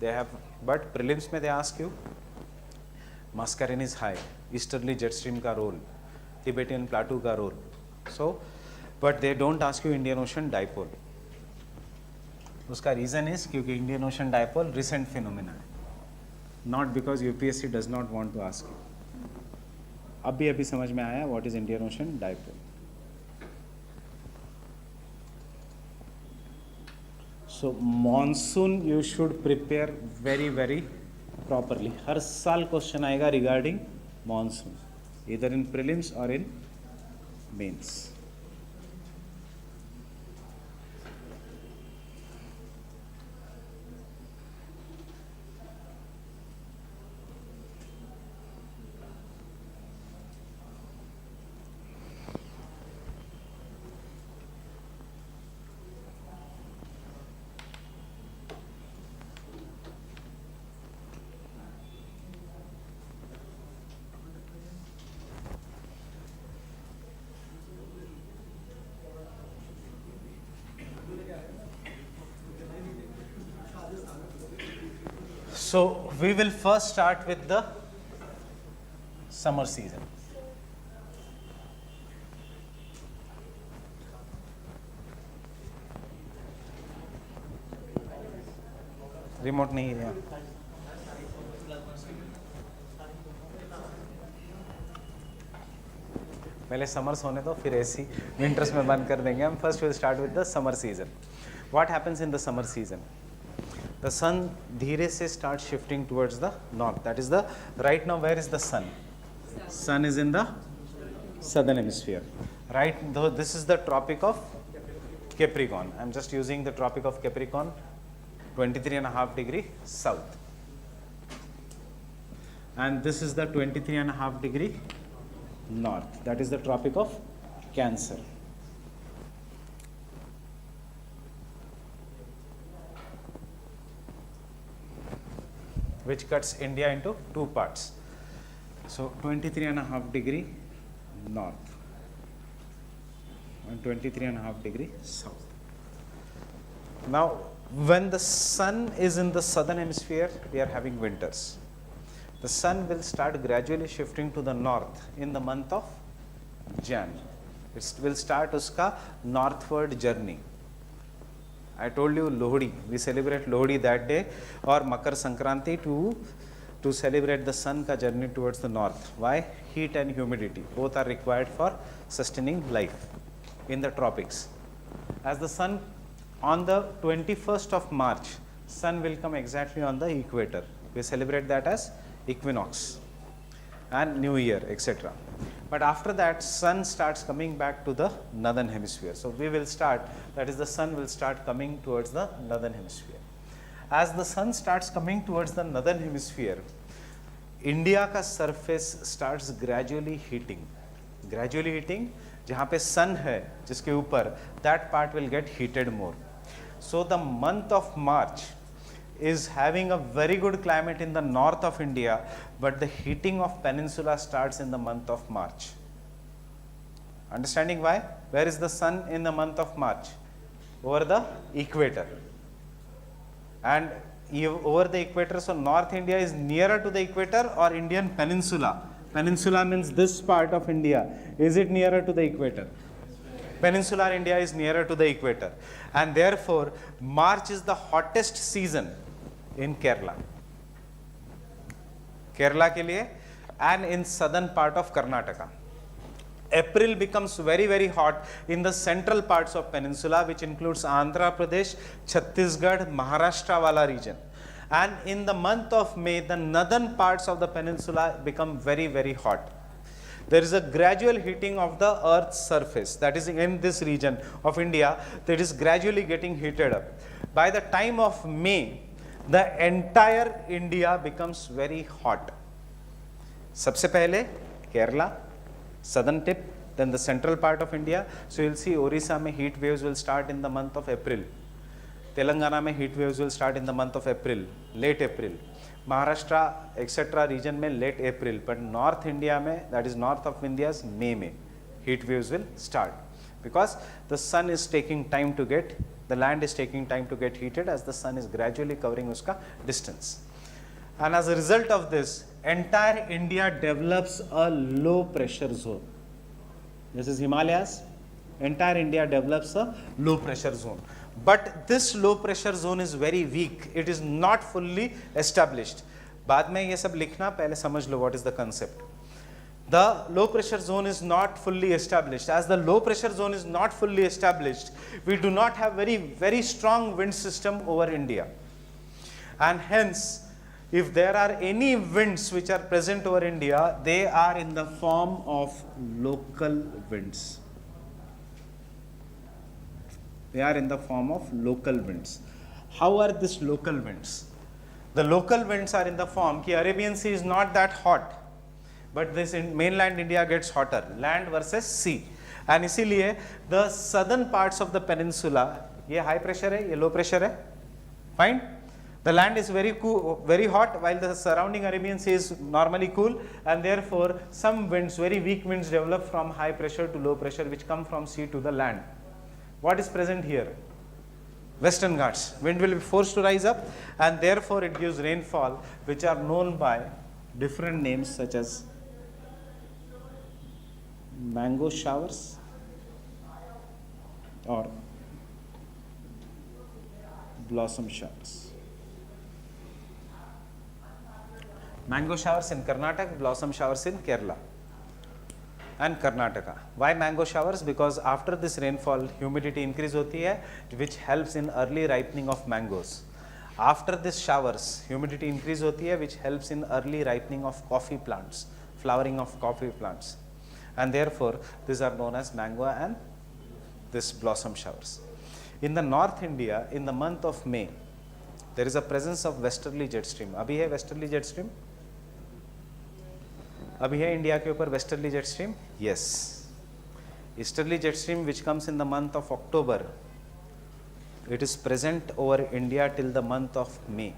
दे हैव, बट प्रीलिम्स में they ask you Mascarene high, easterly jet stream का रोल, टिबेटियन प्लाटू का role. So but they don't ask you Indian Ocean dipole. उसका रीज़न इज क्योंकि Indian Ocean dipole recent phenomena है, not because UPSC does not want to ask you. अभी समझ में आया what is Indian Ocean dipole. So monsoon you should prepare very very properly. हर साल question आएगा रिगार्डिंग मॉनसून, इधर इन प्रीलिम्स और in mains. So we will first start with the summer season. Remote नहीं है यहाँ. पहले समर्स होने दो, फिर ऐसी विंटर्स में बंद कर देंगे हम. First will start with the summer season. What happens in the summer season? The sun धीरे से start shifting towards the north. That is the, right now where is the sun? Sun is in the southern hemisphere. Right, though this is the tropic of Capricorn. I'm just using the tropic of Capricorn, 23.5 degree south. And this is the 23.5 degree north. That is the tropic of Cancer. Which cuts India into two parts. So 23.5 degree north and 23.5 degree south. Now when the sun is in the southern hemisphere, we are having winters. The sun will start gradually shifting to the north in the month of Jan. It will start uska northward journey. I told you Lohri, we celebrate Lohri that day, or Makar Sankranti to celebrate the sun ka journey towards the north. Why? Heat and humidity, both are required for sustaining life in the tropics. As the sun, on the 21st of March, sun will come exactly on the equator. We celebrate that as equinox and New Year, etc. But after that, sun starts coming back to the northern hemisphere. So we will start, that is the sun will start coming towards the northern hemisphere. As the sun starts coming towards the northern hemisphere, India का surface starts gradually heating. Gradually heating, जहाँ पे sun है, जिसके ऊपर, that part will get heated more. So the month of March is having a very good climate in the north of India, but the heating of peninsula starts in the month of March. Understanding why? Where is the sun in the month of March? Over the equator. and over the equator. So North India is nearer to the equator or Indian peninsula. Peninsula means this part of India. Is it nearer to the equator? Peninsular India is nearer to the equator, and therefore March is the hottest season in Kerala. Kerala के लिए, and in southern part of Karnataka. April becomes very, very hot in the central parts of peninsula, which includes Andhra Pradesh, Chhattisgarh, Maharashtra wala region. And in the month of May, the northern parts of the peninsula become very, very hot. There is a gradual heating of the earth's surface, that is in this region of India, that is gradually getting heated up. By the time of May, the entire India becomes very hot. सबसे पहले Kerala, southern tip, then the central part of India. So you'll see Orissa mein heat waves will start in the month of April. Telangana mein heat waves will start in the month of April, late April. Maharashtra, etc. region mein late April, but North India mein, that is north of India's May mein, heat waves will start, because the sun is taking time to get, the land is taking time to get heated as the sun is gradually covering uska distance. And as a result of this, entire India develops a low pressure zone. This is Himalayas. Entire India develops a low pressure zone. But this low pressure zone is very weak. It is not fully established. बाद में ये सब लिखना, पहले समझ लो what is the concept. The low pressure zone is not fully established. As the low pressure zone is not fully established, we do not have very strong wind system over India. And hence, if there are any winds which are present over India, they are in the form of local winds. They are in the form of local winds. How are these local winds? The local winds are in the form कि Arabian Sea is not that hot, but this in mainland India gets hotter, land versus sea. And इसीलिए the southern parts of the peninsula, ये high pressure है, ये low pressure है, fine. The land is very cool, very hot, while the surrounding Arabian Sea is normally cool, and therefore some winds, very weak winds, develop from high pressure to low pressure, which come from sea to the land. What is present here? Western Ghats. Wind will be forced to rise up, and therefore it gives rainfall, which are known by different names such as mango showers or blossom showers. Mango showers in Karnataka, blossom showers in Kerala and Karnataka. Why mango showers? Because after this rainfall, humidity increase hoti hai, which helps in early ripening of mangoes. After this showers, humidity increase hoti hai, which helps in early ripening of coffee plants, flowering of coffee plants. And therefore, these are known as mango and this blossom showers. In the North India, in the month of May, there is a presence of westerly jet stream. Abhi hai westerly jet stream? अभी है India के ऊपर westerly jet stream? Yes. Easterly jet stream which comes in the month of October, it is present over India till the month of May.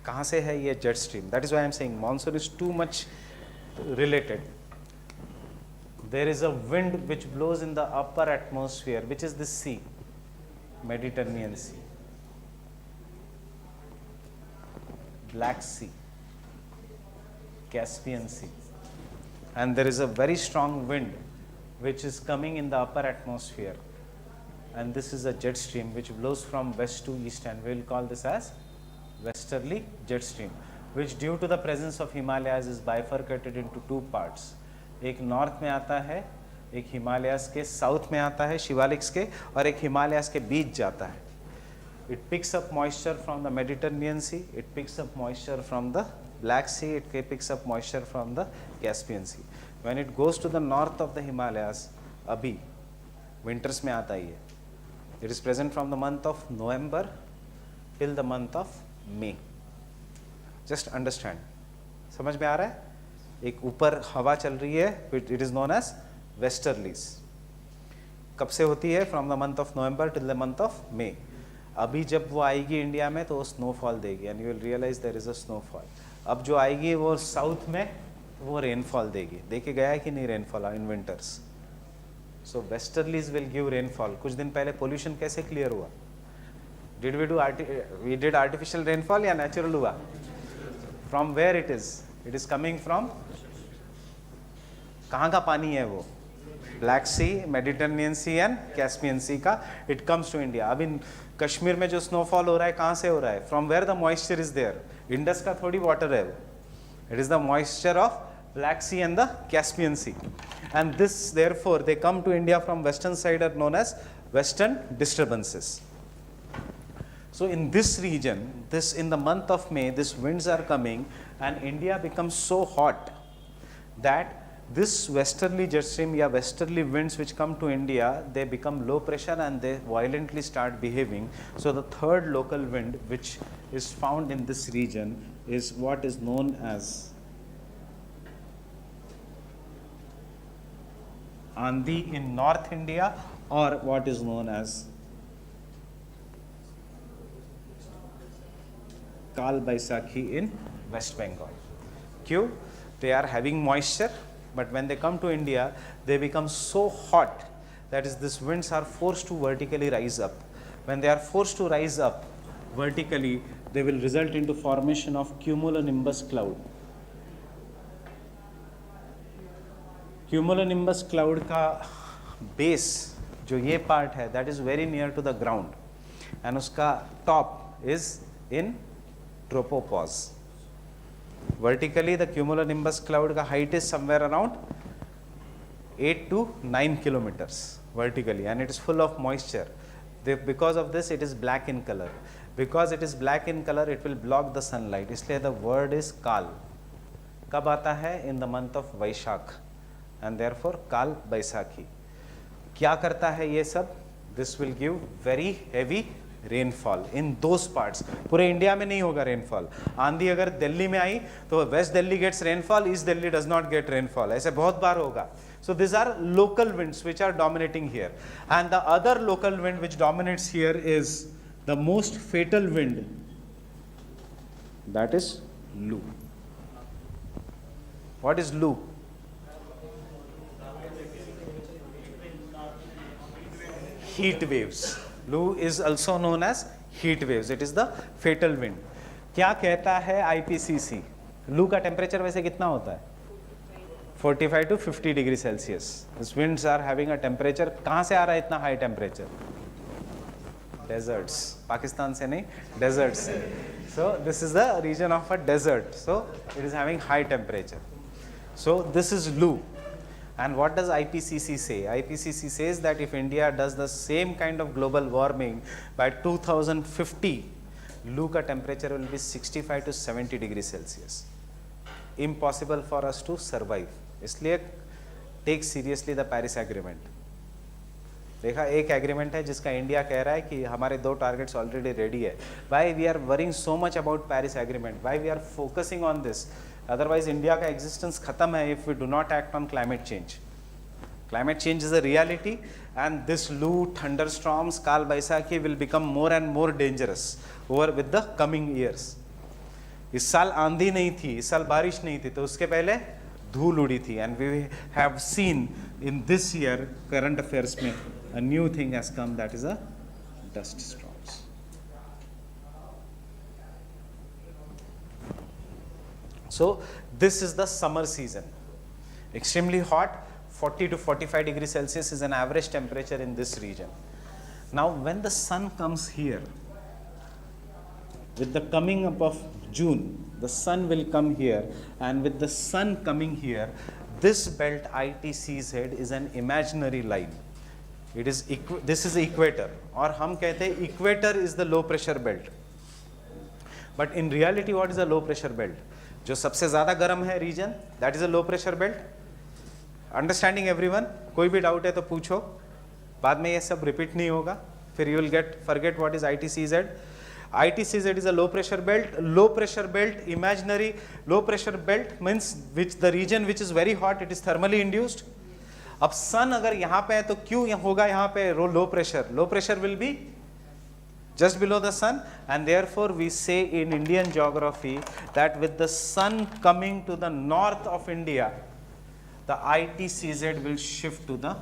कहाँ से है ये jet stream? That is why I am saying monsoon is too much related. There is a wind which blows in the upper atmosphere, which is this sea, Mediterranean sea, Black sea, Caspian Sea, and there is a very strong wind which is coming in the upper atmosphere, and this is a jet stream which blows from west to east, and we will call this as westerly jet stream, which due to the presence of Himalayas is bifurcated into two parts. एक north में आता है, एक हिमालयास के south में आता है, शिवालिक्स के, और एक हिमालयास के बीच जाता है. It picks up moisture from the Mediterranean Sea, it picks up moisture from the Black Sea, it picks up moisture from the Caspian Sea. When it goes to the north of the Himalayas, abhi winters में आता ही है. It is present from the month of November till the month of May. Just understand. समझ में आ रहा है? एक ऊपर हवा चल रही है, it is known as westerlies. कब से होती है? From the month of November till the month of May. अभी जब वो आएगी इंडिया में तो वो स्नोफॉल देगी, and you will realize there is a snowfall. अब जो आएगी वो साउथ में वो रेनफॉल देगी. देखे गया है कि नहीं rainfall in winters? So westerlies will give rainfall. कुछ दिन पहले पोल्यूशन कैसे क्लियर हुआ? Did we do we did artificial rainfall या natural हुआ? From where it is? It is coming from, कहाँ का पानी है वो? Black Sea, Mediterranean Sea and Caspian Sea का it comes to India. अब इन कश्मीर में जो snowfall हो रहा है कहाँ से हो रहा है? From where the moisture is there? Indus का थोड़ी water है वो. It is the moisture of Black Sea and the Caspian Sea. And this, therefore, they come to India from western side are known as western disturbances. So in this region, in the month of May, these winds are coming and India becomes so hot that this westerly jet stream या westerly winds which come to India, they become low pressure and they violently start behaving. So the third local wind which is found in this region is what is known as Andhi in North India, or what is known as Kal Baisakhi in West Bengal. Q, they are having moisture, but when they come to India, they become so hot, that is, these winds are forced to vertically rise up. When they are forced to rise up vertically, they will result into formation of cumulonimbus cloud. Cumulonimbus cloud का base जो ये part है, that is very near to the ground, and उसका top is in tropopause. Vertically, the cumulonimbus cloud का height is somewhere around 8 to 9 kilometers vertically, and it is full of moisture. Because of this, it is black in color. Because it is black in color, it will block the sunlight. इसलिए the word is Kal. कब आता है? In the month of Vaishakh, and therefore Kal Baisakhi. क्या करता है ये सब? This will give very heavy rainfall in those parts. पूरे इंडिया में नहीं होगा रेनफॉल. आंधी अगर दिल्ली में आई तो west Delhi gets rainfall, east Delhi does not get rainfall. ऐसे बहुत बार होगा. So these are local winds which are dominating here, and the other local wind which dominates here is the most fatal wind, that is Lu. What is Lu? Heat waves. Lu is also known as heat waves. It is the fatal wind. क्या कहता है IPCC? लू का temperature वैसे कितना होता है? 45 to 50 degree Celsius. These winds are having a temperature. कहाँ से आ रहा है इतना हाई टेम्परेचर? Deserts. पाकिस्तान से नहीं, deserts से. So this is the region of a desert. So it is having high temperature. So this is Lu. And what does IPCC say? IPCC says that if India does the same kind of global warming, by 2050, Lu ka temperature will be 65 to 70 degrees Celsius. Impossible for us to survive. इसलिए take seriously the Paris Agreement. देखा, एक agreement है जिसका India कह रहा है कि हमारे 2 टारगेट्स ऑलरेडी रेडी है. Why we are worrying so much about Paris Agreement? Why we are focusing on this? Otherwise, India का existence खत्म है if we do not act on climate change. Climate change is a reality, and this Lu, thunderstorms, Kal Baisakhi will become more and more dangerous over with the coming years. इस साल आंधी नहीं थी, इस साल बारिश नहीं थी, तो उसके पहले धूल उड़ी थी. And we have seen in this year current affairs में a new thing has come, that is a dust storms. So this is the summer season. Extremely hot, 40 to 45 degrees Celsius is an average temperature in this region. Now when the sun comes here, with the coming up of June, the sun will come here, and with the sun coming here, this belt ITCZ is an imaginary line. It is this is equator, और हम कहते हैं equator is the low pressure belt. But in reality, what is a low pressure belt? जो सबसे ज़्यादा गर्म है region, that is a low pressure belt. Understanding everyone? कोई भी doubt है तो पूछो, बाद में ये सब repeat नहीं होगा, फिर you will forget what is ITCZ. ITCZ is a low pressure belt. Low pressure belt, imaginary low pressure belt means which the region which is very hot, it is thermally induced. अब sun अगर यहाँ पे है तो क्यों होगा यहाँ पे low pressure? Low pressure will be just below the sun, and therefore we say in Indian geography that with the sun coming to the north of India, the ITCZ will shift to the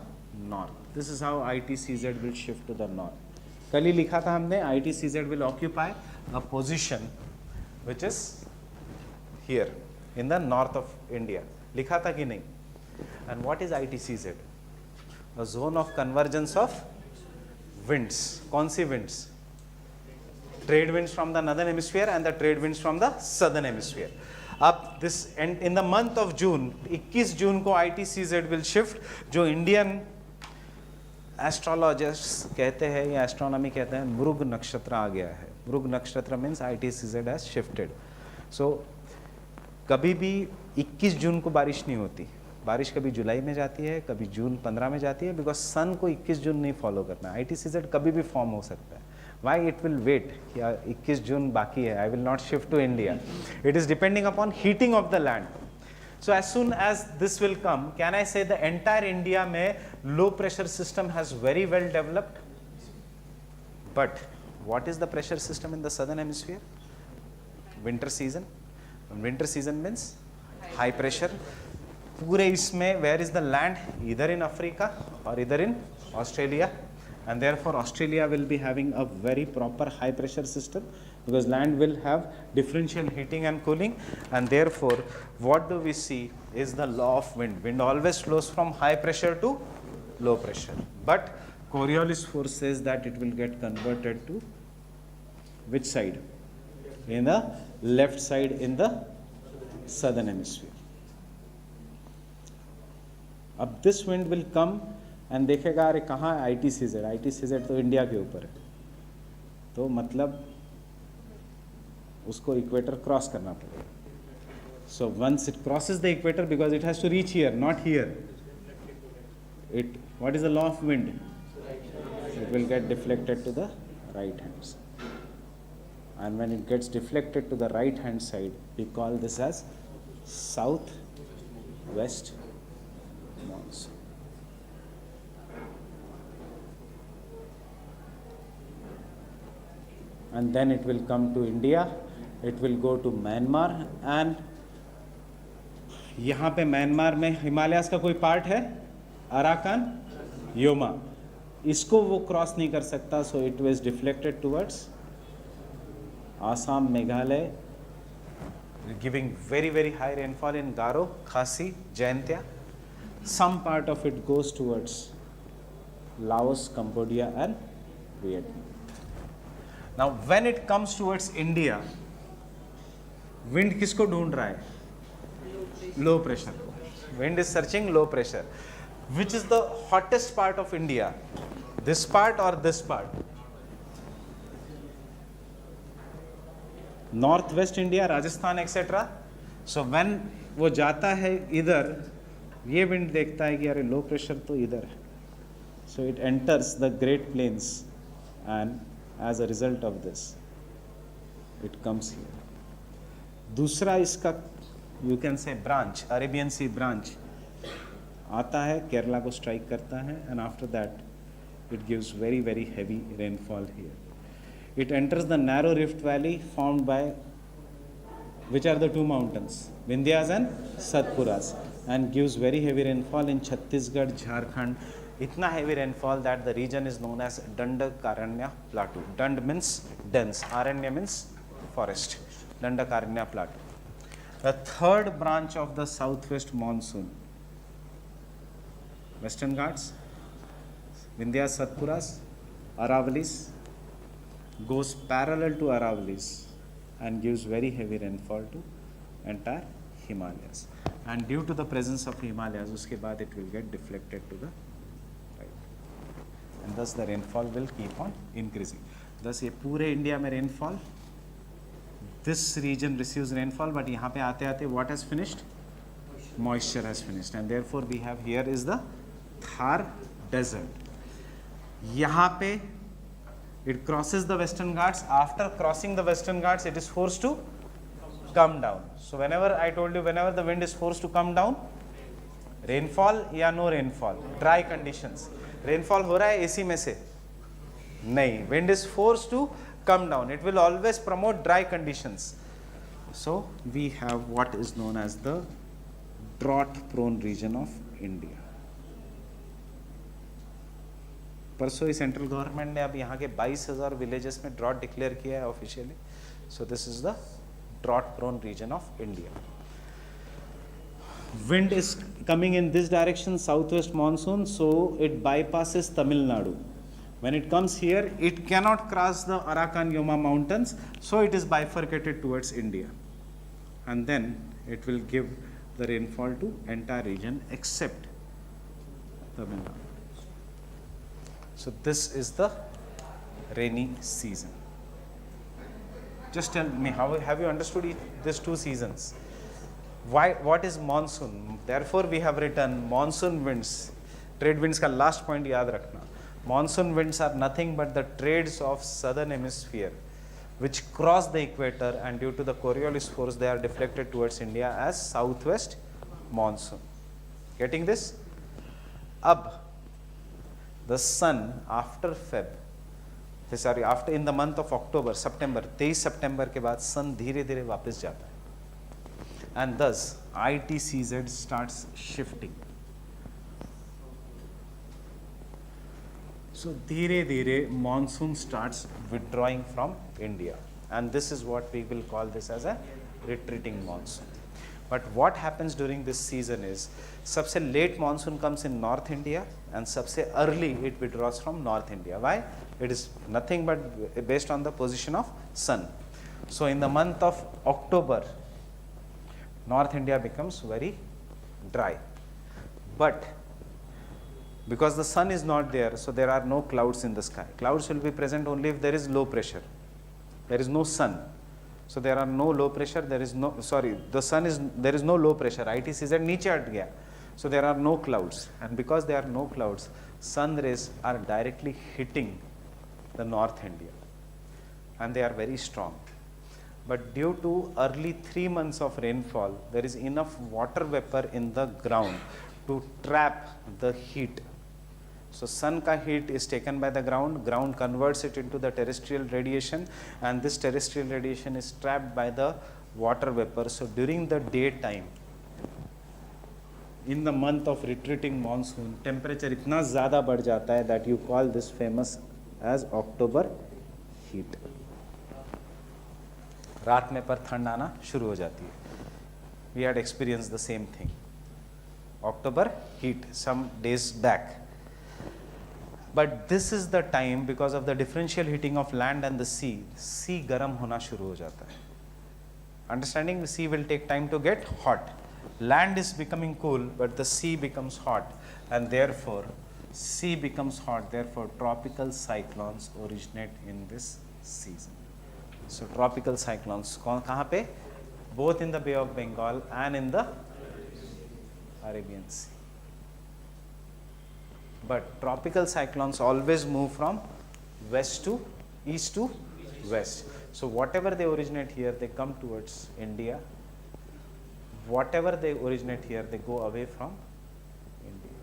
north. This is how ITCZ will shift to the north. कल ही लिखा था हमने ITCZ will occupy a position which is here in the north of India. लिखा था कि नहीं? And what is ITCZ? A zone of convergence of winds. कौन सी winds? Trade winds from the northern hemisphere and the trade winds from the southern hemisphere. अब this in the month of June, 21 जून को ITCZ will shift, जो Indian एस्ट्रोलॉजिस्ट्स कहते हैं या astronomy कहते हैं मृग नक्षत्र आ गया है. मृग नक्षत्र मीन्स ITCZ हैज शिफ्टेड. सो कभी भी 21 जून को बारिश नहीं होती. बारिश कभी जुलाई में जाती है, कभी जून 15 में जाती है, बिकॉज सन को 21 जून नहीं फॉलो करना. ITCZ कभी भी फॉर्म हो सकता है. Why it will wait? 21 जून बाकी है, I will not shift to India. It is depending upon heating of the land. So as soon as this will come, can I say the entire India में low pressure system has very well developed? But what is the pressure system in the southern hemisphere? Winter season. Winter season means high pressure. पूरे इसमें where is the land? Either in Africa or either in Australia, and therefore Australia will be having a very proper high pressure system, because land will have differential heating and cooling, and therefore what do we see is the law of wind. Wind always flows from high pressure to low pressure, but Coriolis force says that it will get converted to which side? In the left side in the southern hemisphere. अब this wind will come and देखेगा अरे कहाँ है ITCZ. ITCZ तो India के ऊपर है, तो मतलब उसको इक्वेटर क्रॉस करना पड़ेगा. So once it crosses the equator, because it has to reach here, not here, what is the law of wind? It will get deflected to the right hand side. And when it gets deflected to the right hand side, we call this as south-west monsoon. And then it will come to India, it will go to Myanmar, and यहाँ पे Myanmar में हिमालयास का कोई part है, Arakan, Yoma, इसको वो cross नहीं कर सकता. So it was deflected towards Assam, Meghalaya, giving very very high rainfall in Garo, Khasi, Jaintia. Some part of it goes towards Laos, Cambodia and Vietnam. Now when it comes towards India, wind किसको ढूंढ रहा है? Low pressure. Wind is searching low pressure. Which is the hottest part of India? This part or this part? Northwest India, Rajasthan, etc. So when वो जाता है इधर, ये wind देखता है कि अरे low pressure तो इधर है. So it enters the Great Plains, and as a result of this it comes here. दूसरा इसका you can say branch, Arabian Sea branch आता है, केरला को strike करता है, and after that it gives very very heavy rainfall here. It enters the narrow rift valley formed by which are the two mountains, Vindhyas and Satpuras, and gives very heavy rainfall in Chhattisgarh, Jharkhand. इतना heavy rainfall that the region is known as Dandakaranya Plateau. Dand means dense, Aranya means forest. Dandakaranya Plateau. The third branch of the southwest monsoon, Western Ghats, Vindhyas, Satpuras, Aravalis, goes parallel to Aravalis and gives very heavy rainfall to entire Himalayas. And due to the presence of Himalayas, उसके बाद it will get deflected to the and thus the rainfall will keep on increasing. Thus ये पूरे India में rainfall, this region receives rainfall, but यहाँ पे आते आते what has finished? Moisture has finished, and therefore we have here is the Thar desert. यहाँ पे it crosses the Western Ghats. After crossing the Western Ghats, it is forced to come down. So whenever I told you, whenever the wind is forced to come down, rainfall या no rainfall, dry conditions. Rainfall हो रहा है AC में से नहीं, wind is force to come down, it will always promote dry conditions. So we have what is known as the drought prone region of India. परसों ही central government ने अब यहाँ के 22,000 विलेजेस में ड्रॉट डिक्लेयर किया है officially. So this is the drought prone region of India. Wind is coming in this direction, southwest monsoon, so it bypasses Tamil Nadu. When it comes here, it cannot cross the Arakan Yoma mountains, so it is bifurcated towards India. And then it will give the rainfall to entire region except Tamil Nadu. So this is the rainy season. Just tell me, how have you understood these two seasons? Why? What is monsoon? Therefore, we have written monsoon winds. Trade winds का last point याद रखना. Monsoon winds are nothing but the trades of southern hemisphere, which cross the equator, and due to the Coriolis force, they are deflected towards India as southwest monsoon. Getting this? Ab the sun after after in the month of October, September, 23 September के बाद sun धीरे धीरे वापस जाता है. And thus ITCZ starts shifting. So धीरे धीरे monsoon starts withdrawing from India, and this is what we will call this as a retreating monsoon. But what happens during this season is सबसे late monsoon comes in North India and सबसे early it withdraws from North India. Why? It is nothing but based on the position of sun. So in the month of October, North India becomes very dry, but because the sun is not there, so there are no clouds in the sky. Clouds will be present only if there is low pressure. There is no sun, so there are no low pressure. There is no, sorry, the sun is, there is no low pressure. ITCZ नीचे हट गया, so there are no clouds, and because there are no clouds, sun rays are directly hitting the North India, and they are very strong. But due to early 3 months of rainfall, there is enough water vapor in the ground to trap the heat. So sun ka heat is taken by the ground, ground converts it into the terrestrial radiation, and this terrestrial radiation is trapped by the water vapor. So during the daytime, in the month of retreating monsoon, temperature इतना ज़्यादा बढ़ जाता है that you call this famous as October heat. रात में पर ठंड आना शुरू हो जाती है. We had experienced the same thing. October heat some days back. But this is the time, because of the differential heating of land and the sea गर्म होना शुरू हो जाता है. Understanding, the sea will take time to get hot. Land is becoming cool, but the sea becomes hot, and therefore sea becomes hot. Therefore, tropical cyclones originate in this season. So tropical cyclones कहाँ पे? Both in the Bay of Bengal and in the Arabian Sea. But tropical cyclones always move from west to east to west. So whatever they originate here, they come towards India. Whatever they originate here, they go away from India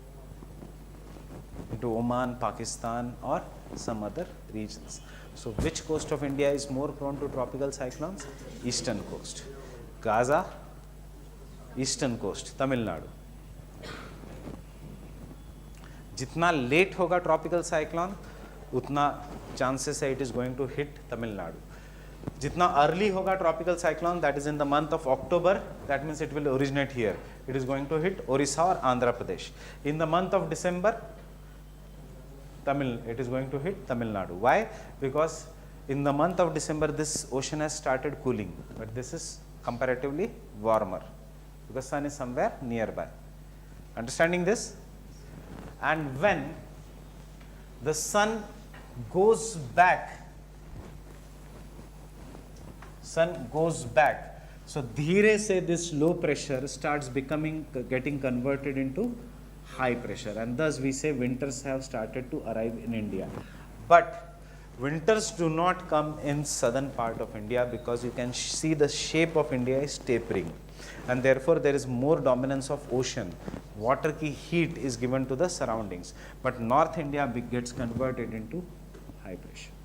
into Oman, Pakistan, or some other regions. So which coast of India is more prone to tropical cyclones? Eastern coast. Gaza, eastern coast, Tamil Nadu. जितना late होगा tropical cyclone, उतना chances है it is going to hit Tamil Nadu. जितना early होगा tropical cyclone, that is in the month of October, that means it will originate here. It is going to hit Odisha और Andhra Pradesh. In the month of December, it is going to hit Tamil Nadu. Why? Because in the month of December, this ocean has started cooling, but this is comparatively warmer because sun is somewhere nearby. Understanding this? And when the sun goes back, so dheere se this low pressure starts getting converted into high pressure, and thus we say winters have started to arrive in India. But winters do not come in southern part of India because you can see the shape of India is tapering, and therefore there is more dominance of ocean. Water ki heat is given to the surroundings, but North India gets converted into high pressure.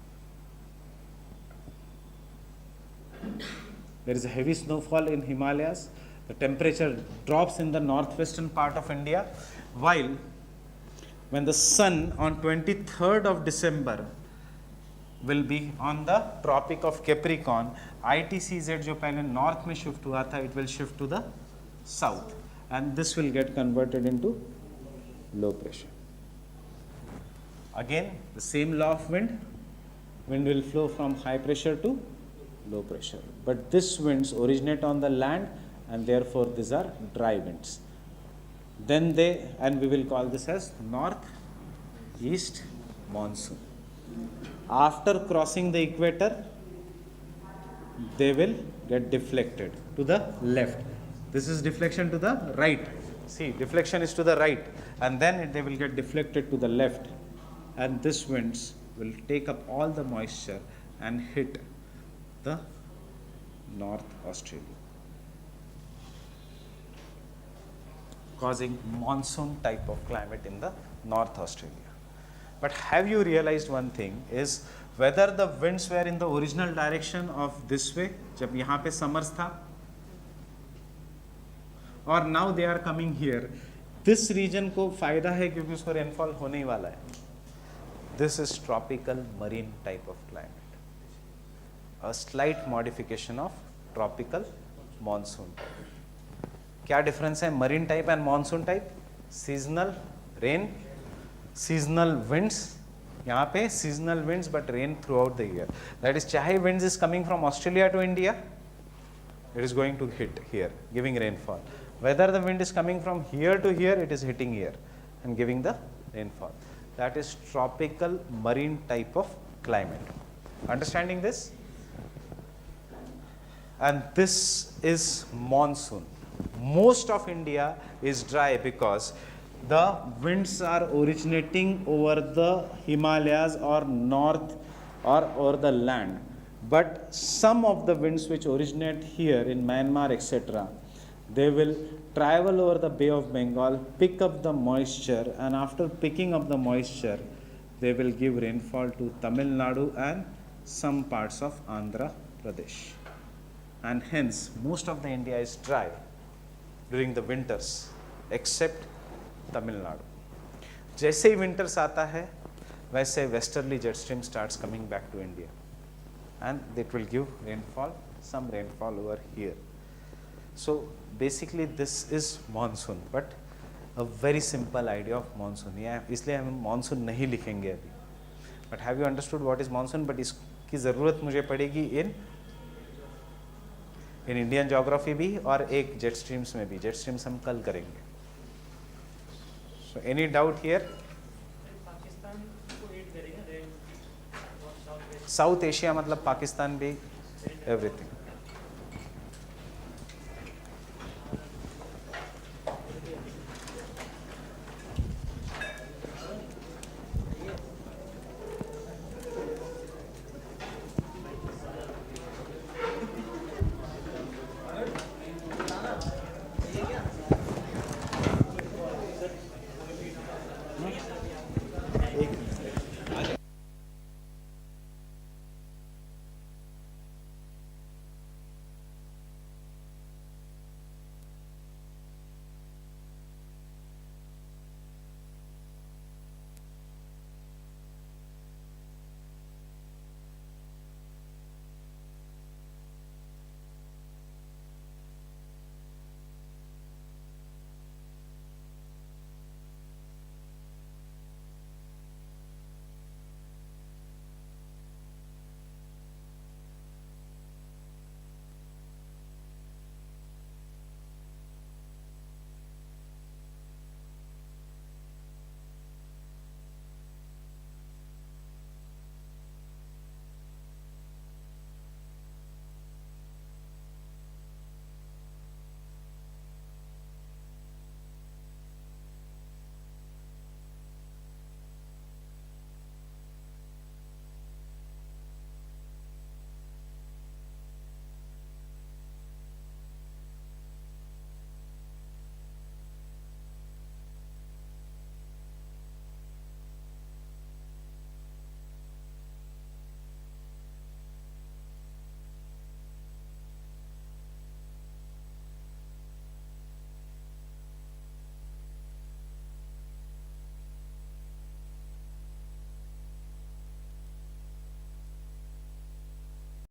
There is a heavy snowfall in Himalayas. The temperature drops in the northwestern part of India, while when the sun on 23rd of December will be on the Tropic of Capricorn, ITCZ जो पहले north में shift हुआ था, it will shift to the south, and this will get converted into low pressure. Again, the same law of wind. Wind will flow from high pressure to low pressure. But these winds originate on the land, and therefore these are dry winds. Then and we will call this as north-east monsoon. After crossing the equator, they will get deflected to the left. This is deflection to the right. See, deflection is to the right, and then they will get deflected to the left, and these winds will take up all the moisture and hit the North Australia, causing monsoon type of climate in the North Australia. But have you realized one thing is whether the winds were in the original direction of this way, जब यहाँ पे summers था, or now they are coming here. This region को फायदा है क्योंकि उसको rainfall होने ही वाला है. This is tropical marine type of climate, a slight modification of tropical monsoon type. क्या difference है marine type and monsoon type? Seasonal rain, seasonal winds. यहाँ पे seasonal winds but rain throughout the year. That is, चाहे winds is coming from Australia to India, it is going to hit here, giving rainfall. Whether the wind is coming from here to here, it is hitting here and giving the rainfall. That is tropical marine type of climate. Understanding this? And this is monsoon. Most of India is dry because the winds are originating over the Himalayas or north or over the land. But some of the winds which originate here in Myanmar, etc., they will travel over the Bay of Bengal, pick up the moisture, and after picking up the moisture, they will give rainfall to Tamil Nadu and some parts of Andhra Pradesh. And hence, most of the India is dry during the winters, except Tamil Nadu. जैसे ही winters आता है, वैसे westerly jet stream starts coming back to India, and it will give rainfall, some rainfall over here. So basically this is monsoon, but a very simple idea of monsoon. Yeah, इसलिए हम monsoon नहीं लिखेंगे अभी. But have you understood what is monsoon? But इसकी ज़रूरत मुझे पड़ेगी in Indian geography भी और एक jet streams में भी. Jet streams हम कल करेंगे. So any doubt here? South Asia मतलब पाकिस्तान भी, everything.